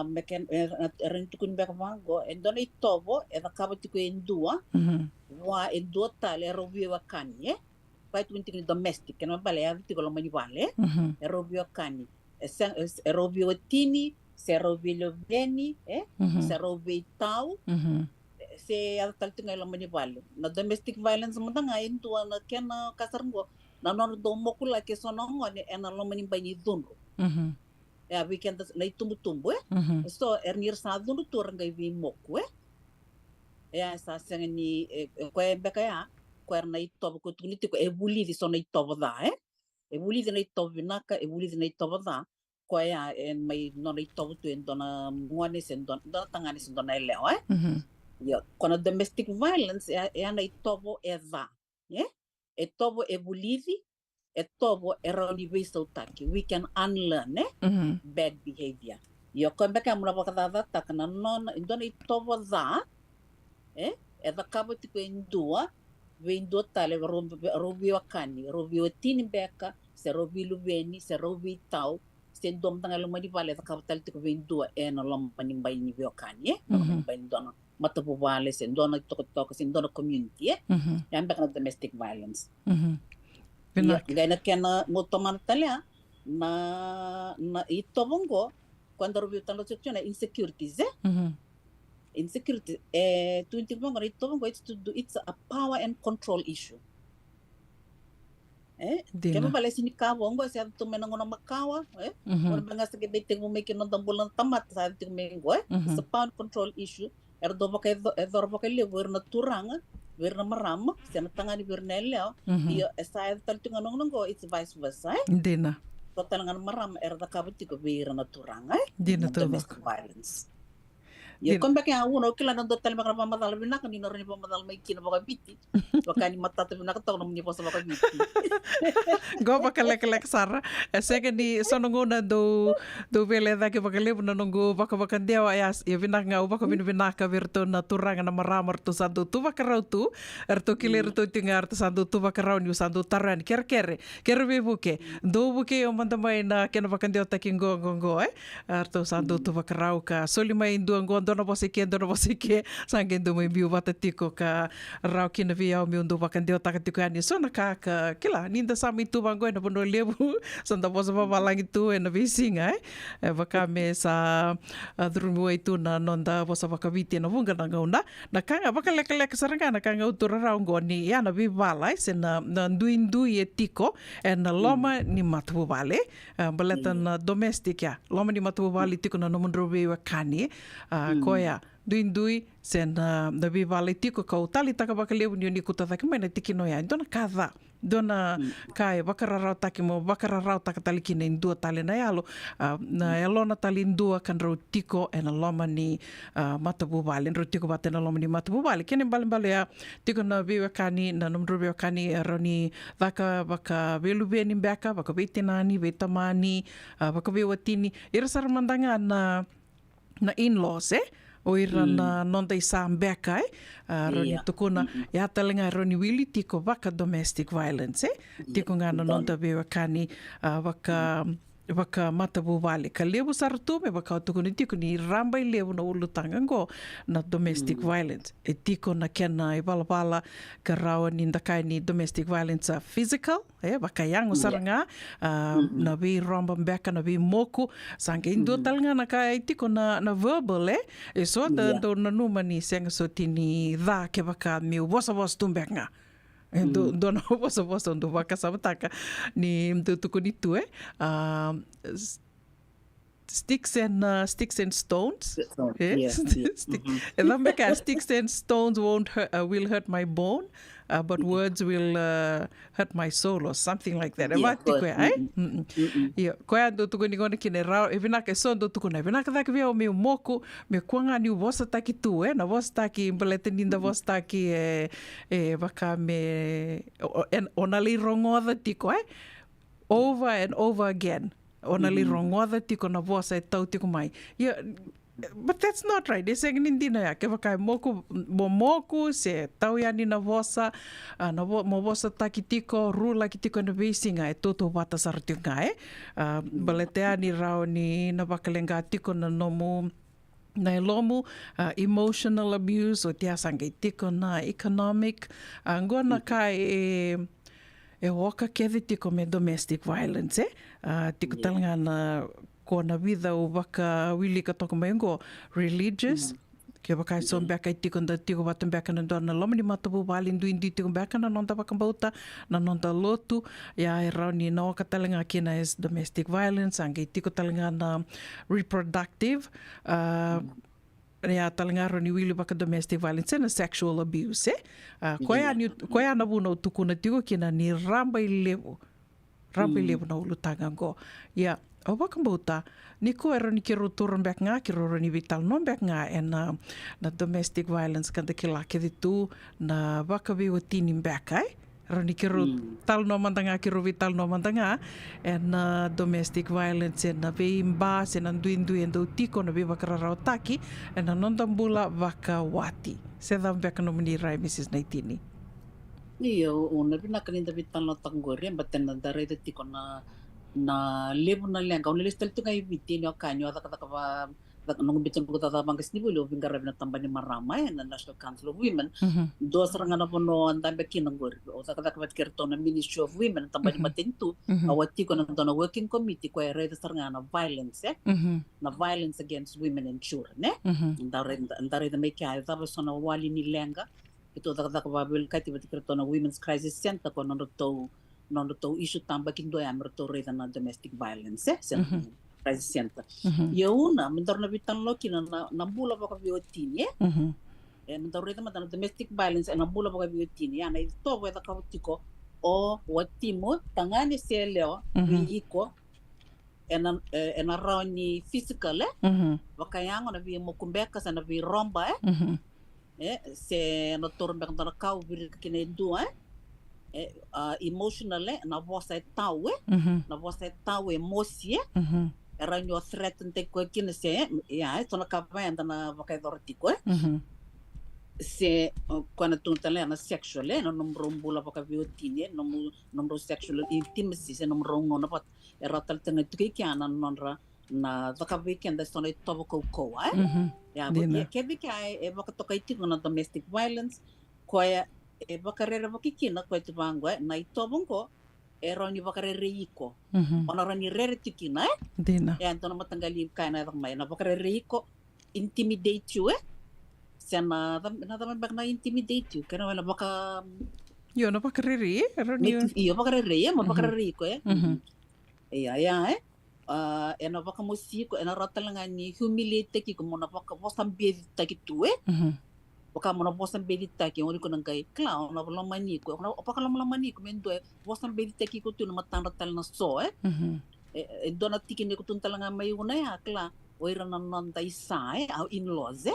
[SPEAKER 14] meken erin tukun beka mango e dona itobo e da kaba tiko endua wa endua tale rovio kanye pai tu tikni domestic que não vale a tiko lo mani vale e rovio kani e rovio tini se rovio beni se rovio tau se al tal tinga lo mani vale na domestic violence mudanga endua na kena kasarngo na no do mokula ke sono ngone e na lo mani bani dunro weekend na tumbu so nir sa dunro toranga vi moku sa sengani ko beka ya ko na itobo ko tuniti ko e buli di so na itobo da e buli di na itobo naka e buli di na itobo da ko ya en mai no na itobo tu en dona muane sen don tangani sen dona ele yo kono domestic violence na itobo e da e tobo e buli di e tobo e roni viso taki we can unlearn bad behavior yo ko beka mura baka da takana non dona itobo da e da kabo tipo endua vendo tale robi wakani robi tini beka se robi lubeni se robi tau se dom tanga lo mani vale da kabo tale tipo vendo no lo mani bai ni wakani bai dona mata bu vale se dona to se dona community yang beka domestic violence gana kena motoman tale na ito bongo quando robi talo sezione insecurities insecurity it's a power and control issue kaya bale sini kawongo sa to menango na makawa or banga sa gibete mo may kinodambulan tamat sa ating mengo it's a power and control issue erdo ba kay wir na turanga wir na maram sa natangani wir na leo iyo sa taltung anong ngo it's vice versa
[SPEAKER 2] dina
[SPEAKER 14] so talangan maram erda kabati ko wir na turanga
[SPEAKER 2] dina to
[SPEAKER 14] violence yo kombe ke uno kila na dotal makra pamadal bina kan dino rin pamadal may kina baka biti bakani matata bina ka tawno mni posa baka biti
[SPEAKER 2] go baka lek sara sega di sonongona do vele da ke baka lebu na nongo baka dewa ya bina nga baka bina ka virto na turanga na maramar to sandu tu baka rautu erto kiler to tingar to sandu tu baka raun yu sandu taran ker be buke do buke o manda mai na kena baka dewa taking go erto sandu tu baka rau ka soli mai nduango dona bosike sangue do mai biu bata tiko ka rau kina via o meu ndo bakan deu taka tiko ani so na ka kila ninda sami tu bango na bono lebu sanda bosa babalangi tu na visinga baka me sa drumu itu na nonda bosa baka viti na vunga na ngauna na kanga baka lek saranga na kanga utura rau ngoni ya na bivala na ndui e tiko na loma ni matu vale baleta na domestic ya loma ni matu vale tiko na nomondro wa kani koia dui sen na vale tiko kau tali taka baka lebu ni kuta taki mai na tiki noia dona kada dona kai bakararau taki mo bakararau taka tali kina indua tali na yalo na elona tali indua kan rau tiko na loma ni matabu vale rau tiko bate na loma ni matabu vale kene bale ya tiko na viwa kani na nomdro viwa kani roni baka velu beni beka baka vetinani vetamani baka viwa tini ira saramandanga na in-laws o ira na nonda isa mbeka roni tukuna ya talenga roni wili tiko baka domestic violence tiko nga na nonda bewa kani baka matabu vale ka lebu sartu me baka tukuni tiko ni rambai lebu na ulutanga ngo na domestic violence tiko na kena bala ka rawa ni ndakai ni domestic violence physical baka yang usaranga na vi romba mbeka na vi moku sange indo talanga na kai tiko na verbal so do na numa ni senga so tini dha ke baka mi bosa tumbeka dona bosa ndo baka sabataka ni mtutuku nitu sticks and stones sticks and stones will hurt my bone but words will hurt my soul or something like that.
[SPEAKER 14] Yeah,
[SPEAKER 2] Evati
[SPEAKER 14] good.
[SPEAKER 2] koe, ai? Ia, koe ando tuku ni ngone kine rao, e vina ke son do tuku na, vina ka taki vea o meu moku, me kuanga ni vosa taki tu, na vosa taki, mbalete ninda vosa taki waka me, ona li rongoda tiko, over and over again. Ona li rongoda tiko na vosa e tau tiko mai. Ia, but that's not right. E seng nindina ya. Ke wakai moku se tau ya ni na vosa, mo vosa taki tiko, rula ki tiko na visinga e toto wata saratunga Baletea ni rao ni na wakalenga tiko na nomu na e lomu, emotional abuse o tia sangai tiko na economic. Ngona kai e oka kevi tiko me domestic violence, tiko talanga na kona vida o waka wili ka toko mai ngo religious, ke waka i son beka i tiko nda tiko watan beka na dona loma ni matapu wali ndu indi tiko beka na nonta waka bauta, na nonta lotu, ia e rau ni na oka talanga kina is domestic violence, ange i tiko talanga na reproductive, rea talanga ro ni wili waka domestic violence na sexual abuse, koe ana wuna o tuku na tiko kina ni ramba i levo na ulutanga ngo. Ia, o waka bauta, ni ko ero ni kero turan bek ngā, kero ni vital non bek ngā, e na domestic violence kanta ki la ke tu na waka viwa tini bek ai. Ero ni kero tal no mandanga, kero vital no mandanga, e na domestic violence, e na vei mbas, e na ndui endo tiko, na viwa kararao taki, e na nondambula waka wati. Se dham beka no mani rai, Mrs. Naitini.
[SPEAKER 14] Iyo, una vina kaninda vital no tangori, batena dareda tiko na levo na lenga ona listal tunga i vitini o kanyo adaka ba nung bitan ko tata bangas ni bulo vinga rabina tambani marama na National Council of Women do saranga na pono andambe kinangor o taka bat kerto na Ministry of Women tambani matintu awati ko na dona working committee ko ere saranga na violence na violence against women and children ndare da me kya da sona wali ni lenga ito taka ba bil kati bat kerto na Women's Crisis Center ko nondo to issue tamba kindo ya merto reda na domestic violence crisis center una mentor na bitan lo kina na bula baka biotini mentor reda na domestic violence na bula baka biotini na ito weda ka tiko o watimo tangani seleo wiko ena rauni physical wakayango na bi mokumbeka sana bi romba se no torbe na kau bir kine dua emotionally na vosa tau na vosa tau emosie era nyo threaten te ko kine se ya tona ka venda na vakai dortiko se quando tu tale na sexual no numero bula vakai biotine numero sexual intimacy se numero ngona pat era tal tanga tu ki ana nonra na vakai weekend so na tobo ko ya ke bi kai e vakai to kai na domestic violence ko e bakarera bakikina ko te bangwa na itobongo e roni bakarera iko ona roni rere tikina
[SPEAKER 2] dina
[SPEAKER 14] e antona matangali kana da mai na bakarera iko intimidate you sema na da na intimidate you kana wala baka
[SPEAKER 2] yo no bakarera roni
[SPEAKER 14] yo bakarera mo bakarera iko ya e na baka musiko e na ratalanga ni humiliate ki como na baka vosambe takitu Baka mo na vosan bedita ki ori ko nang kay clown na wala maniko na opaka lang maniko mendo vosan bedita ki ko tu na matanda tal na so dona tikin ko tun talanga may una ya kla oira nan nan tay sai au in-laws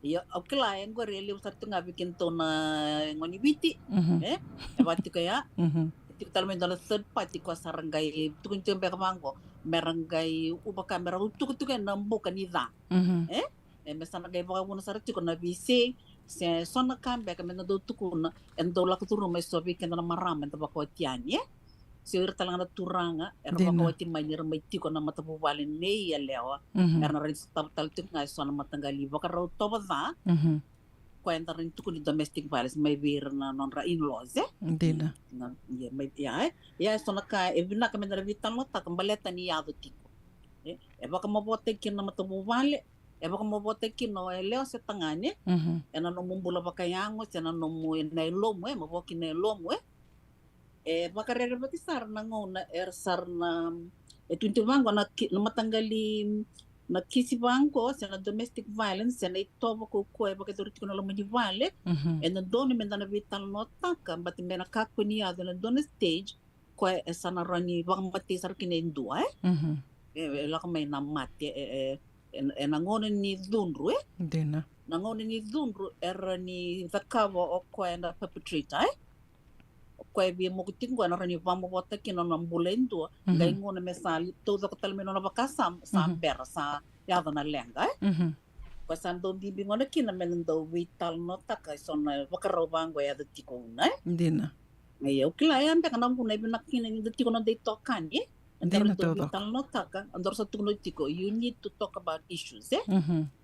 [SPEAKER 14] ya akla en go really usar tunga bikin to na ngoni biti bati kaya ti talmen dala third party ko sarangay tukun tembe kamango merangay ubaka meraw tukutukan nambo kanida mesana gay baka muna sarati ko na bisi se sona kambe ka mena do tukuna en do la kuturu mai sobi kena na marama ta bako tianye se ir talanga turanga er bako ti manyer mai tiko na matapu wale nei ya lewa er na rin tal tunga sona matangali baka raw to ba ko enta rin tukuni domestic violence mai bir na non ra in-laws
[SPEAKER 2] dina
[SPEAKER 14] na mai ya sona ka evina ka mena vital mo ta kambaleta ni yado tiko e baka mabote kin na matapu wale e baka mabote kino e leo se tangane e na no mumbula baka yango se na no mu na lomo maboki na lomo e baka rere baki sar na ngona sar na e tunti wango na matanggali na kisi bango se na domestic violence se na itovo ko koe ba ke doriti kono lo mani vale e na doni me na vital no taka but me na kako ni ado na doni stage koe e sana rani ba mate sar kine ndua e la mai na mate e na ngone ni dunru
[SPEAKER 2] Dina.
[SPEAKER 14] na ngone ni dunru era ni the cover o koe na perpetrator koe bi mo kutingo na rani vamo bota kino na mbulendo ngai ngone me sa todo ko tal me no bakasam sa bera sa ya na lenga ko san do bibi ngone kina me ndo vital no taka sona bakaro bango ya de tiko na
[SPEAKER 2] Dina.
[SPEAKER 14] ngai o kila ya mbe kana ngune bi nakina ni de tiko no de tokani
[SPEAKER 2] Dina
[SPEAKER 14] do
[SPEAKER 2] todo.
[SPEAKER 14] vital no taka andor sa tuno tiko you need to talk about issues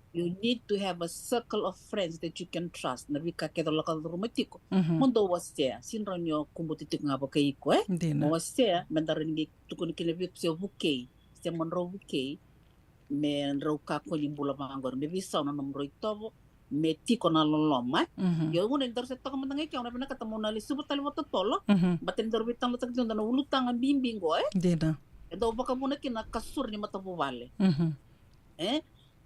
[SPEAKER 14] you need to have a circle of friends that you can trust na vika kedo lokal rumatiko mondo wasea sinronyo kumbuti ngabo kaiko
[SPEAKER 2] Dina.
[SPEAKER 14] wasea mendaringi tukuni kile vipse buke se monro buke me ro ka ko bula mangor me visa no nomro itovo me tiko na loloma yo ngone ndar se to mandangi kya na ketemu na li subutali wato tolo baten ndar bitang lutak na ulutang bimbingo
[SPEAKER 2] Dina.
[SPEAKER 14] do baka muna kina kasur ni matabu vale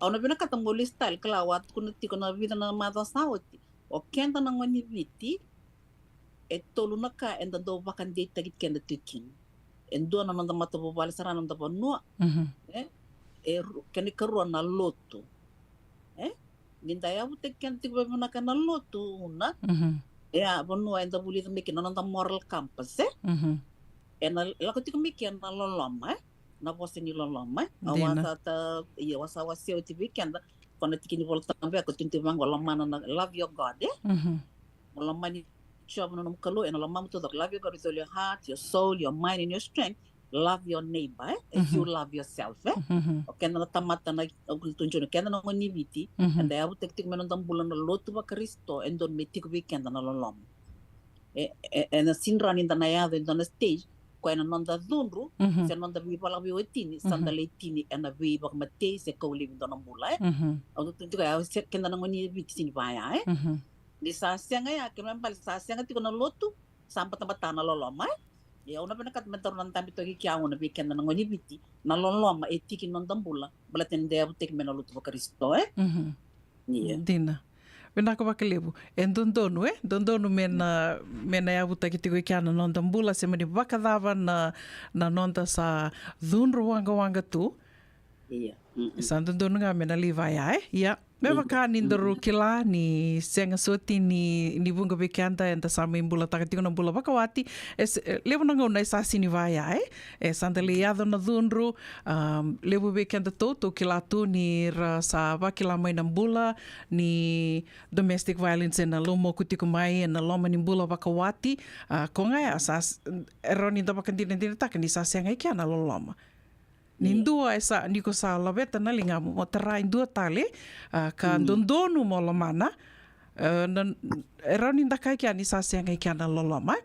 [SPEAKER 14] Ona bina katamo listal klawat kuno tiko na vida na mata sawti. O kenda na ngoni viti e tolu na ka enda do bakan de tagit kenda tikin. Endo na nanda mata bobal sarana nda bonua. Kani karuan na loto. Ninda ya bute kenda tiko na kana loto una. Ya bonua enda buli mikin nanda moral campus Ena lako tiko mikin na loloma na voce ni loloma awasa ta ia wasa wasi o tv kenda kona tikini volta tambe ko tinti vango lomana na love your god lomama ni chama no mkalo ena lomama to love your god with all your heart your soul your mind and your strength love your neighbor as you love yourself kenda na tamata na tunjo kenda na ngoni viti and ya butek tik menon tambulan na lotu ba kristo endon metik weekend na lolom ena sinran inda na yado inda na stage ko ena nonda dunru se nonda vi pala vi otini sanda leitini ena vi bak mate se ko live dona mula au tuntu ka se kenda na ngoni viti sini baya di sa senga ya ke membal sa senga tiko na lotu sampa tambatana loloma ya una pena kat mentor nan tambi to ki kya una vi kenda na ngoni viti na loloma etiki nonda mula balaten de abutek mena lotu ba kristo
[SPEAKER 2] Dina. Bina ko bakalebu. En dondonu dondonu mena ya buta ki tiko kiana nonda mbula se mani bakadava na nonda sa dhunru wanga tu.
[SPEAKER 14] Iya.
[SPEAKER 2] Sa dondonu nga mena livaya ya. Me baka nindaru kila ni senga soti ni bunga bekianta enta sama imbula takatiko na mbula bakawati levo nanga una sa sini vaya sanda liado na dhunru levo bekianta toto kila tu ni sa bakila mai na mbula ni domestic violence na lomo kutiko mai na loma ni mbula bakawati konga ya sa eroni da bakandina taka ni sa senga ikia na loloma Nindua esa niko sa labeta na linga mo tara indua tale ka dondonu mo lamana eroni ndakai kia ni sa senga kia na loloma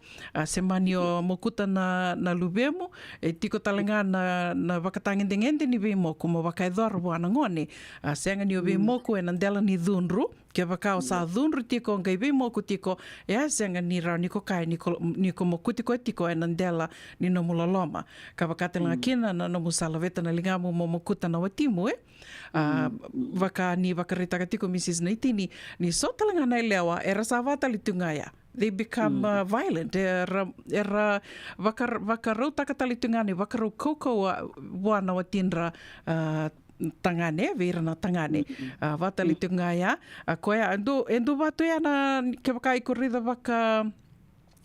[SPEAKER 2] se manio mokuta na lubemo tiko talenga na vakatangende ni vemo como vakaidor buana ngone senga ni vemo ko enandela ni dhunru ke vakao sa dhunru tiko ngai vemo ko tiko ya senga ni ra niko kai niko mokuti ko tiko enandela ni no muloloma ka vakatelanga kina na no musalaveta na lingamu mo mokuta na watimu vaka ni vakarita tiko Mrs. Naitini ni so talanga na lewa era sa vatalitungaya they become violent era vakarau takatalitungani vakarau koko wana watinra tangane vera na tangane vatalitungaya koya endo vato ya na ke vakai corrida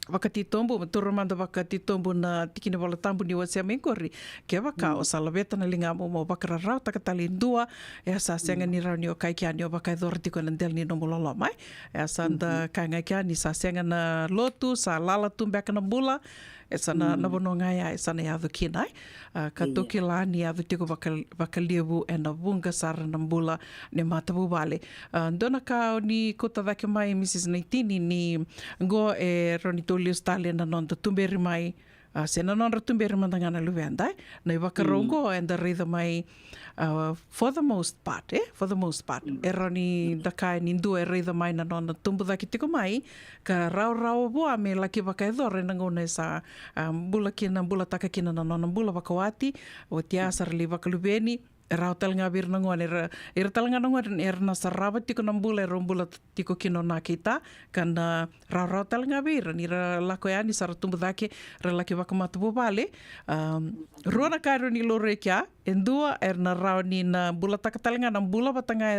[SPEAKER 2] vakatitombo maturumanda vakatitombo na tikina wala tambu ni wasea mengori ke vaka o salaveta na linga mo vakararau takatalindua ya sa senga ni rau ni o kai kia ni o vakai dortiko na ndel ni no mololo mai ya sanda kanga kia ni sa senga na lotu sa lala tumbeka na bula esa na bononga ya esa na yadu kinai ka toki la ni yadu tiko vakaliavu e na vunga sara na bula ne matabu vale ndona ka ni kota vake mai Mrs. Naitini ni go e roni tolius tale na nonda tumberi mai se na nonda tumberi mandangana luvendai na vakarongo and the rhythm mai for the most part e roni dakai ni ndu e rhythm mai na nonda tumbu daki tiko mai ka rau boa me laki vakaidore na ngone sa bula taka kina na nonda bula vakawati o tiasar li vakalubeni rau talanga bir na ngone talanga na ngone na saraba tiko na mbula rombula tiko kino na kita kana rau talanga bir ni lako ya ni saratumbu dake laki wakamatu bobale ruana karo ni lore kia endua na rau ni na bula takatalanga na bula batanga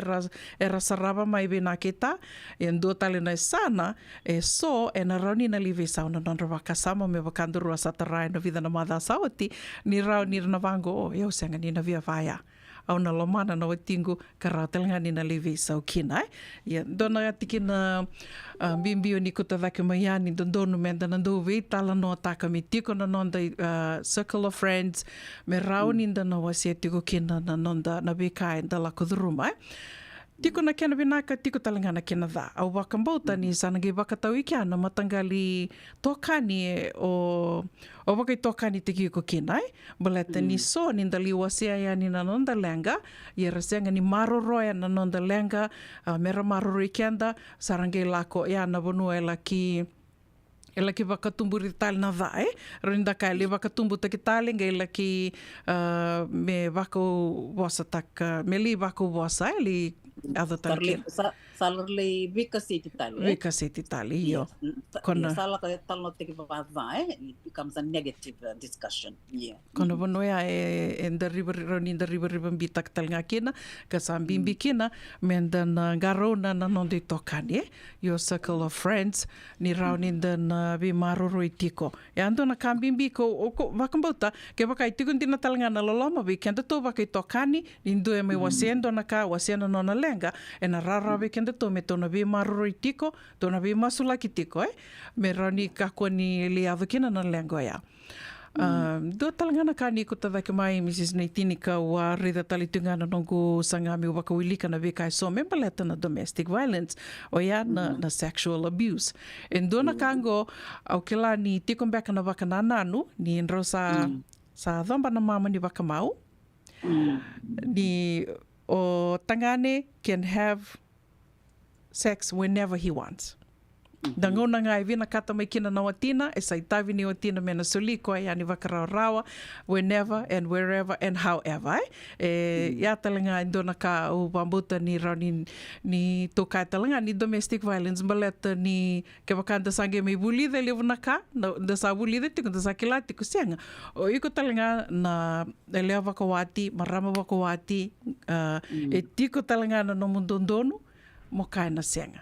[SPEAKER 2] era saraba mai bina kita endua tale na sana so na rau ni na live sauna na wakasama me wakanduru asatarai na vida na mada sauti ni rau ni na vango eu senga ni na via vaya au na lomana na watingu karatelanga ni na lewe sau kina. Dona tiki na bimbio ni kuta vake maiani dondonu menda na dove tala no taka me tiko na nonda circle of friends me rauni na wasia tiko kina na nonda na bekai da la kuduruma. Tiko na kena binaka, tiko talanga na kena dha. Au wakambauta ni sanangi wakatau ikia na matangali tokani o wakai tokani tiki ko kena. Baleta ni so ni ndali wasia ya ni na nonda lenga. Ia rasenga ni maroro ya na nonda lenga. Mera maroro ikianda sarangi lako ya na bonua laki wakatumbu ritali na dha, Rinda kaili wakatumbu taki tali ngai laki me wako wasa taka, me li wako wasa, li ada tali.
[SPEAKER 14] Salarli vika siti tali.
[SPEAKER 2] Vika siti tali, yo.
[SPEAKER 14] Sala ka talo teki vava, it becomes a negative discussion. Yeah.
[SPEAKER 2] Kono bonoya enda riba bitak talanga kina, kasambimbi kina, menda na garona na nondi tokani, your circle of friends, ni rauninda na vi maroro itiko. Ya ando na kambimbi ko wakambauta, ke wakai tikundi na talanga na loloma, vi kenda to wakai tokani, nindu e me wasiendo na ka, wasiendo no na lenga, e na rara vi kenda to me tona vi maroro itiko, tona vi masulaki tiko, me rani kakua ni liado kina na lengo ya. Do talangana ka ni ko tawake mai Mrs. Neitinika wa rida talitungana nongo sangami wakawilika na bekai so membaleta na domestic violence o ya na sexual abuse. Endo na kango au kila ni tikon beka na waka na nanu ni enro sa dhomba na mama ni waka mau ni o tangane can have sex whenever he wants. Dangona nga vina kata mai kina na watina, e saitavi ni watina mena suliko ai ani wakarao whenever and wherever and however. Ya talanga indona ka o bambuta ni rani ni tokai talanga ni domestic violence baleta ni ke wakanda sange mai bulida levuna ka da sa bulida tiko da sa kilati ko senga. O iko talanga na lea wakawati, marama wakawati, e tiko talanga na no mundondonu mo kai na senga.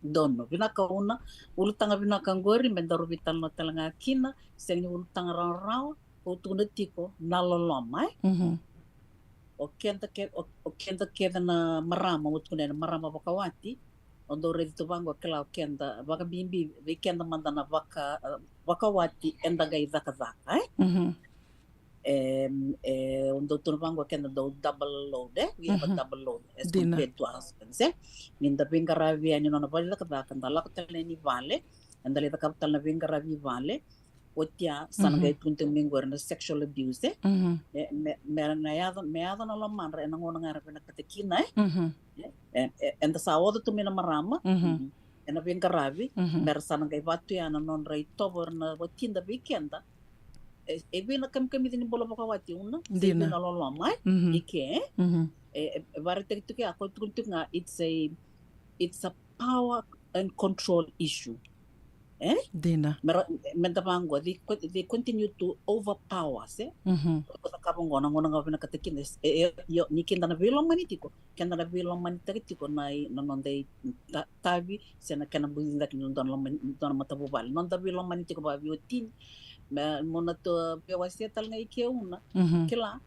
[SPEAKER 14] Dono vinaka una ulutanga vinaka ngori mendaru vital no talanga kina sengi ulutanga rao o tuna tiko na loloma o kenta ke na marama utune na marama wakawati ondo redi to bango kala kenda waka bimbi we kenda mandana wakawati enda gai zaka ondo tuna bango kenda do double load we have a double load as compared to husbands minda bingaravi ani nona valila kada kandala katale ni vale andale da kaptal na bingaravi vale otia sangai tuntung mingor na sexual abuse me ado na la manra na ngona ngara pena katekina and the sawodo to mina marama na bingaravi mer sangai vatu ya na non rai tobor na watinda weekenda e vina kam ni bola wakawati una dina na loloma ike varete tuke ako tuntunga it's a power and control issue
[SPEAKER 2] dina
[SPEAKER 14] menda bango they continue to overpower ko kabongo na ngona ngavina katekine yo ni kenda na vilo manitiko kenda na vilo manitiko na nonde tavi sena kana buzinda non matabu bal non da vilo manitiko ba viotin mona to pewasia tal ngai ke una kila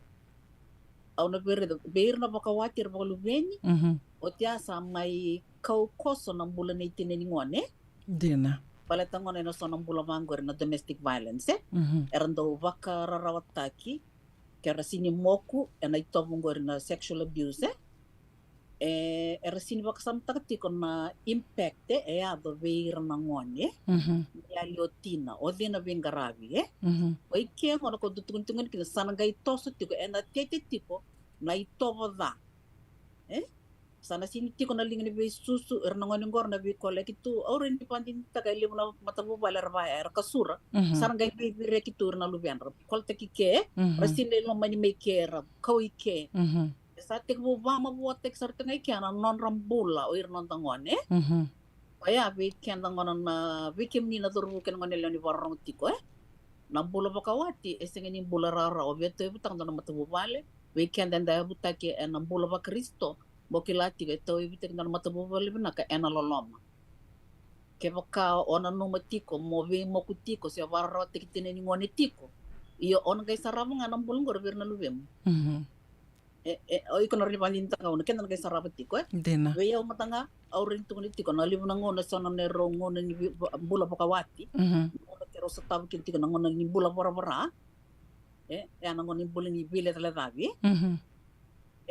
[SPEAKER 14] au na beir na bakawatir bakalubeni o tia sa mai kau koso na mbula na itineni ngone
[SPEAKER 2] dina
[SPEAKER 14] paleta ngone na so na mbula mangor na domestic violence erando waka rarawataki kera sini moku na itobungor na sexual abuse era sini waka samtakati ko na impact ado beir na ngone ya liotina o dina bingaravi o ike ngona ko dutuntungan kina sanangai toso tiko ena tete tipo na itobo da sana sini tiko na linga ni be susu ernangon ngor na be kole kitu auren di pandin ta kay limu na matabu balar ba er kasura sana gay be rekitur na lubian kol te kike rasile lo mani me kera kawi ke sa tek bu ba ma bu tek sar te ngai kana non rambula o ir non tangon kaya be kyan tangon na bikim ni na turu ken ngon ni warong tiko na bula bakawati esengeni bula rara o beto butang na matabu bale we kyan dan da butake na bula ba Kristo bokilati ke to ibitek na matabu bale na ka ena loloma ke baka ona no matiko mo be mo kutiko se warro tikitene ni ngone tiko iyo on kay saramo nga nang bulong gorber na lubem o iko na ribandin ta ka ken na kay sarabo tiko
[SPEAKER 2] dena
[SPEAKER 14] we yo matanga aurin tungni tiko na libu na ngone sono ne rongo na ni bula bakawati ona kero sa tabu tiko na ngone ni bula bora ya na ngone bula ni bile tala davi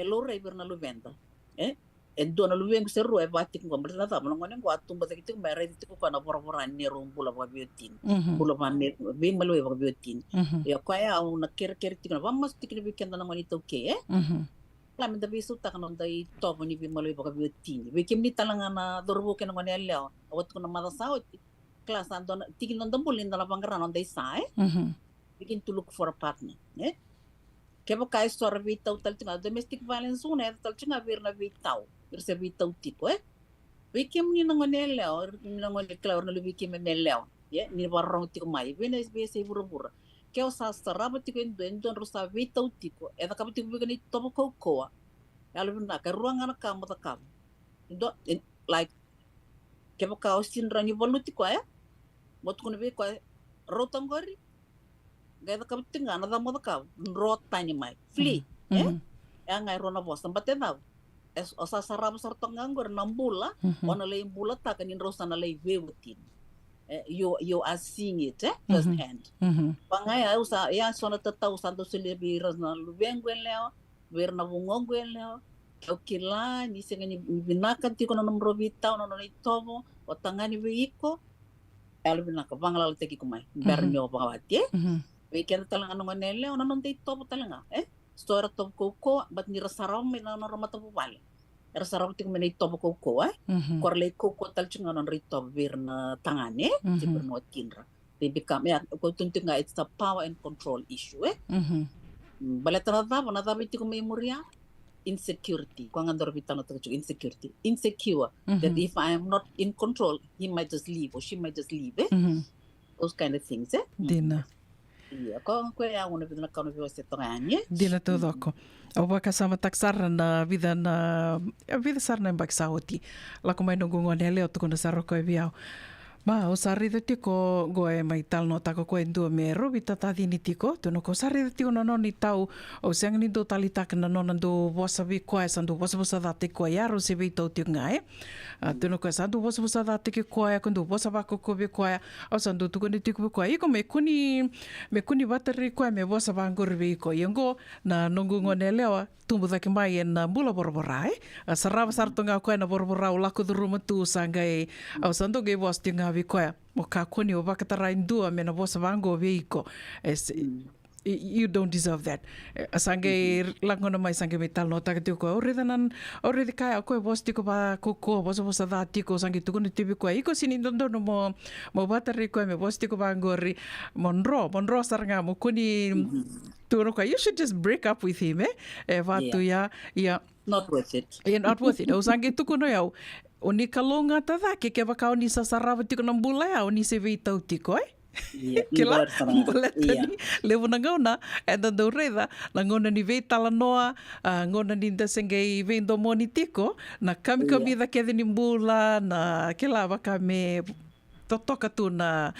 [SPEAKER 14] lo rei berna luvenda e dona luvengo se rue bati ko mbra ta mo ngone ko atumba te kitu mere te ko na bora ne rom bula ba biotin bula ba ne be malo ba biotin ya ko ya una ker tiko na vamos tiko ni weekend na ngoni to ke la me da bisu ta kana dai to ni be malo ba biotin we kim ni talanga na dorbo ke ngoni leo awat ko na mada sa class andon tiki non dambulin na bangara non dai sa begin to look for a partner Kaya kaya sora vitau tal tinga domestic violence una tal tinga virna vitau virse vitau tipo Vikim ni nangonele or nangole klaur na lubikim meleo ni warong tiko mai venes bese burubura Kaya sa saraba tiko endo rosa vitau tipo eda kapati bigani topo kokoa Yalu na ka ruangan ka mata kam Indo like Kaya ka osinra ni volutiko Mot kuno be ko rotangori Gaya kapting nga na mo ka rot tani mai flee ya ngai rona bos tempat na o sa sarab sar tongangor nambula ona lay bula ta kanin rosa na lay webutin you are seeing it first hand pangay usa ya sona tataw santo silibiras na lubengwen leo ver na bungongwen leo okila ni sengani binakan ti kono nomro bitaw no ni tomo o tangani veiko elbinaka bangalal teki kumai bernyo bawati Weekend talang ano nele ona non date to talanga Store to koko but ni rasaram me na ramata bale Rasaram tik me to koko Korle koko tal chinga non rito vir na tangane ti perno kinra They become ko tuntunga it's the power and control issue Baleta na daba ti ko memoria insecurity ko nga dorbitan to insecurity insecure that if I am not in control he might just leave or she might just leave Those kind of things
[SPEAKER 2] Dina
[SPEAKER 14] Iya, ko ya una vida na kano viu se toranya.
[SPEAKER 2] Dina todo ko. Awa kasama taksar na vida sarna mbak sauti. La ko mai no gongo ne leo to ko na sarro ko viao. Ma o sarri de tiko go e mai tal no tako ko endu me robi tata dini tiko to no ko sarri de tiko no ni tau o sang ni do talita kana no ndo bosa vi ko sandu bosa da te ko ya ro se vi to ti ngai to no ko sandu bosa da te ko ya kundu bosa ba ko vi ko ya o sandu tu ko ni tiko ko iko me kuni bateri ko me bosa ba ngor vi ko yengo na nongo ngone lewa tumbu da mai na bula borbora sarava sartonga ko na borbora la ko duru tu sangai o sandu ge bos tinga vi koa mo ka koni o vakatara indua me na bosa vango veiko you don't deserve that sange langona mai sange metal no ta ko already kai ko bos tiko ba ko bosa da tiko sange tu ni tibi ko iko sini dondo mo batari ko me bos tiko bangori monro saranga mo kuni tu no ko you should just break up with him vatu ya
[SPEAKER 14] not worth it
[SPEAKER 2] not worth it o sange tu no ya O ni kalonga tada ke wakao ni sasarava tiko na mbula ya o ni se veitau tiko Kila mbuleta ni levo na ngauna e da do reda na ngona ni veitala noa ngona ni da sengei vendo moni tiko na kami da kede ni mbula na kila waka me totoka tu na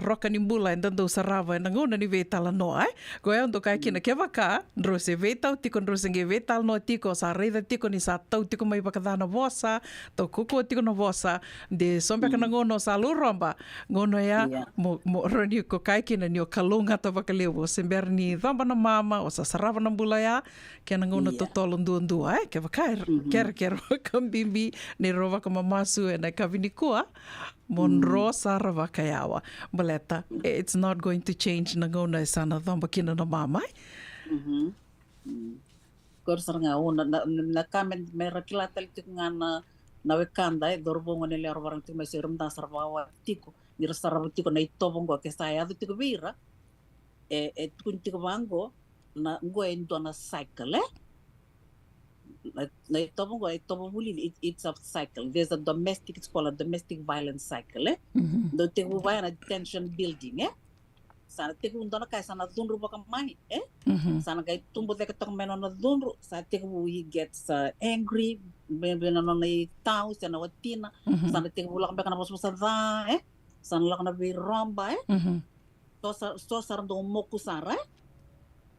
[SPEAKER 2] roka ni mbula e dando sarava e na ngona ni veitala noa ko e ondo kai kina ke waka ndro se veitau tiko ndro senge veital no tiko sa reida tiko ni sa tau tiko mai bakadana vosa to kuko tiko no vosa de sombe kana ngono sa luromba ngono ya mo roni ko kai kina ni o kalunga to bakalewo sember ni dhamba na mama o sa sarava na mbula ya ke na ngono totolo ndu ke waka ker kambimbi ni rova ko mamasu e na kavinikua Monro sarava kayawa. Baleta, it's not going to change nangona sana dhamba kina na mama.
[SPEAKER 14] tiko saranga o na kamen me rakila tal tiko ngana na wekanda dorbo ngone le arbarang tiko mai serum da sarbawa tiko nira sarbawa tiko na itobongo ke saya do tiko vira tiko tiko bango na ngo endo na cycle na itobongo itobuli it's a cycle. There's a domestic, it's called a domestic violence cycle do tiko vai na tension building sana tiko undona kai sana dunru baka mai sana kai tumbo teka tong meno na dunru sa tiko he gets angry maybe na tau sana watina sana tiko bulak baka na bos da sana lak na bi ramba so sar do moku sara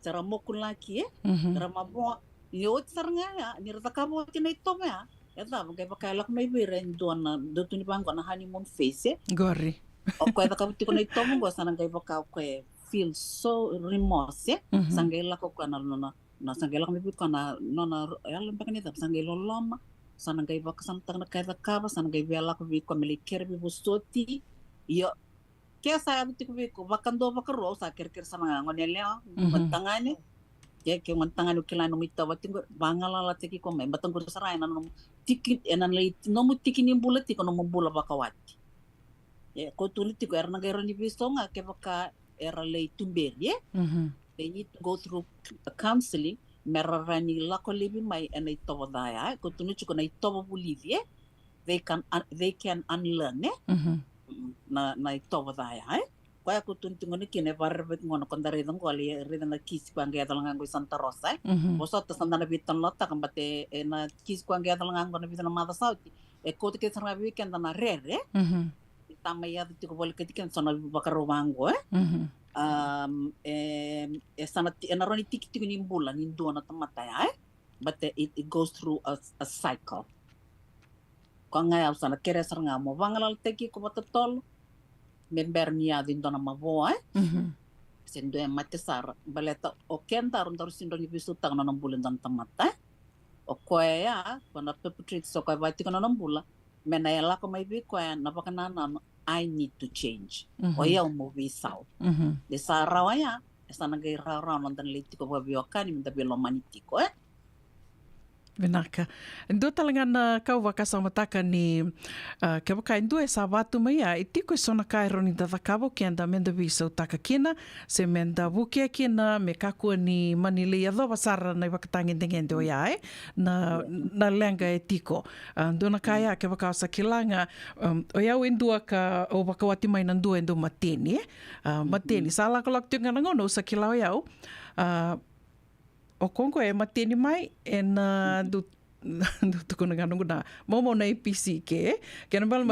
[SPEAKER 14] cara moku laki cara mabo yo sarnga ya ni rata kabo tina itome ya da baka baka lak mai bi ren dona do tuni bangko na honeymoon face
[SPEAKER 2] Gori.
[SPEAKER 14] Oke, da kamu tiko na itomo go sana ngai baka oke feel so remorse sangai la ko kana nona na sangai la kami kana nona alam baka ni sangai lo lama sana ngai baka sana tang na kai da kaba sana ngai bela ko bi ko meli kerbi bustoti yo ke saya tiko bi ko bakando baka ro sa ker sana ngone le mantangane ke mantangane kilano mita watingo bangala la tiki ko me batang ko sarai na no tiki enan le no mu tiki ni bulati ko no mu bula baka wati ko tulitiko era nagayro ni bisonga ke baka era lay tumberi they need to go through counseling merarani lako libi mai and itobo daya ko tunitiko na itobo bulivi they can unlearn na itobo daya ko ya ko tuntingo ni kine barbet ngono kondare dong ko ali rida kis ko angya dalangan ko Santa Rosa bosot sanda na bitan lotta kambate na kis ko angya dalangan ko na bitan mata sauti ko tike sarga weekend na rere tamaya tiko bol ketikan sona bakarowango sana enaroni tiki ni bulan ni dona tamata but it goes through a cycle ko ngaya sana kere sarnga mo bangalal teki ko batatol member niya din dona mavo sendo matesar baleta o kenta ron daru sindo ni bisu tang na bulan dan tamata o koya kona perpetrate so ko bati kono nambula mena ela ko mai bi ko na pakana I need to change o ya mo vi sao de sarawaya esa nagai rawa nonton litiko babiokan minta belo manitiko
[SPEAKER 2] Benaka. Ndo talangan kau wakasamataka ni ke waka ndo sa watu mai a itiko sona kai roni da kabo ke anda menda visa utaka kina se menda buke kina me kakua ni manile ya do basara na wakatangi ndengende o ya na lenga etiko ndo na kai ke waka sa kilanga o ya wendua ka o wakawati mai na ndo endo mateni mateni sala ko lak tinga ngono sa kilao ya o kongo e mateni mai e na do tukuna ganunguna momo na IPC ke na bal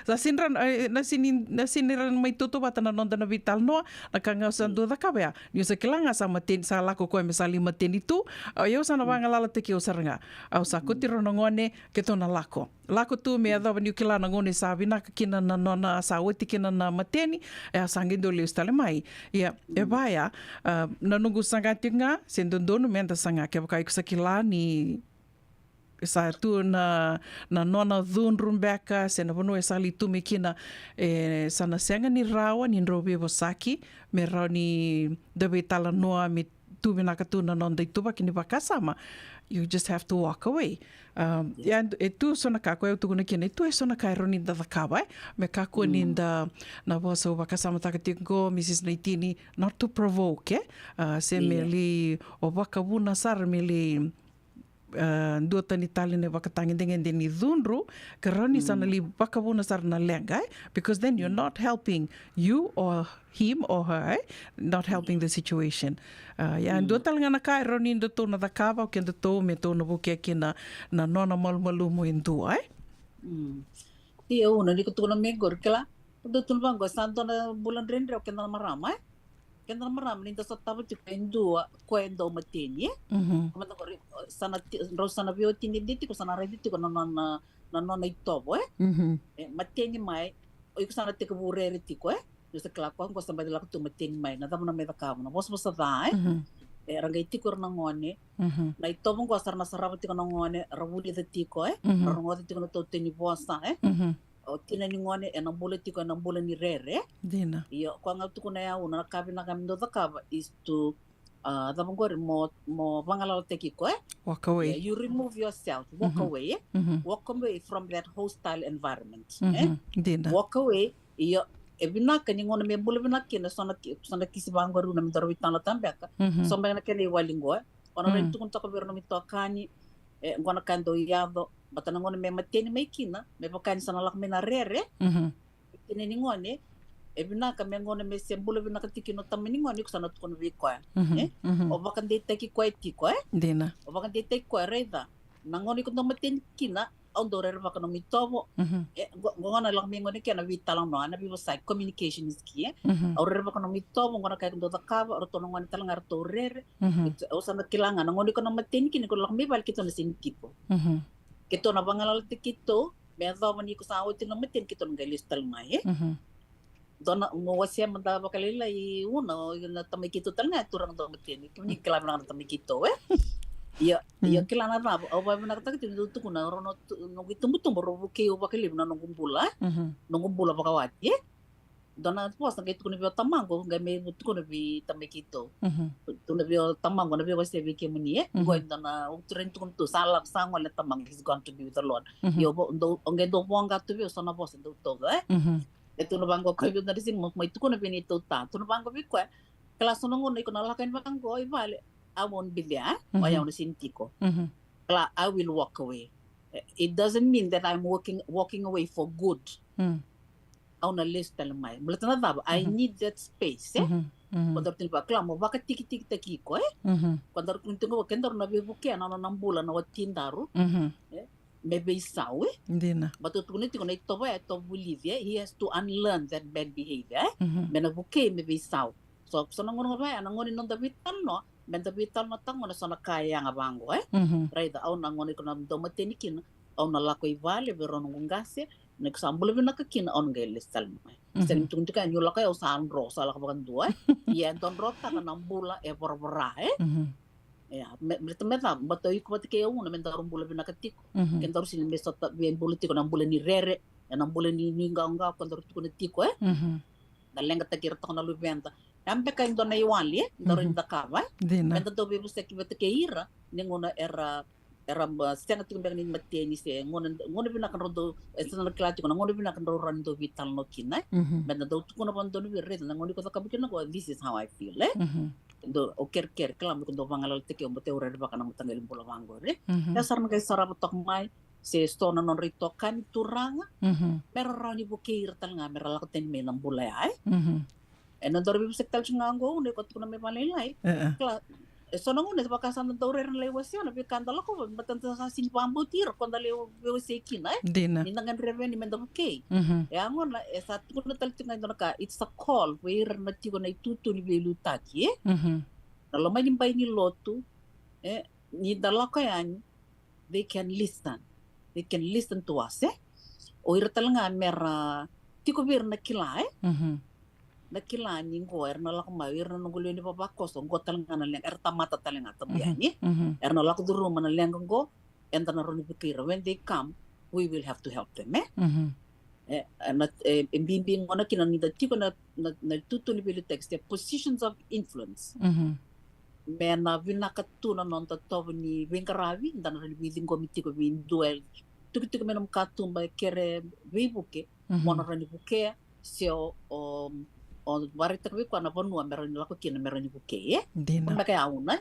[SPEAKER 2] sa sinran na siniran mai toto bata na nonda na vital no na kanga sandu da kabea ni sa kilanga sa mateni sa lako ko me sali mateni tu eu sa na bangala te ki o saranga au sa kutiro no ngone ke tona lako tu me ado ni kilana ngone sa vina kina na nona sa weti kina na mateni e sangindo le stale mai e baya na nungu sanga tinga sendondono menda sanga ke kai sa kilani sa tu na nona dhunrum beka se na vono e sali tu me kina sana senga ni rawa ni robe bosaki me raw ni debe tala noa me tu me nakatu na nonda ituba kini bakasama you just have to walk away and tu sona kako eu tu kuna kina tu sona kai roni da vakaba me kako ninda na vosa bakasama takatingo Mrs. Naitini not to provoke se meli o bakabuna sar meli dua tani tali ne wakatangi dengan deni dhunru kerani sana li bakabuna sarna lenga because then you're not helping you or him or her not helping the situation ya dua talanga na kai roni ndo to na dakava ke ndo to me to no buke kina na nona malmalu mo indu
[SPEAKER 14] iya una ni kutu na megor kala ndo tulbang go santo na bulan rendre o kena marama kena maram linda sa tabu ti pendu kwendo mateni kamata ko sana rosana bioti ni diti ko sana rediti ko na nona itobo mateni mai o ko sana te ko burere ti ko sa klako ko sa badila ko mateni mai na tamu na me takamo na bos sa dai rangai ti ko na ngone na itobo ko sarna sarabati ko na ngone rawuli de ti ko rongo ti ko na to teni bosa o tina ni ngone e na buleti ko na bulani rere
[SPEAKER 2] dina
[SPEAKER 14] yo ko nga tu ko na ya una kabi na kami do kaba is to Tabangori mo bangalao teki ko
[SPEAKER 2] Walk away.
[SPEAKER 14] Yeah, you remove yourself, walk away. Walk away from that hostile environment.
[SPEAKER 2] Dina.
[SPEAKER 14] Walk away. Iyo ebina kani ngona me bula bina kina sona kisi bangori na mindoro vitano tambeka. So mbena kani walingo. Ona rin tukun tako biro mi tokani ngona kando yado batana ngona me mateni me kina me bakani sana lak me na rere. Kini ni ngone ebina ka me ngona me sembula bina katiki no tamini ngoni kusana tukun vikwa. O bakan de teki kwa tiko
[SPEAKER 2] Dina.
[SPEAKER 14] O bakan de teki kwa reda. Nangoni ko no mateni kina on dore baka no mitobo. Ngona lang me ngoni kena vitalang no ana bibo side communication is key. O rere baka no mitobo ngona kay ndo takaba o to ngoni talang arto rere. O sana kilanga nangoni ko no mateni kini ko lang me bal kito na sinkipo. Kito na bangalal tikito me do mani ko sa awti no mateni kito ngalistal mai dona mo wasia manda bakalila I uno na tamikito talanga turang do mateni kini kila na tamikito Iya kila na na o ba na kata kito tu kuna rono no gitumbu ro ke o bakali na ngumbula bakawati dona pos na kito kuna bi tamango game butu kuna bi tamikito tu na bi tamango na bi wasia bi ke muni go dona o tren tu salak sango le tamang is going to be with the Lord yo do onge do bonga tu bi so na pos do to Ito na bangko ko yung narisin mo ito ko na pinito ta. Ito na bangko bi ko. Kala so nang unay ko nalakan bangko ibale. I won't be there. Ayaw na sinti ko. Kala I will walk away. It doesn't mean that I'm walking away for good. Aw na list talamay. Mulat na daba. I need that space. Kondor tin ba klamo baka tiki ko Kondor kun tingo kendor na bibuke na nang bulan na watindaru. Maybe sawe.
[SPEAKER 2] Dina.
[SPEAKER 14] But to Bolivia, he has to unlearn that bad behavior. Mena buke maybe saw. So nangon ba nangon non dabitan no. Ben dabitan no tang na sana kaya nga bango Right aw nangon ko na domatenikin aw na lakoy vale bero nung gase nagsambol bin nakakin on gelistal mo. Sen tung tika nyo lakay aw saan rosa lakabakan duwa. Yan ton rota ka nang bula bora Yeah, meta bato iko batike una men darum bula binakatik. Ken daru sin mesot bien buliti ko nang bula ni rere, nang bula ni nga ko daru ko ni tiko Dalenga takir to na lubenta. Ampe ka ndo na iwali, daru inda kava. Men do be busek batike ira, ningona era senga tikong bang ni mateni se ngona binakan rodo esana klati ko ngona binakan ro rando vital no kinai. Men do ko na bondo ni rere, ngoni ko kabikina ko this is how I feel do o ker kelam ko do bangalal teke o bote urere baka nang tangal bola bangore ya sarna kay sarabatok mai se stona non rito kan turanga pero rani bukir tal nga mera lakten me nang bulay ay no dorbi sektal ngango ne ko tuna me palelay kla so nang une baka san do urere lay wasya na bikandala ko batan sa sinpambo tiro kon dali o sekin ay
[SPEAKER 2] Dina
[SPEAKER 14] ninangan reveni men do okay ya ngon la esa tu na tal tinga ka it's a call where na tigo na itutu ni belu taki Kalau may nimpay ni lotu ni dalaka yan they can listen to us o ira talanga mera tiko bir na kilay na kilay ni go na lak mawir na ngulo ni babako so go talanga na leng erta mata talanga tabyani na lak duro man leng go enta na roni bikira when they come we will have to help them bimbing mo na kinanida tiko na tutu ni bilu text positions of influence mena vinakatuna non tatovo ni Winkaravi dan rin within committee ko win duel tukituk menum katumba kere wibuke mono rin buke sio o barita ko na ponu meron lako kina meron buke
[SPEAKER 2] Dina
[SPEAKER 14] kaya una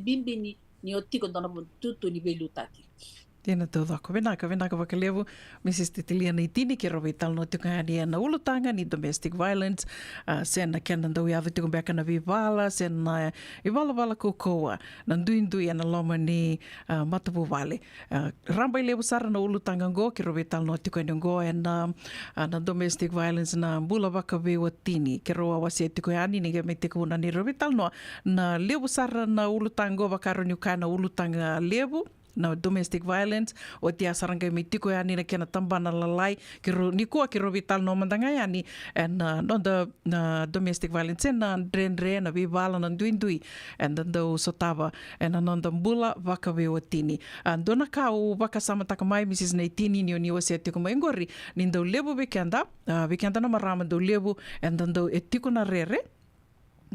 [SPEAKER 14] bimbi ni otiko don tutu ni belutaki
[SPEAKER 2] Tēnā tau wako. Wenaka wakalevu, Mrs. Titiliana Itini, ke rowe tal no tuka ni na ulutanga ni domestic violence, sena kena ndau iawe tuku beka na vivala, sena I wala kokoa, na ndui ana loma ni matapu wale. Rambai lewu sara na ulutanga ngo, ke rowe tal no tuka ni ngo, na domestic violence na mbula waka wewa tini, ke roa wasi tuku ani ni me te kuna ni rowe tal no, na lewu sara na ulutanga ngo, wakaro ni uka na ulutanga lewu, na domestic violence o tia saranga mi tiko yani na kena tambana lalai ni ko ki rovital no mandanga yani and no the domestic violence na drenre na vivala na duindui and the sotava and non the bula vaka veotini and dona ka o vaka samata mai Mrs. Naitini ni oni wase tiko mai ngori nindo lebu bekenda na marama do lebu and then do etiko na rere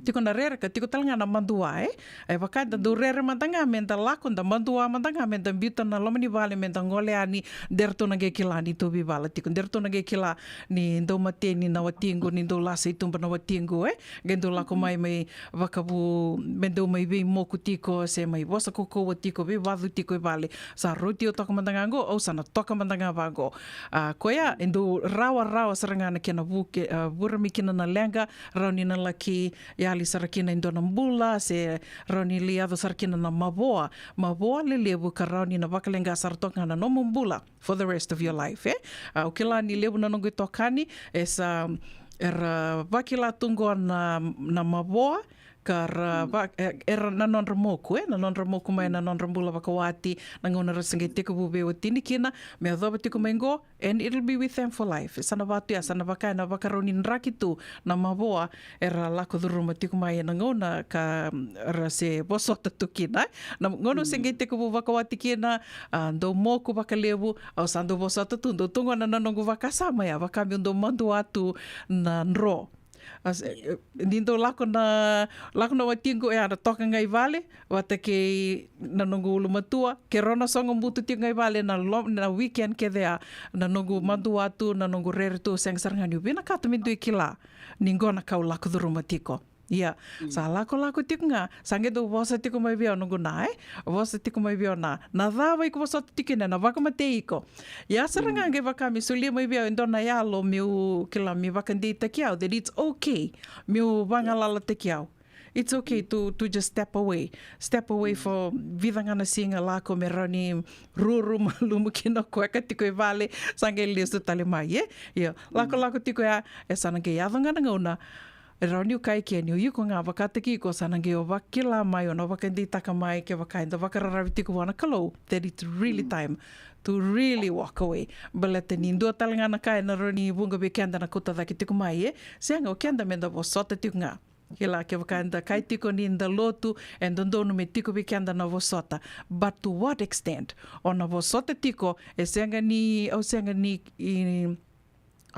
[SPEAKER 2] tiko na rere ka tiko talanga na mandua e waka da do rere mandanga menda lako da mandua mandanga menda bita na lomani vale menda ngole ani derto na gekila ni to bivala tiko derto na gekila ni ndo mateni na watingo ni ndo lasa itumba na watingo gendo lako mai wakabu mendo mai vi moku tiko se mai wasa koko watiko vi wadu tiko vale sa roti o toka mandanga ngo o sana toka mandanga vago koia endo rawa sarangana kena buke burami kina na lenga rauni na laki yali sarakina indona mbula se rauni liado sarakina na maboa le lebu ka rauni na wakalenga saratoka na nomo mbula for the rest of your life o kila ni lebu na nongo tokani esa era wakila tungo na maboa kara era na non remoku na non remoku mai na non rembula wakawati na ngona rasinga teko bube o tinikina me adoba teko mengo and it'll be with them for life sana watu ya sana wakai na wakaroni nrakitu na maboa era lako duruma teko mai na ngona ka rase bosota tukina na ngono singa teko bu wakawati kina ndo moku wakalebu au sando bosota tu ndo tungo na nongo wakasama ya wakami ndo mandu atu na nro nindo lako na watingo ana toka ngai vale wata ke na nongo matua ke rona songo mutu ti ngai vale na weekend ke dea na nongo mandu atu na nongo rere tu seng sarngani bina kata mindu ikila ningona kau lako durumatiko sa lako tiko nga sange do wasa tiko mai vio nongo na wasa tiko mai vio na dawa iko wasa tiko na wakamate iko saranga nge wakami sulia mai vio indona yalo miu kila mi wakandi takiao that it's okay miu wangalala takiao it's okay to just step away for vidangana singa lako merani ruru malumu kino koeka tiko vale sange listo tale mai lako tiko sanage yadangana ngona Rauni ukai ke ni yuko nga wakataki ko sanange o wakila mai o no wakandi taka mai ke wakainda wakararawi tiku wana kalau that it's really time to really walk away. Balete ni ndua talanga na kai na roni bunga be kenda na kuta daki tiku mai senga o kenda menda bo sota tiku nga. Kila ke wakainda kai tiku ni nda lotu and ndonu me tiku be kenda na vo sota. But to what extent? O na vo sota tiku senga ni au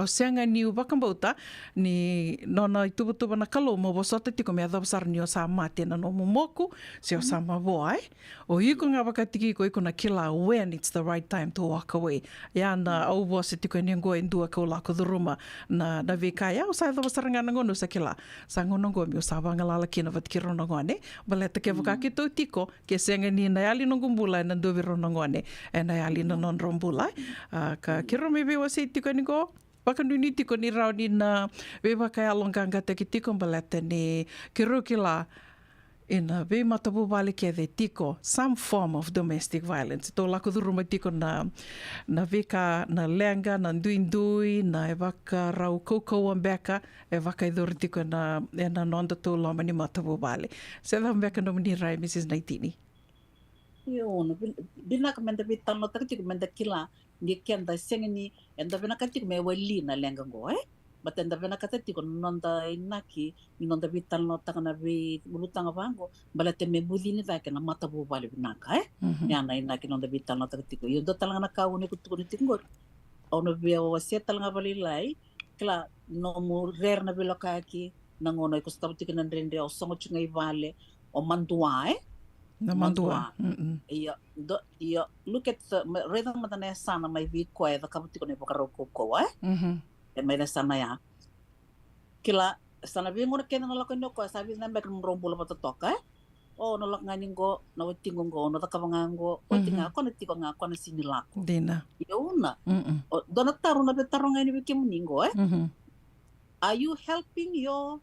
[SPEAKER 2] senga ni wakambauta ni nona itubutuba na kalo mo bosota tiko me adabsar ni o sa mate na no momoku se o sa maboa o iko nga wakatiki ko iko na kila when it's the right time to walk away na au bosa tiko ni ngo endua ko la ko duruma na veka o sa adabsar nga ngono sa kila sa ngono ngo mi o sa wangalala kina vatkiro no ngone baleta ke wakakito tiko ke senga ni na yali no gumbula na doviro no ngone na yali no non rombula ka kiro me be wasi tiko ni go Pakanuni tiko ni rauni na wewa kai alonganga te ki tiko mbalete ni kirukila ina we matapu vale ke de tiko some form of domestic violence. Tō lako duruma tiko na veka na lenga, na nduindui, na e waka rau koukou ambeka, e waka idori tiko na nonda tō loma ni matapu vale. Se da ambeka no mani rai, Mrs. Naitini.
[SPEAKER 14] Yo, bina ka menda bitano takati ko menda kila ni kenda sengeni enda bina kati ko me wali na lenga go but enda bina kati ko nonda inaki ni nonda bitano takana be mulutanga bango balate me budini ta kana mata bo bale binaka ya na inaki nonda bitano takati ko yo do talanga na ka uni ko tukuni tingo ono be o se talanga bali lai kla no mo rer na beloka ki nangono ko stapti kana rende o songo chungai vale o mandua
[SPEAKER 2] Na mandua.
[SPEAKER 14] Iya, look at the reda matane sana mai vi ko e kabuti ko ne pokaro ko e mai na sana ya. Kila sana vi ngona kena no lakon ko sabi na mek rombulo patatoka o no lak ngani go na wetingo go no takabangango o tinga ko na tiko nga ko na sinilako.
[SPEAKER 2] Dina.
[SPEAKER 14] Yuna. O dona taro na betaro ngani bi kimuningo Are you helping your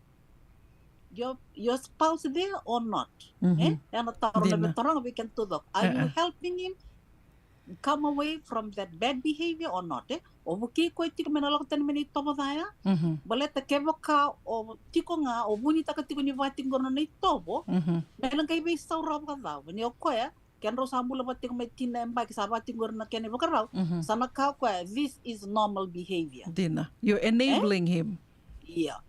[SPEAKER 14] spouse there or not? We can do that. Are you helping him come away from that bad behavior or not? O buki ko tiko menalok tan meni tobo daya. Baleta kevoka o tiko nga o buni taka tiko ni vating gono ni tobo. Melang kay be sauraw ka daw. Ni o ko ken ro sambula bating may tinemba ki sabating gono na ken evokaraw. Sana ka ko this is normal behavior.
[SPEAKER 2] Dina. You're enabling him.
[SPEAKER 14] Iya,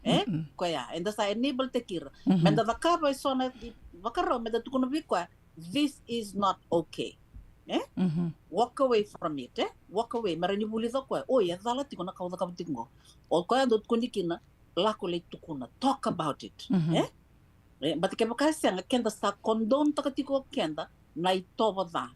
[SPEAKER 14] kaya, and sa enable tekir. Menda vakaba sona vakaro menda tukuno bikwa. This is not okay. Walk away from it. Walk away. Marani bulizo kwa. Oh ya zala tiko na kauda kabutingo. O kaya dot kunikina lako le tukuna. Talk about it. But ke baka senga kenda sa condone takatiko kenda na itoba da.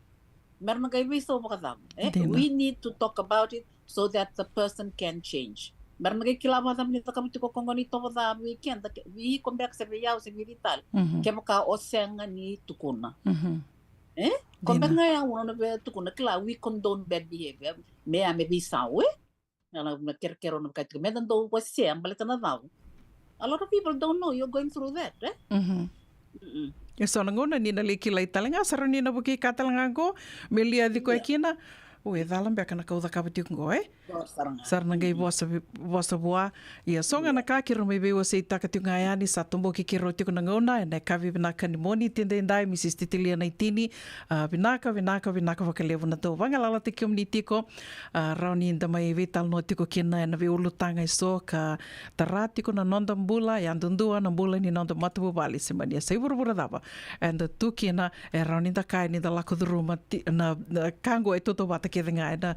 [SPEAKER 14] Merna kai viso baka da. We need to talk about it so that the person can change. Merna kai kilama da minita kamitiko kongoni toba da weekend we come back se yao se vital. Ke baka o senga ni tukuna. Come back nga una be tukuna kila we condone bad behavior. Me a me bisa we. Ala na kerkero na kai me dan do was se ambaleta na da. A lot of people don't know you're going through that,
[SPEAKER 2] E sona ngona nina leki lai talenga sara nina buki katalanga ko melia di ko ekina o e dalam beka na kauda kapati ko sarna ngai vosa boa ia songa na ka kiro mai bewa sei takati ngai ani sa tombo ki kiro tiko na ngona na kavi bina kanimoni tende ndai Mrs. Titilia na itini vinaka vakalevu na to vanga lala te community ko rauni inda mai vetal no tiko kina na ve ulutanga iso ka taratiko na nonda mbula ya ndundua na mbula ni nonda matu bali semania sei burbura dava and the tukina e rauni inda kai ni da lakodruma na kango e toto wata ke ngai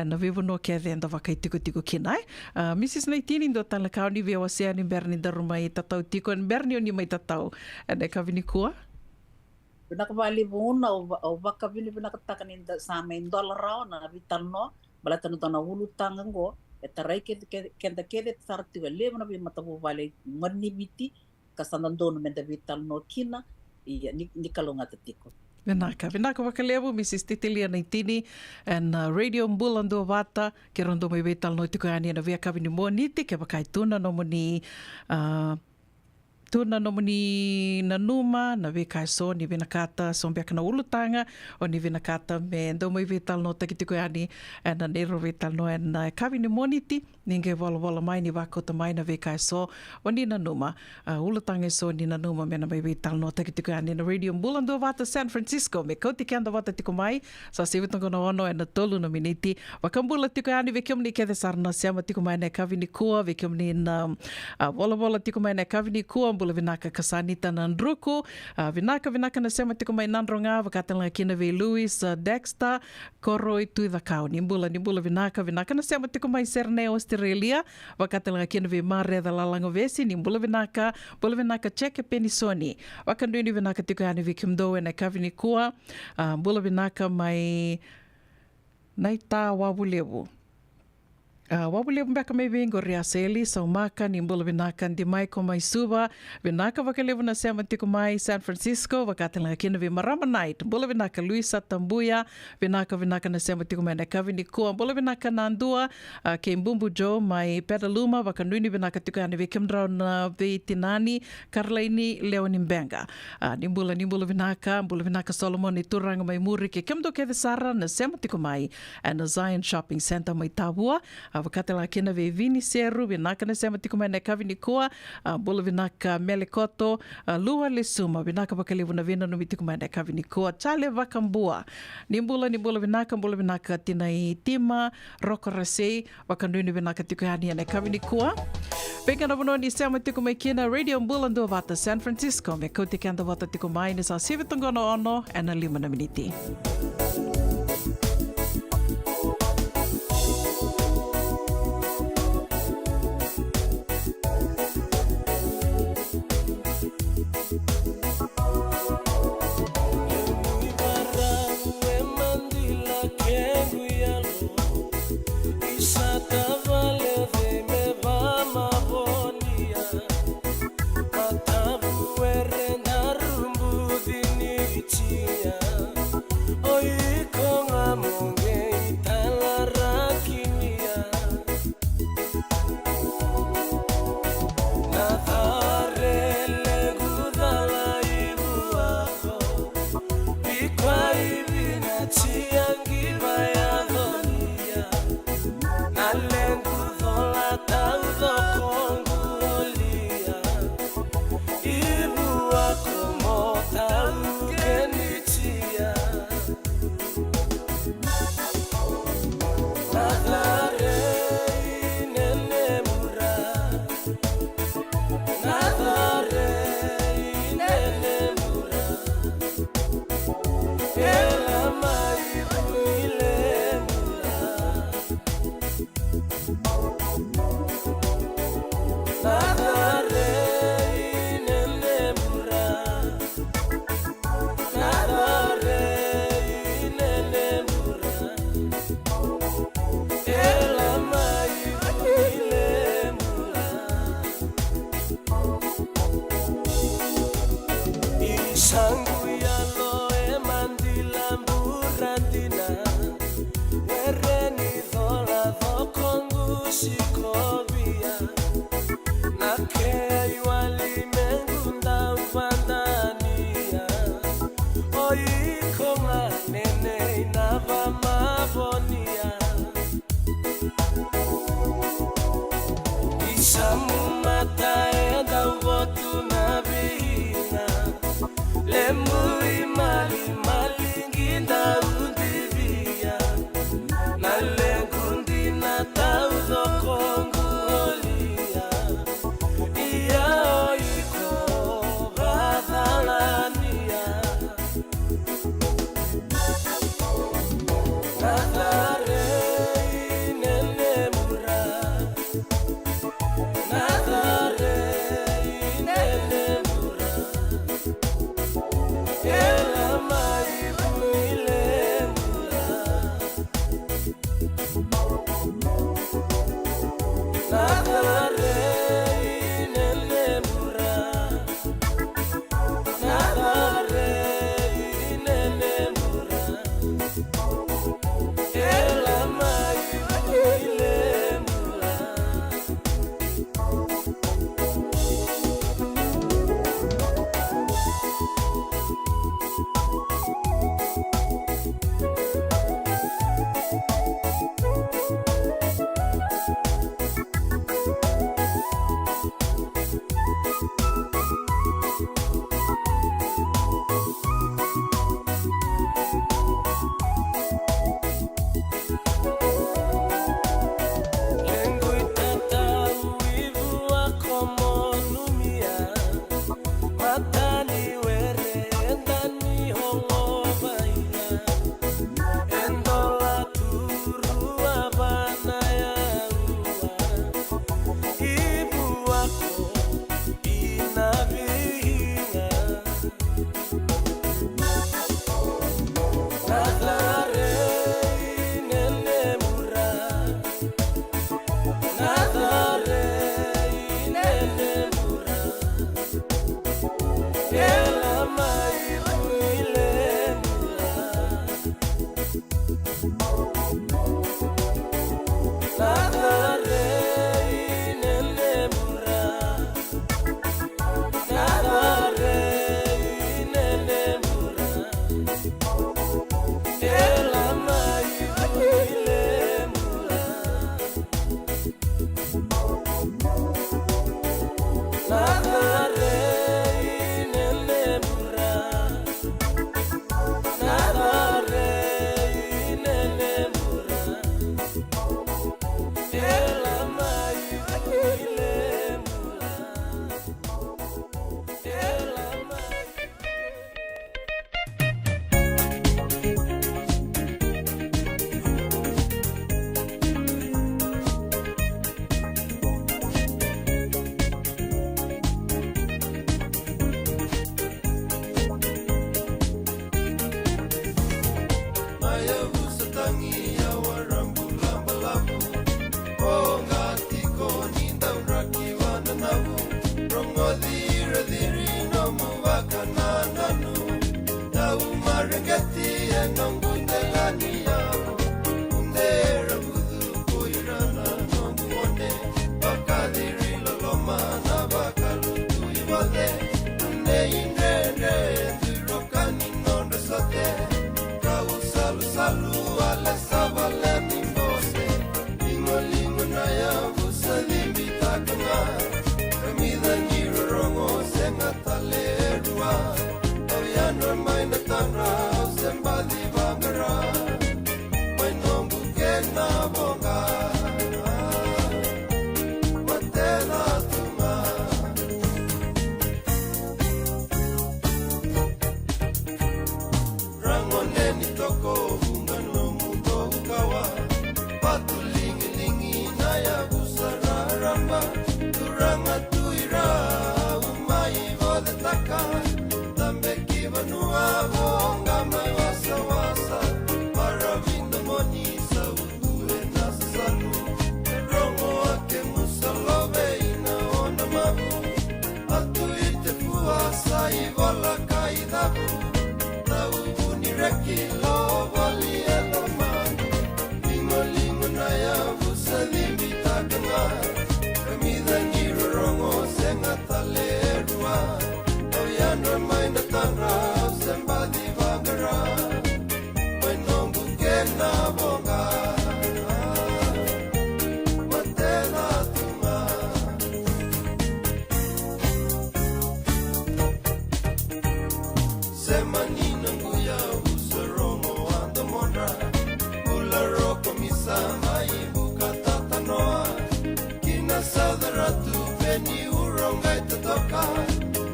[SPEAKER 2] na vivo no ke enda vakai tiko kinai Mrs. Naitini do tala kauni ve wase ani berni da ruma i tatau tiko en berni oni mai tatau and e kavini kua
[SPEAKER 14] Pinakabali buna o bakavini pinakatakan in sa main dollar rao na vital no balatan to na ulutang ngo e tarai kenda kede sarti le na bi matabu vale manibiti kasanando no menda vital no kina i ni kalonga tatiko
[SPEAKER 2] Vinaka wakalevu Mrs. Titilia Naitini and Radio Mbulando Vata ke rondo mai vetal no tiko ani na vea kavini mo niti ke bakai tuna no moni na numa na veka so ni vinakata so mbeka na ulutanga o ni vinakata me ndo mai vetal no takitiko ani na nero vetal no na kavini mo niti ninge vola mai ni vakota mai na veka so o ni na numa ulutanga so ni na numa me na mai vetal no takitiko ani na Radio Mbulando Vata San Francisco me koti kanda vata tiko mai sa sivitongo na ono na tolu na miniti wakambula tiko ani vekiom ni kede sarna siama tiko mai na kavini kua vekiom ni na vola tiko mai na kavini kua bula vinaka kasanita na ndruku vinaka na sema tiko mai nandronga vakatala kina ve Louis Dexter koroi tu da kauni bula vinaka na sema tiko mai Serne Australia vakatala kina ve mare da lalango vesi ni bula vinaka cheke penisoni wakanduni vinaka tiko ani vikimdo na kavini kua bula vinaka mai naita wabulevu Wabule mbeka mai vingo ria seli sa umaka ni mbula vinaka ndi mai ko mai suba vinaka vakalevu na sema tiko mai San Francisco vakatala kina vi marama night mbula vinaka Luisa Tambuya vinaka na sema tiko mai na kavini kua mbula vinaka na andua ke mbumbu jo mai Petaluma vakanduini vinaka tiko ani vikimdrau na vi tinani Karlaini Leoni Mbenga ni mbula vinaka Solomon ni turanga mai muri ke kimdo ke sara na sema tiko mai na Zion Shopping Center mai Tabua vakatala kina ve vini seru vinaka na sema tiko mai na kavini kua bula vinaka Melekoto lua le suma vinaka vakalevu na vina no mitiko mai na kavini kua chale vakambua ni mbula vinaka tina i tima roko rasei vakanduni vinaka tiko yani na kavini kua Peka na bono ni sema tiko mai kina Radio Mbulando Vata San Francisco me koti kanda vata tiko mai ni sa sivitongo no ono na 5 miniti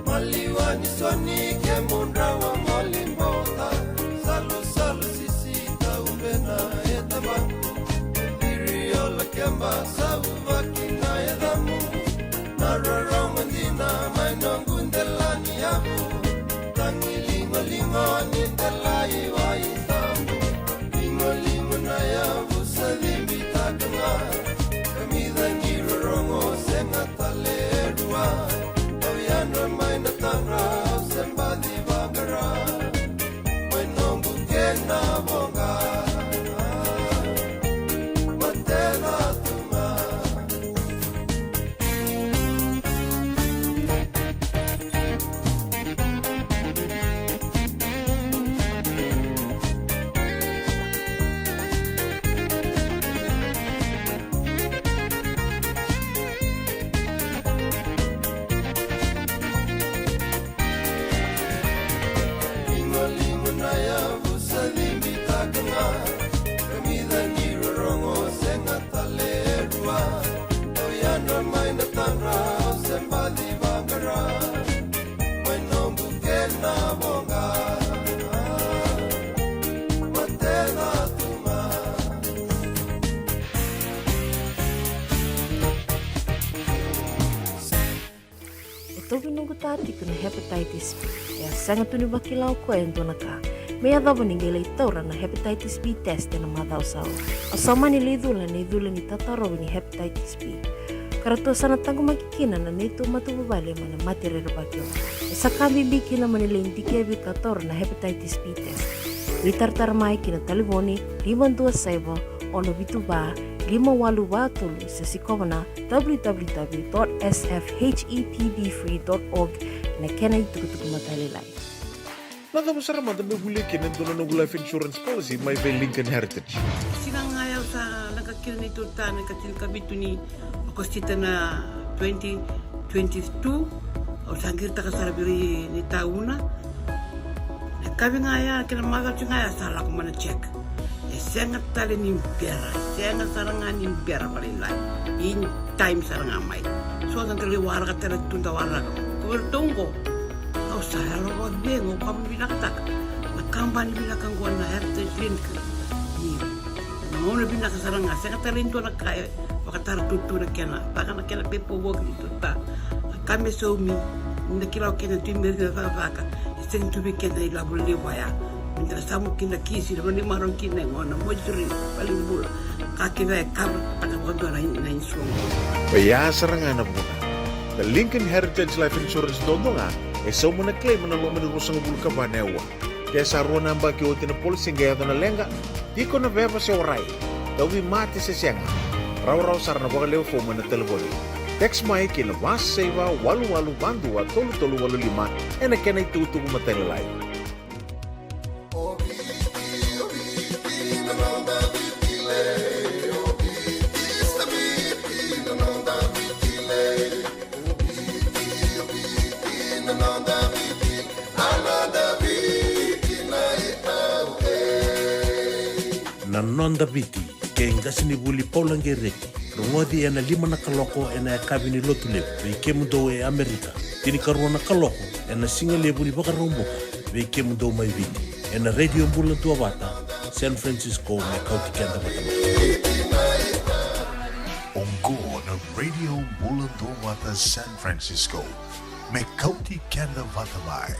[SPEAKER 6] Maliwani swani ke mundra wa molimbota. Salu salu sisi ta umbena.
[SPEAKER 15] tatiku na hepatitis B. Ya sanga tuni bakilau ko entona ka. Mea dhava ningele itaura na hepatitis B test na madhau sawa. Asama ni lidula ni tataro ni hepatitis B. Karatua sana tangu makikina na netu matu babale mana mati rero bakyo. Esa kambi biki na manile indike bi tator na hepatitis B test. Ritartar mai kina taliboni 527 ono bitu ba 5 tulu sesikovana www.sfhetbfree.org na kena itukutuku matalilai.
[SPEAKER 1] Nada masara mata me huli kenen dono no life insurance policy mai ve Lincoln Heritage.
[SPEAKER 4] Sila nga yaw sa nagkakil ni Turta, nagkakil kabitu ni Akostita na 2022 o sangir ta kasarabiri ni tauna. Nagkabi nga ya, kinamagal siya nga ya, sala ko man check. Sengat tali ni pera, sengat sarangan ni pera palilai. In time sarang amai. So ang kaliwara ka tala tunda wala ko. Kubertungko. Kau saya lo buat bengo, kamu bilang tak. Nakamban bilang gua na heritage link. Ni, mau na bilang sarang sengat tali itu nak kaya. Pakatar tutu na kena, takkan nak kena pepo wog itu tak. Kami somi, nak kira kena timber na faka. Sengat tu bikin na ilabul liwaya. Minta samu kina kisi na marong kina ngona mojuri paling bula kaki ve kar pada kondo na insuang.
[SPEAKER 1] Baya sarangan na muna. The Lincoln Heritage Life Insurance dodonga so muna claim na lo manirusang bulu ka banewa. Kaya sa ruwa na baki o tinapolisi nga yato na lenga, di ko na beba si oray. Dawi mati sa siyanga. Raw sarana baka leo fo na telefoni. Text mai kina mas saiva walu bandu at tolu walu lima na kena itutu kumatalilay.
[SPEAKER 13] Na nonda biti, ke ngasi ni buli paulange reki. Rongodi ena 5 na kaloko ena ya kabini lotu lebu, vei kemundo e Amerika. Tini karua na kaloko, ena singa lebu ni baka romboka, vei kemundo mai viti. Ena radio mbula tua wata, San Francisco me kauti kenda watama.
[SPEAKER 10] Ongo na radio mula tua wata San Francisco, me kauti kenda watamai.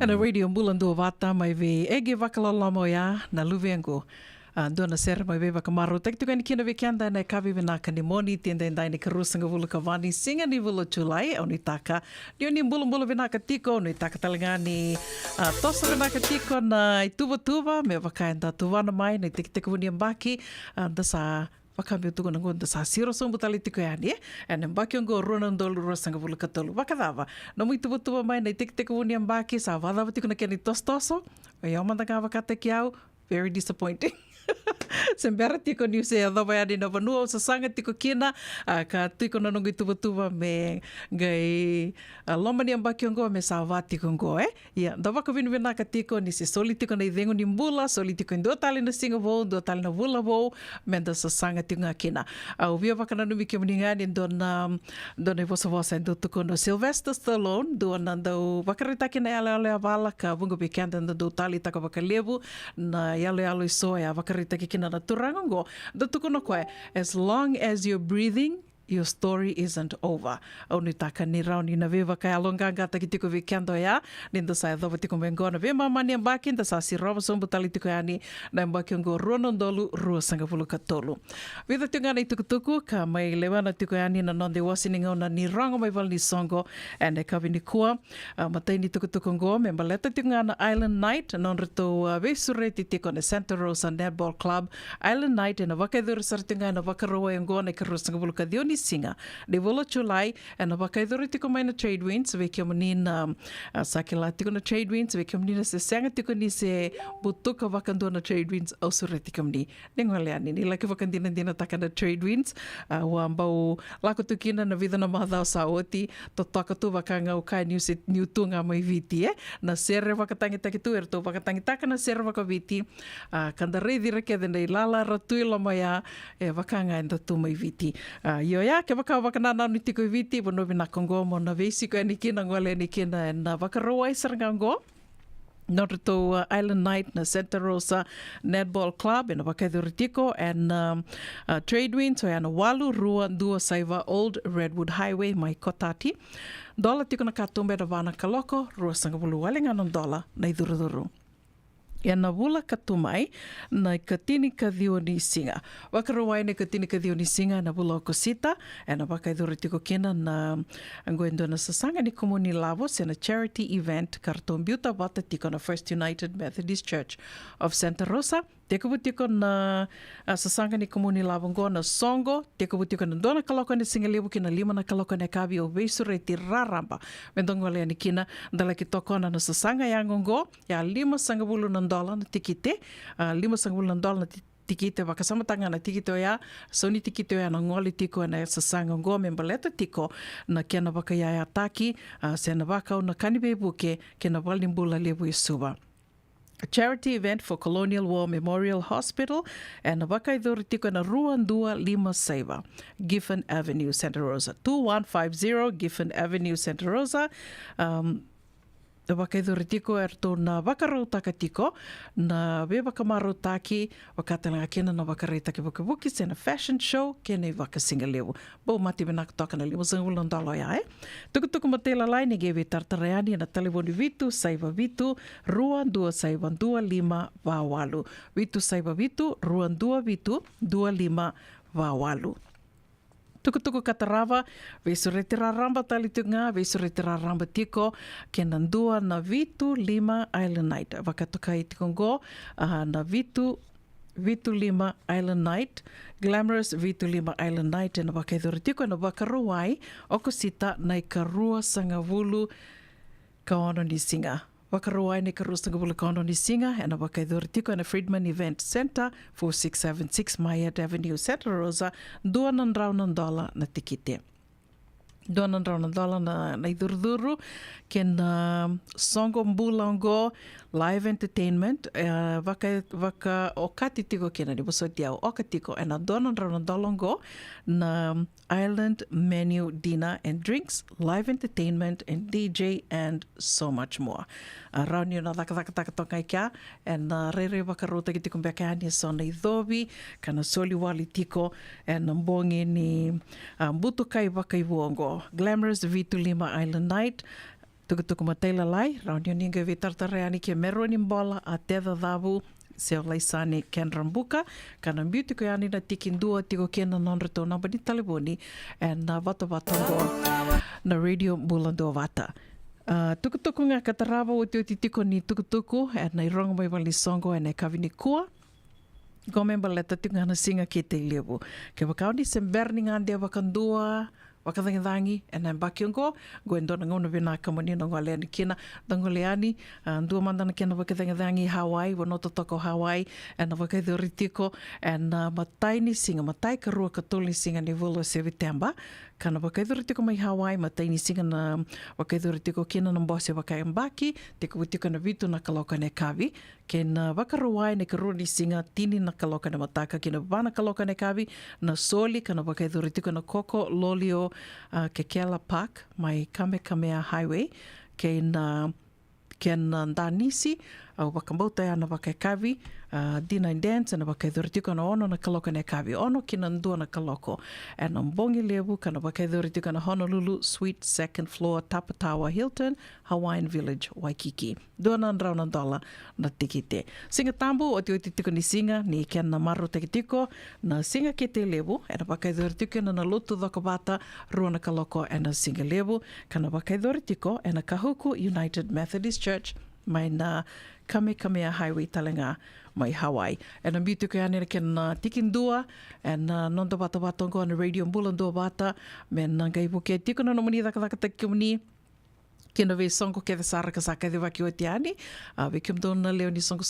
[SPEAKER 2] Ana radio bulan dua vata mai ve ege vakalolamo ya na luvengo. Dona ser mai ve vakamaro tek tu kan kina ve kanda na kavi vena kanimoni tienda ndai ni karusanga vulu kavani singa ni vulu Julai oni taka ni oni bulu vena katiko ni taka talangani tosa vena katiko na tuva me vakaenda tuvana mai na tek vuni ambaki dasa Wakami utuko na ngonda sa siro sombu tali tiko yani and mbaki ngo rona ndolu rosanga vulu katolu wakadava no muito butu mai na tek vuni ambaki sa vada tiko na keni tostoso o manda ka wakate kiau very disappointing. Sembera tiko niu se adova yani na vanua o sasanga tiko kina ka tiko na nungu tuva me ngai loma ni ambaki ngo me sa vati ngo ia da waka vinu vina ka tiko ni se soli tiko na idengo ni mbula soli tiko ndo tali na singa vo ndo tali na vula vo me da sasanga tiko kina au via waka na numi ke mningani dona vosa ndo tuko no Sylvester Stallone dona ndo wakarita kina ale avala ka vungo bekenda ndo tali taka wakalevu na yale so ya wakarita kina na turango do tukono koe as long as you're breathing your story isn't over. Au ni taka ni rau ni na veva kai alonga ngata ki tiko vikendo ya ninda sa dova tiko mengona ve mama ni ambaki nda sa si rova sombu tali tiko yani na ambaki ngo ronondolu rua sanga vulu katolu. Vida tinga ni tukutuku ka mai lewana tiko yani na nonde wasining ona ni rango mai val ni songo and e kavi ni kua matai ni tukutuku ngo me baleta tinga na Island Night non reto vesure ti tiko na Santa Rosa Netball Club Island Night na wakaiduru sartinga na wakaroa ngo na karu sanga vulu kadioni singa. De vola July e na wakaidoro tiko mai na trade winds ve kia mani na sakila tiko na trade winds ve kia mani na se sanga tiko ni se butuka wakandua na trade winds au sure tiko mani. Nengole ani ni laki wakandina taka na trade winds wa ambau lako tukina na vida na mahadao sa oti to taka tu wakanga ukai niu tunga mai viti na sere wakatangi taki tu erto wakatangi taka na sere wakaviti kanda reidi reke dena ilala ratui lama ya wakanga enda tu mai viti. Ya ke wakanana ni tiko viti bono vina kongo mo na veisi ko ni kina ngole ni kina na wakaroa isaranga ngo no to Island Night na Santa Rosa Netball Club in Wakaiduritico and Trade Wind so yana walu rua dua saiva Old Redwood Highway mai kotati dola tiko na katumbe na vana kaloko rua sangabulu walinga non dola na iduruduru. Ia na wula katumai na katini kadhio ni singa. Wakarawai na katini kadhio ni singa na wula okosita e na wakaidhuri tiko kena na ngoendo na sasanga ni komuni lavo se na charity event karton biuta wata tiko na First United Methodist Church of Santa Rosa. Teko butiko na sasanga ni komuni lavo ngo na songo. Teko butiko na dona kaloko ni singa lebu kina lima na kaloko ni kavi o veisure ti raramba. Mendongo lea ni kina dala ki tokona na sasanga yango ngo ya lima sangabulu na dola na tikite, lima sangabulu na dola na tikite wakasamatanga na tikite o ya, so ni tikite o ya na ngoli tiko na sasanga ngo membaleta tiko na kia na wakayaya taki, se na wakau na kanibe buke ke na walimbula lebu isuba. A charity event for Colonial War Memorial Hospital and na wakaidhuri tiko na Ruandua Lima Saiva, Giffen Avenue, Santa Rosa, 2150 Giffen Avenue, Santa Rosa. Na wakaidhuri tiko erto na wakarau taka tiko na we wakamaro taki wakatalanga kena na wakarai taki wakabuki se na fashion show kena i wakasinga lewu. Bau mati wina kutoka na lima sanga ulan dalo ya Tukutuku matela lai ni gewe tartareani na telefoni vitu saiva vitu ruan dua saiva dua lima wawalu. Vitu saiva vitu ruan dua vitu dua lima wawalu. Tukutuku katarava, vesuretira ramba talitunga, vesuretira ramba tiko, kenandua na vitu lima Island Night. Wakatokai tikongo na vitu lima Island Night, glamorous vitu lima Island Night, na wakaidhuritiko na wakaruai, okosita na ikarua sangavulu kaono ni singa. Wakaruai ni karua sangavulu kaono ni singa, na wakaidhuritiko na Friedman Event Center, 4676 Mayat Avenue, Santa Rosa, $200 na tikite. $200 na idurduru ken songo mbulongo live entertainment waka okati tiko kena ni bosoti au okatiko and $200 na island menu dinner and drinks live entertainment and DJ and so much more rauni na taka tonga kia and rere waka rota ki tiko mbeka ni so na idhobi kana soli wali tiko and mbongi ni mbutu kai waka iwongo Glamorous Vitu Lima Island Night Tukutuku mataila lai, rauni o ninga vi tartare ani ke mero ni mbola a tedha dhavu se o laisane ken rambuka, kana mbiuti ko ani na tikin dua tiko kena nonreto namba ni taliboni and na vata na radio Mulando Vata. Tukutuku ngā katarawa o te tiko ni tukutuku and na irongo mai wali songo and na kawini kua. Go member leta tiku ngana singa ke te lewu. Ke wakaoni sem berni ngande wakandua, wakathangi and I'm back yongo go ndona ngona vena kamani no ngale ani kina dangoleani ndua mandana kena wakathangi Hawaii wono toko Hawaii and wakaidoritiko and matai ni singa matai ka rua katoli singa ni volo September kana wakaidoritiko mai Hawaii matai ni singa na wakaidoritiko kina na mbose wakaimbaki tiko witiko na vitu na kaloka ne kavi kena wakaruai ne karua ni singa tini na kaloka ne mataka kina wana kaloka ne kavi na soli kana wakaidoritiko na koko lolio Kekela Park, mai Kamehameha Highway, ken Danisi, au wakamautai ana wakaikavi, Dina and Dance, and wakaidhuritiko na ono na kaloko ne kavi, ono kina ndua na kaloko, and mbongi lebu kana wakaidhuritiko na Honolulu, Suite, Second Floor, Tapatawa, Hilton, Hawaiian Village, Waikiki. Dua rau na dola na tikite. Singa tambu o te oititiko ni singa, ni ken na maru tekitiko, na singa ke te lebu, and wakaidhuritiko na lotu dhokobata, rua na kaloko, and na singa lebu, kana wakaidhuritiko, and na Kahuku United Methodist Church, mai na Kamehameha Highway talenga mai Hawaii. And I'm beautiful ane ken tikin dua and nonto bata batongo on the radio Mulando Vata men ngai buke tiko na nomani daka takimni kena ve songo ke the sara kasaka de vaki o te ani ve kim dona leo ni songo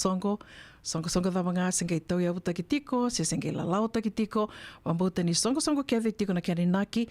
[SPEAKER 2] da mga sengai tau ia uta ki tiko, se sengai la lau ki tiko, wambauta ni songo ke the tiko na kia ni naki,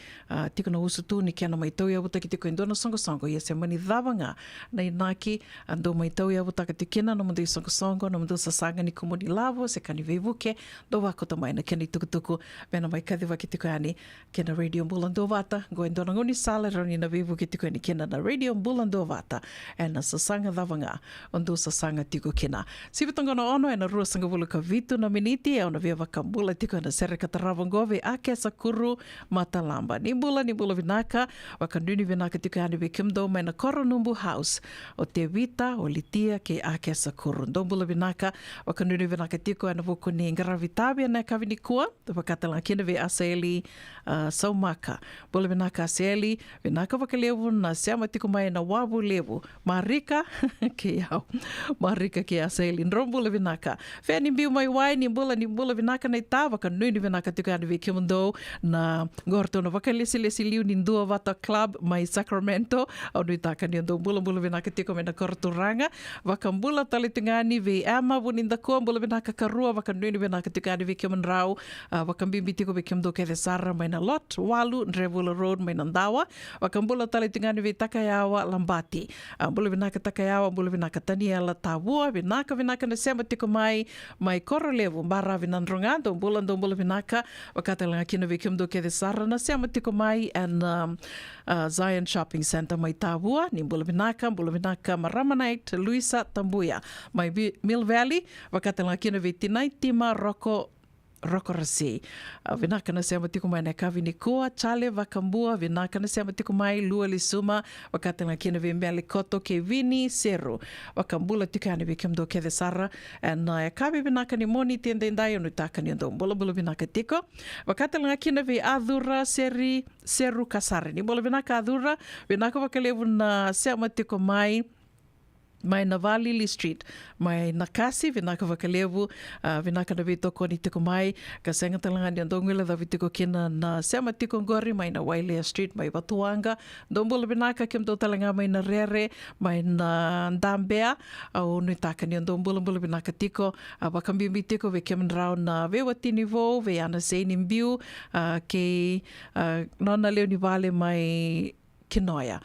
[SPEAKER 2] tiko na usutu ni kia na mai tau ia uta ki tiko indona songo, ia se mani dhavanga na inaki, ando mai tau ia uta ki tikina, no mundu i songo, no mundu sasanga ni kumuni lavo, se kani veivuke, do wako ta mai na kia ni tukutuku, mena mai kadhiwa ki tiko ani, kia na radio Mulando Vata, go indona ngoni sala rauni na veivuke tiko ani kia na radio Mulando Vata, e na sasanga dhavanga, ondo sasanga tiko kina. Sivitonga na ono e na rua sangavulu ka vitu na miniti e ona via wakambula tiko na sere kataravangove a ke sakuru matalamba. Ni bula vinaka, wakanduni vinaka tiko yani vi kimdo mai na Koronumbu House o te vita o litia ke a ke sakuru. Ndombula vinaka, wakanduni vinaka tiko ana vuku ni ngaravitabi na kavini kua, te wakatala kina vi asaeli saumaka. Bula vinaka asaeli, vinaka wakalevu na siama tiko mai na wabu levu. Marika ke yao, marika ke asaeli. Ndombula vinaka. Whea ni mbiu mai wai, ni bula vinaka nei tā, waka nui ni vinaka tuka anu vi kimando na ngorto na waka lesi liu ni Ndua Vata Club mai Sacramento, au nui taka ni ando bula vinaka tuka me na Koroturanga, waka mbula talitungani vi ama wuninda kua, bula vinaka karua, waka nui ni vinaka tuka anu vi kimanrau, waka mbimbi tiko vi kimando ke the Sara mai na Lot, Walu, Ndrevula Road mai na Ndawa, waka mbula talitungani vi Takayawa, Lambati, bula vinaka Takayawa, bula vinaka Taniela Tawua, vinaka na sema tiko mai koro levu mbara vinandronga do bula vinaka wakatala kina vi kimdo ke the Sara na sema tiko mai and Zion Shopping Center mai Tawua ni bula vinaka Maramanite Luisa Tambuya mai Mill Valley wakatala kina vi Tinaitima Roko Rasi. Vinaka na sema tiko mai na kavini kua, Chale Vakambua, vinaka na sema tiko mai Lua Lisuma, wakatala kina vi Mbele Koto ke Vini Seru, wakambula tiko ane vi kimdo ke the Sara, and kavi vinaka ni moni tiendendai onu taka ni ando bula vinaka tiko, wakatala kina vi Adhura Seru Kasare, ni bula vinaka Adhura, vinaka wakalevu na sema tiko mai na Valili Street, mai na Kasi, vinaka wakalevu, vinaka na vitoko ni tiko mai, ka senga talanga ni andongwila da vitiko kina na sema tiko ngori, mai na Wailea Street, mai Watuanga, ndombula vinaka kimdo talanga mai na Rere, mai na Ndambea, au nui taka ni ndombula vinaka tiko, wakambimbi tiko ve kemanrau na ve watinivo, ve ana seini mbiu, ke nona leo ni vale mai Kinoia.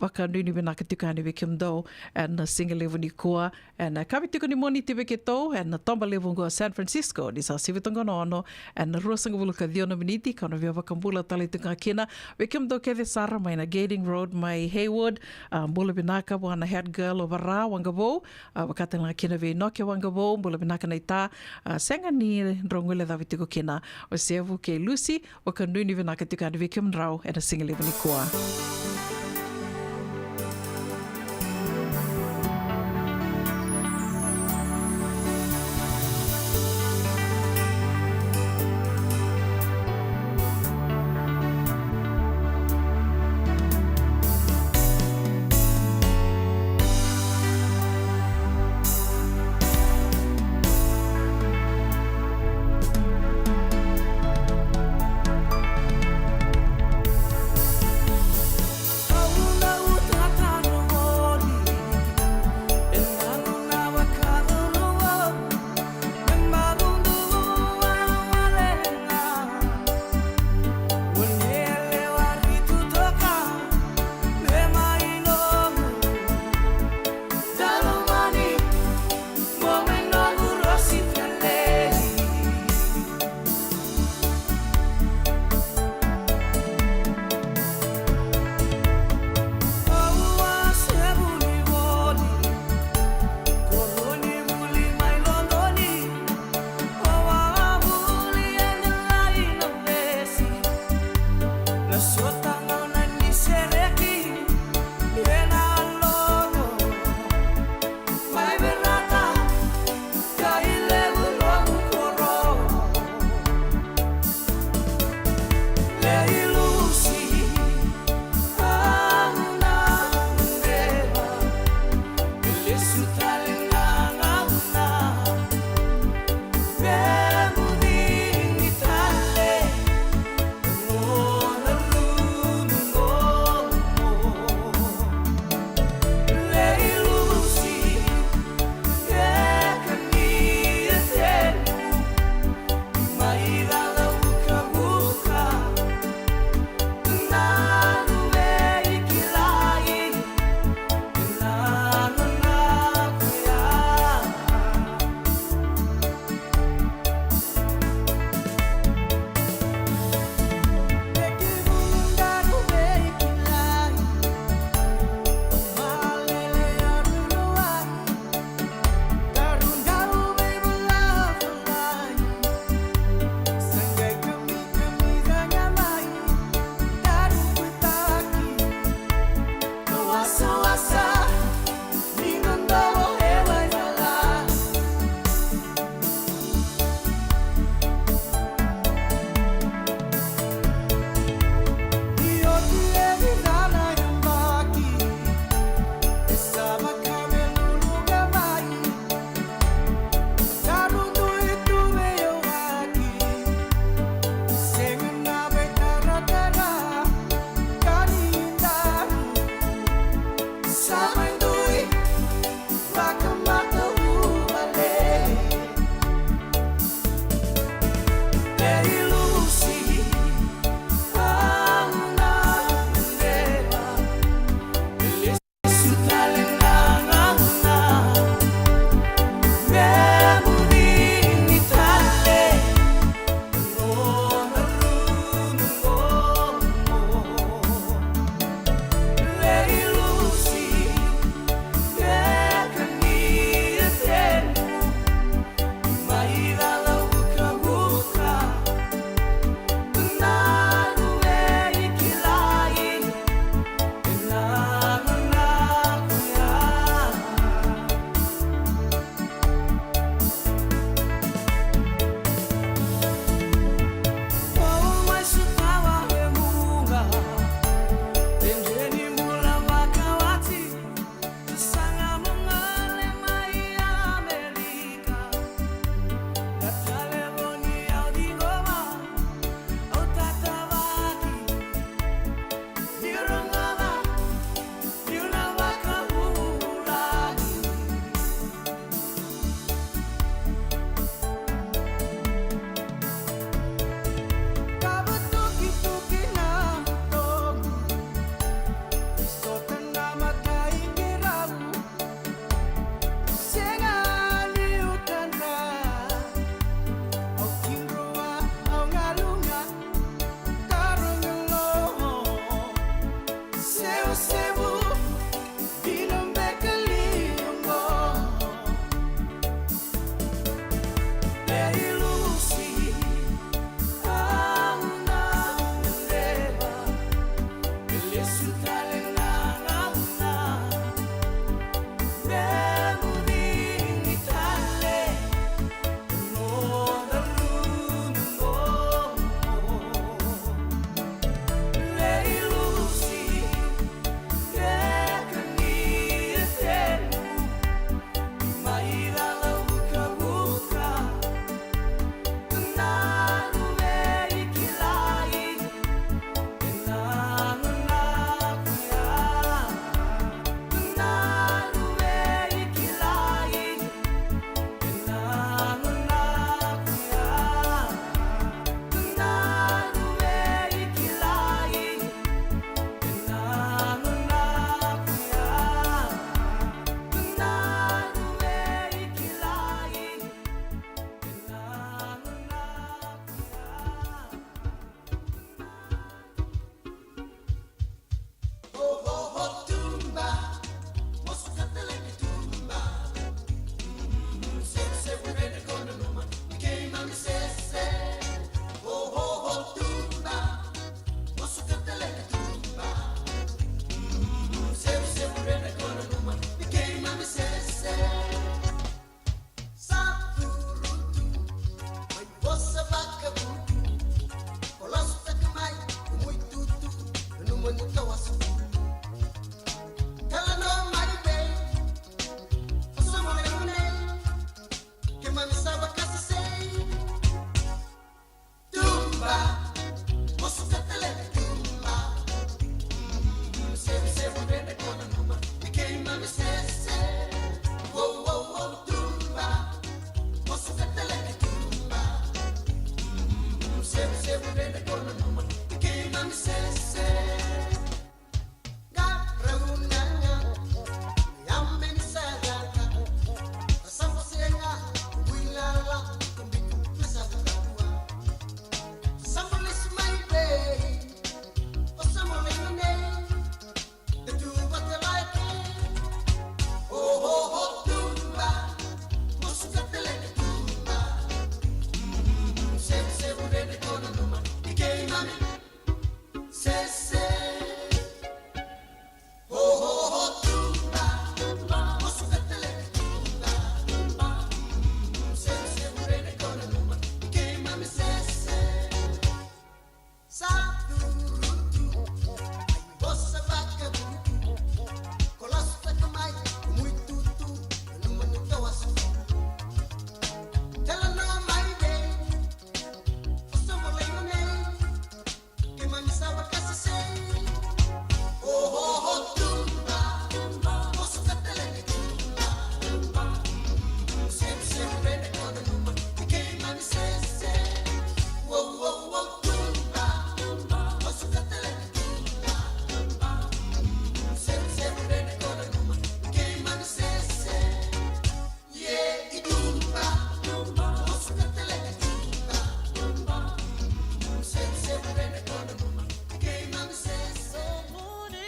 [SPEAKER 2] Waka nuni vinaka tika ane vi kimdo and na singa levu ni kua and kawi tiko ni moni te veke tau and na tomba levu ngua San Francisco ni sa sivitonga no ono and na ruasanga vulu ka diona miniti ka ona via wakambula tali tika kina vi kimdo ke the Sara mai na Gading Road mai Haywood bula vinaka wana head girl o Vara wangavo wakatanga kina vi Nokia wangavo bula vinaka nei ta senga ni rongwele da vitiko kina o sevu ke Lucy waka nuni vinaka tika ane vi kimrau and na singa levu ni kua.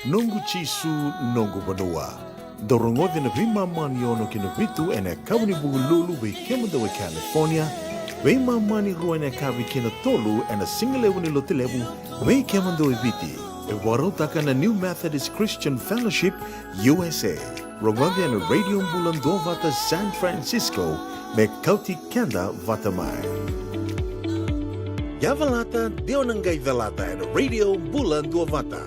[SPEAKER 1] nungu chisu nungu vanua. Dorongothi na vima mani ono kina vitu ene kawni bugululu ve kemandawe California. Ve mani rua ene kavi kina tolu ene singalewu ni lotilewu ve kemandawe viti. E warotaka na New Methodist Christian Fellowship USA. Rongothi ene radio mbulando vata San Francisco me kauti kenda vata mai. Yavalata deonangai velata ene radio mbulando vata.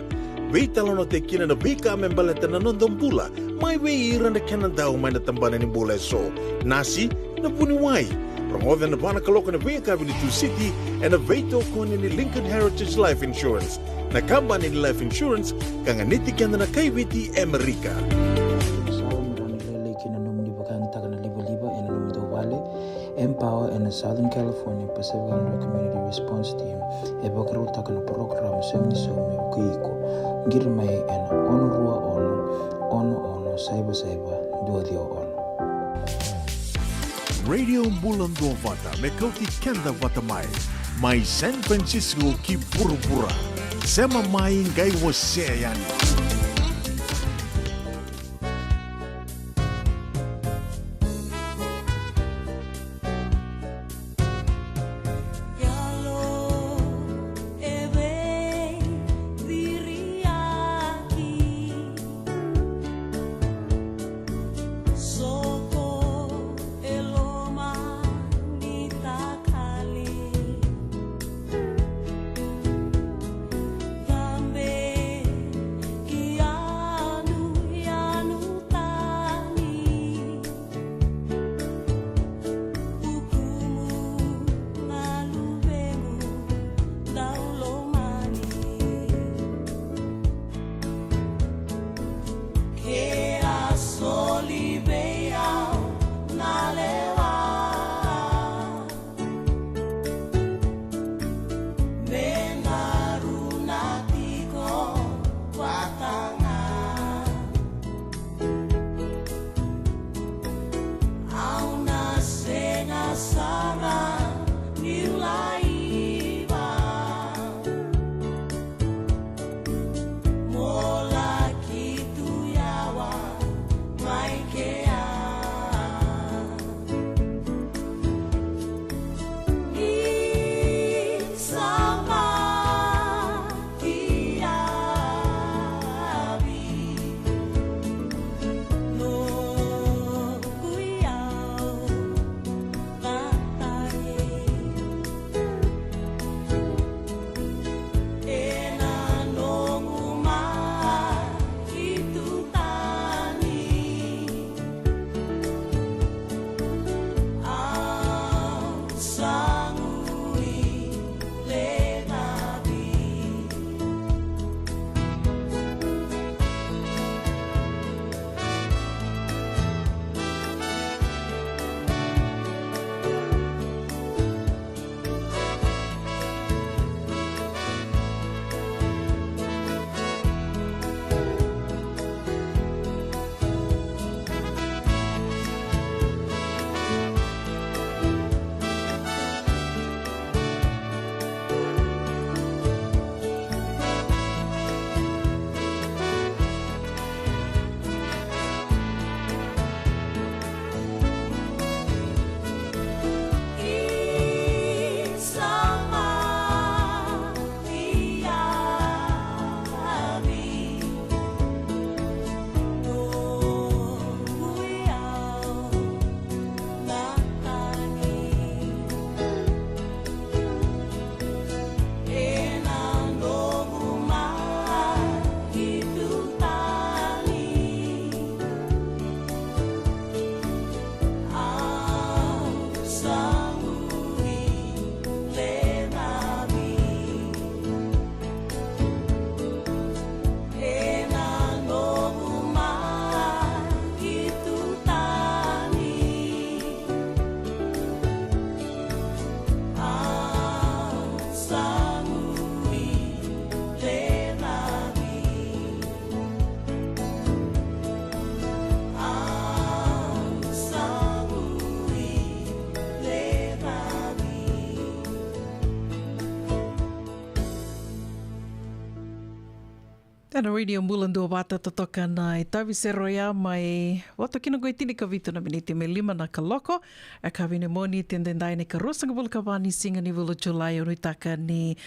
[SPEAKER 1] Veitalono te kina na vika membaleta na nondombula. Mai wei irana kanandau mai na tambana ni mbula so. Nasi na puni wai. Rongothi na vana kaloka na vei kavini tu city and na veito kone ni Lincoln Heritage Life Insurance. Na kamba ni life insurance kanga niti kanda na kaiviti Amerika.
[SPEAKER 5] Empower in the Southern California Pacific Islander Community Response Team e bakaru takana program semni somi kuiko ngir mai en onurua ono saiba dua dia ono
[SPEAKER 1] Radio Mbulando Vata me kauti kenda vata mai San Francisco ki pura sema mai ngai wose yani.
[SPEAKER 16] Tambe
[SPEAKER 2] Tana radio mulando wata totoka na tawi seroia mai wato kina goe tini ka vitu na miniti me 5 na ka loko e ka vine moni tendendai ne ka rosanga bula ka wani singa ni vulu Julai o taka ni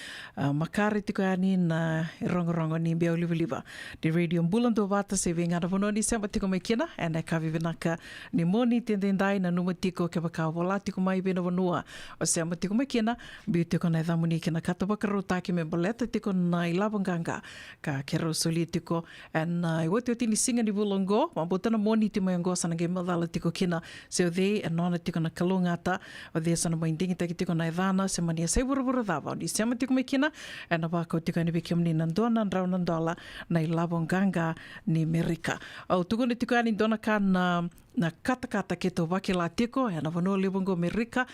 [SPEAKER 2] makare tiko ani na rongorongo ni bia oliva di radio mulando wata se vinga na vononi sema tiko mai kina e na ka vivinaka ni moni tendendai na numa tiko ke baka wala tiko mai vina vanua o sema tiko mai kina bi tiko na dhamuni kina kata bakaro taki me baleta tiko na ilabanganga ka kero solitiko and I wote tini singa ni bulongo ma botana moni ti mai ngo sana ge madala tiko kina so they and nona tiko na kalungata o de sana mai dingi tiko na ivana se mania se buruburu dava ni se tiko mai kina and ba ko tiko ni bikim ni nandona rauna dola na ilabonganga ni Amerika au tuko ni tiko ani dona kan na katakata ke tō wake la tiko, e na wanoa lebongo Amerika,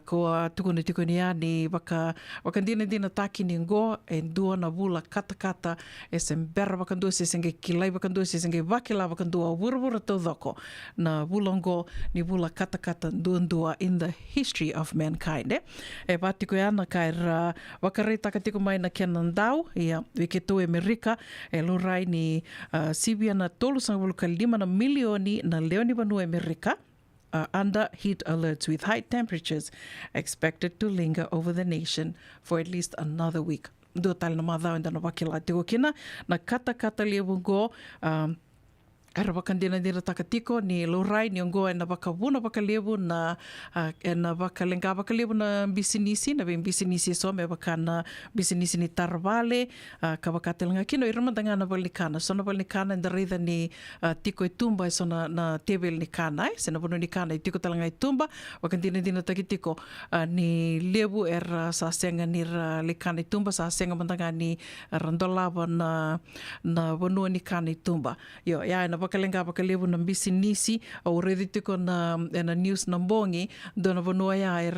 [SPEAKER 2] ko tukuna tiko ni ani waka dina taki ni ngo, e ndua na wula katakata, e se mbera wakandua se senge kilai wakandua se senge wake la wakandua wura tō dhoko, na wulongo ni wula katakata ndua in the history of mankind. E pātiko e ana kaira wakareitaka tiko mai na kena ndau, ia wike tō Amerika, e lorai ni sibia na tolu sanga wuluka 5 milioni na leoni America under heat alerts with high temperatures expected to linger over the nation for at least another week. Do tal na madao inda na wakila tiko kina na kata liabungo ara wakandina dina takatiko ni lorai ni ongo na wakawuna wakalebu na na wakalenga wakalebu na bisinisi na bisinisi so me wakana bisinisi ni tarvale ka wakatelanga kino iramandanga na balikana so na balikana nda reida ni tiko e tumba so na tebel ni kana se na bono ni kana i tiko talanga i tumba wakandina dina takitiko ni lebu sa senga ni likana i tumba sa senga mandanga ni randolava na bono ni kana i tumba yo ya na wakalenga wakalebu na bisinisi au reditiko na news na mbongi dona vanua ya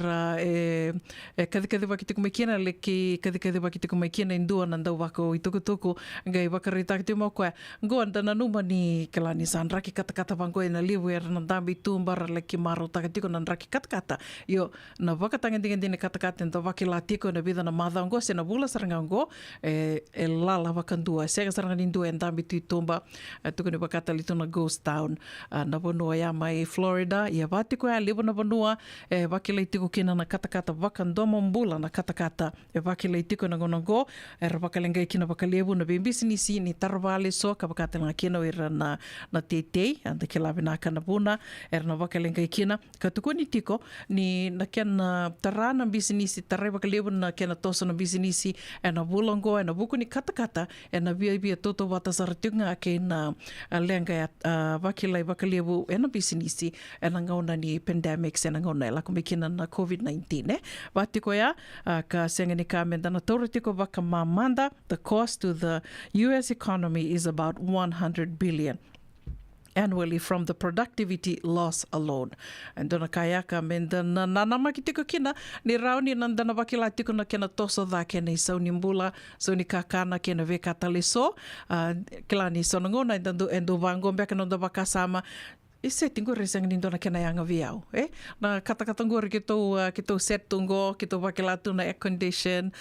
[SPEAKER 2] kadikadi wakitiko makina leki kadikadi wakitiko makina indua nanda wako itukutuku ngai wakaritaki timo kwa ngo ndana numa ni kalani sanraki katakata vango na livu nandambi tumba leki maro takatiko nanraki katakata yo na wakatanga dingin katakata nda wakilatiko na vida na madha ngo se na bula saranga ngo e lala wakandua sega saranga indua ndambi tumba tukuni wakata na ghost town na vanua ya mai Florida ia watiko ya livo na vanua e wakileitiko kina na katakata wakandoma mbula na katakata e wakileitiko na gonongo e wakalenga kina wakalevu na bisinisi ni tarvale so ka wakatanga kina ira na tetei anda kilavi na kana buna e na wakalenga kina ka tukuni tiko ni na kena tarana bisinisi tarai wakalevu na kena tosa na bisinisi e na bulongo e na buku ni katakata e na via toto watasaratunga ke na lenga ya wakilai wakalevu e na bisinisi e na ngauna ni pandemics e na ngauna e lako mekina na COVID-19 watiko ya ka senga ni ka menda na toro tiko waka mamanda the cost to the US economy is about 100 billion annually from the productivity loss alone. And dona kaya ka menda na namaki tiko kina ni rauni nandana wakila tiko na kena toso dha kena isau ni mbula so ni kakana kena veka taliso kila ni sonangona endo vango mbeka nonda wakasama ise tingo resang nindo na kena yanga viau na kata ngor kito set tungo kito wakila tu na air condition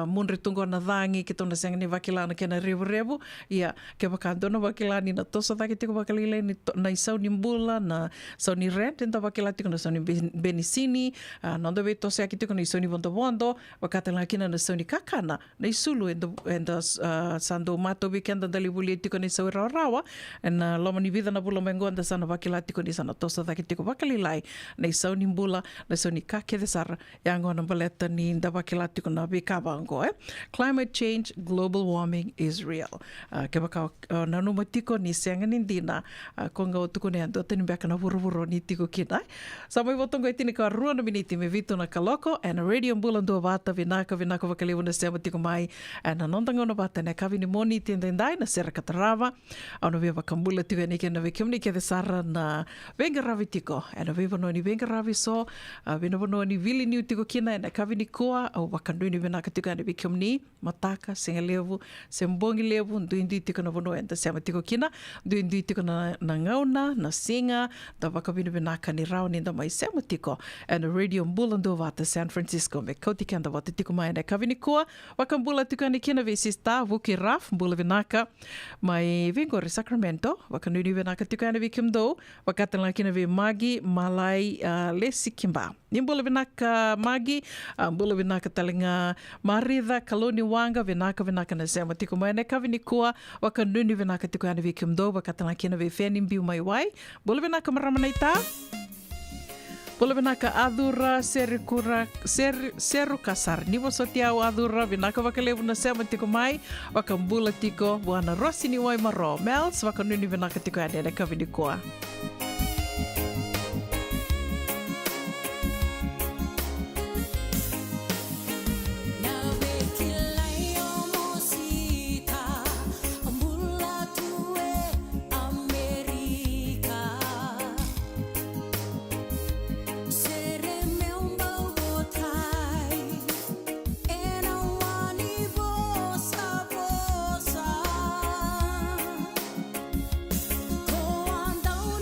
[SPEAKER 2] munri tungo na dhangi kito na sang ni wakila na kena revu ia ke wakando na wakila ni na tosa dha kito wakilile ni na isau ni mbula na sau ni rent enda wakila tiko na sau ni benisini nonda ve tosa kito na isau ni wondo wakata la kina na sau ni kakana na isulu enda sando mato weekend dali buli tiko na isau rawa na loma ni vida na bula mengo anda sana wakila tiko ni sana tosa daki tiko wakalilai na isau ni mbula na isau ni kake de sara yango na baleta ni nda wakila tiko na bikaba ango climate change, global warming is real ke baka na numa tiko ni senga ni dina konga o tuko ni ando tani baka na wuro ni tiko kina samai votongo e tini ka rua na miniti me vitu na kaloko and a radio mbula ndo vata vinaka wakalivu na sema tiko mai and a nontango na vata na kavi ni moni tindendai na sera katarava au na via wakambula tiko ni kena vikimni ke de sara na venga ravi tiko. E na viva ni venga ravi so, vina vano ni vili niu tiko kina e na kavi ni koa, au wakandui ni vina katiko ane vikiom ni, mataka, senga levu, sembongi levu, nduindi tiko na vano enda sema tiko kina, nduindi tiko na ngauna, na singa, da wakavina vina kani rao ni nda mai sema tiko, e na radio mbulando vata San Francisco, me kauti kanda vata tiko mai ane kavi ni koa, wakambula tiko ane kina vesista, vuki raf, mbula vinaka, mai vingore Sacramento, wakandui ni vina katiko ane vikiom do, wakatala kina vi magi, malai, lesi kimba. Nimbula vinaka magi, mbula vinaka talinga marida, kaloni wanga, vinaka na sema tiko mai ane kavi ni koa, wakandui vinaka tiko ane vikiom do, wakatala kina vi fenim biu mai wai, mbula vinaka maramanaita, Pula vinaka adura seru kasar. Nivo sotiau adura vinaka wakalevu na sema tiko mai. Wakambula tiko buana rosi ni wai maro. Mels wakanuni vinaka tiko ane kavini koa.
[SPEAKER 16] Go on down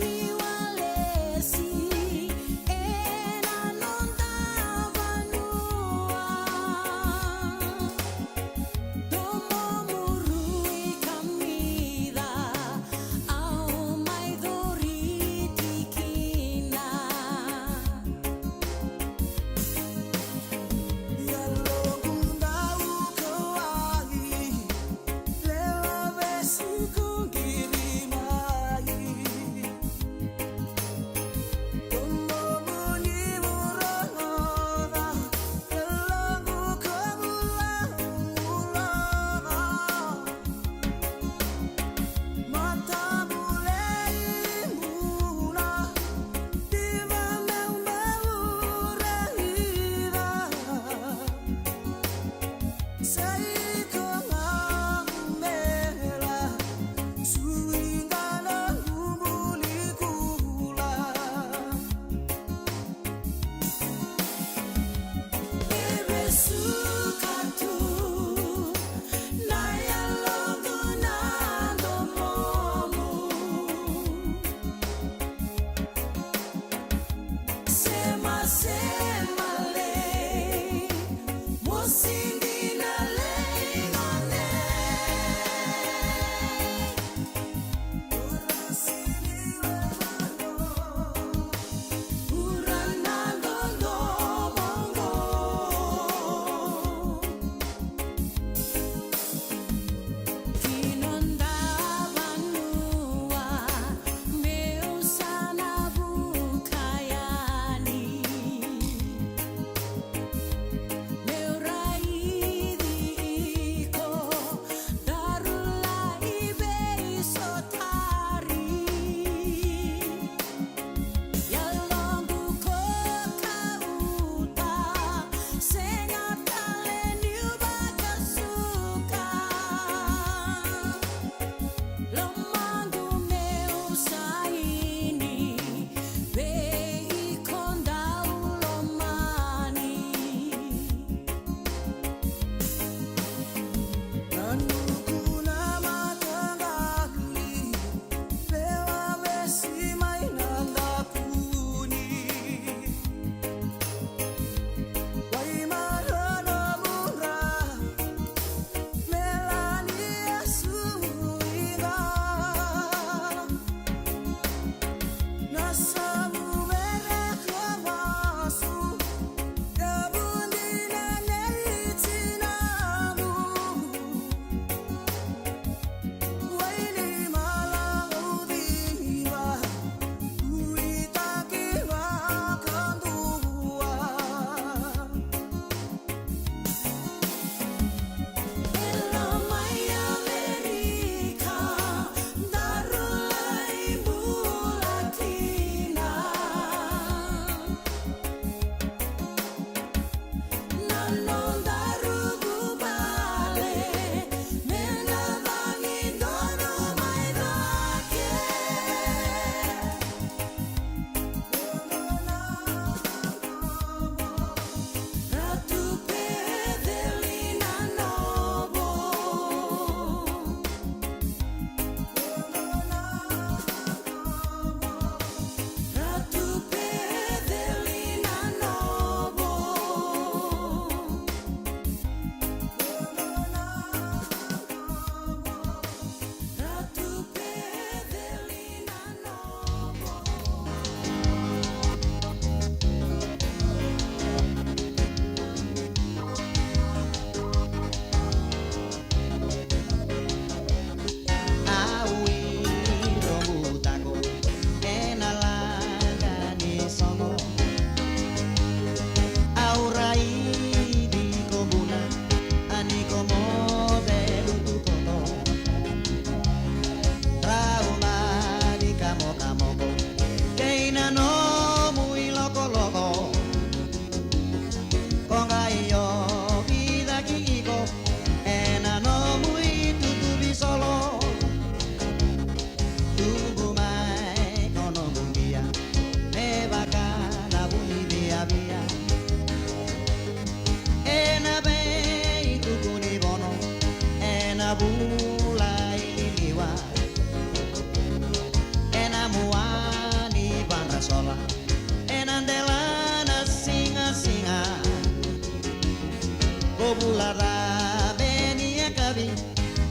[SPEAKER 16] bulara beni akabi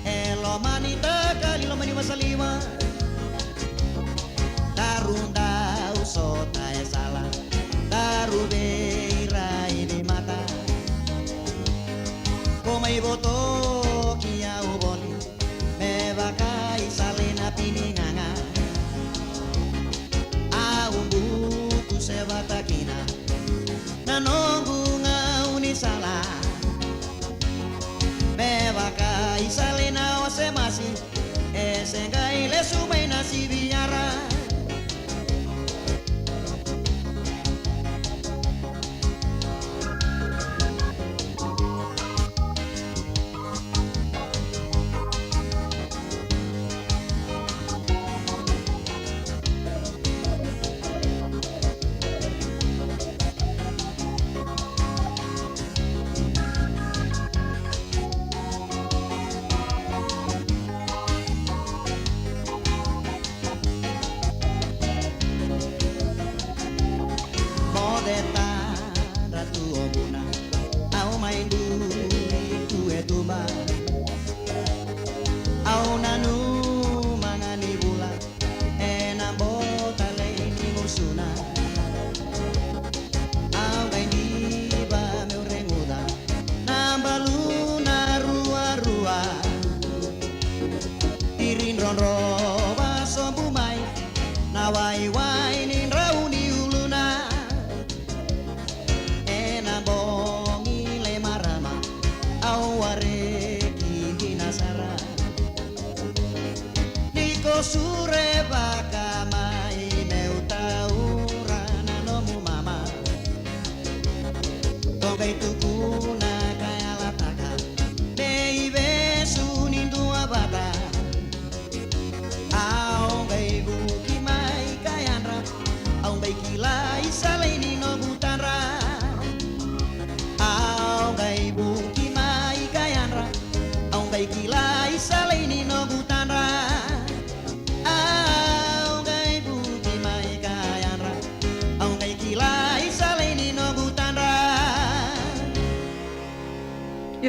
[SPEAKER 16] elo mani takali lo mani masaliwa tarunda usota ya sala tarube irai di mata como iboto kia uboli me vakai salena pininganga aumbu tu sebatakina nanongu ngauni sala me vakai salena osemasi esengai le sumaina si viara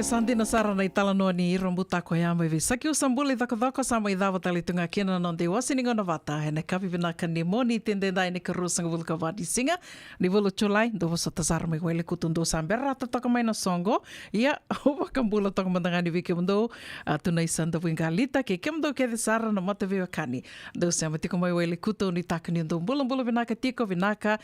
[SPEAKER 2] Sandi na sara na itala noa ni rambuta ko ya mai saki o sambuli dako sa mai dawa tali tunga kena non de wasi ningo na vata hene kapi vina ka ni moni tende dai ne ka rusanga vulka vadi singa ni volo chulai do so tasar mai wele kutundo sambera ta toka mai na songo ia o kambula toka mandanga ni vike mundo tunai sanda wingalita ke kemdo ke de sara na mata ve kani do se mati ko mai wele kuto ni takni ndo bulo vinaka tiko vinaka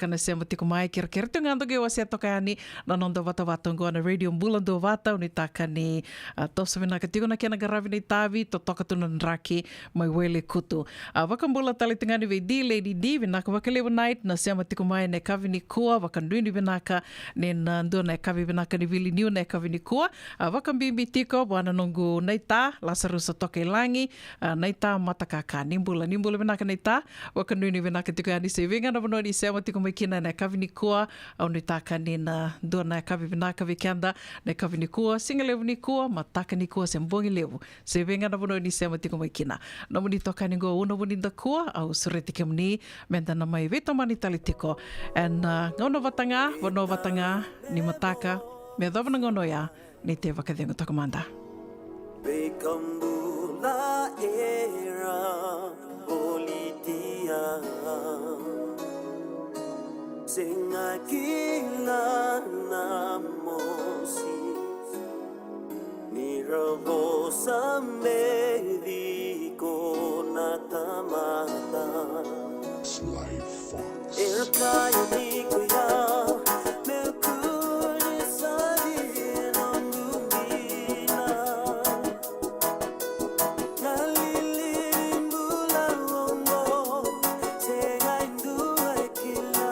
[SPEAKER 2] na se mati ko mai ker tunga ndo ge wasi toka ani na non do vata ngo na radio bulo vata ni taka ni tosa vinaka tiko na kena garavi ni tavi to toka tuna nraki mai wele kutu. Wakambula tali tingani vei di Lady D vinaka wakalewa night na siama tiko mai ne kavi ni kua wakanduini vinaka ni ndua na kavi vinaka ni vili niu na kavi ni kua. Wakambimbi tiko wana nungu naita lasarusa toke langi naita matakaka nimbula vinaka naita wakanduini vinaka tiko yani se vinga na vano ni siama tiko mai kina na kavi ni kua au ni taka ni na ndua na kavi vinaka vikenda na kavi ni kua, singa levu ni kua, mataka ni kua sembongi levu. Se venga na vono ni sema tiko mai kina. Na muni toka ni go una muni da kua, au sureti ke muni, menda na mai veto mani tali tiko. And ngono watanga, ni mataka, me dovana ngono ya, ni te wakadengo toka manda.
[SPEAKER 9] Bekambula era politia Senga kila na mosi Ni rahosa mediko na tamata Erka ni kuya Mekuri sadi nongumina Nalilimbula wongo Senga indu aikila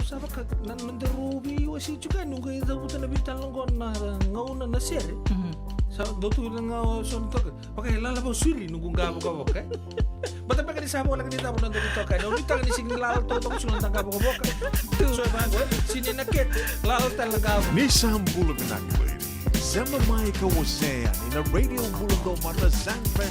[SPEAKER 5] sabe que não derrubi o assim juga nunca ia dar puta na vida longo na ngau na série. Sa doutor ngau son toca. Pakai lala bau suri nunggu ngabo ka boka. Bata pakai di sabo lagi dita punan dari toka. No dita ni sing lala to to sunan tangka boka. So ba sini naket lala tal ngabo.
[SPEAKER 1] Ni sambulo binakwe. Sema mai ka wasea ni na radio bulo do mata San Fran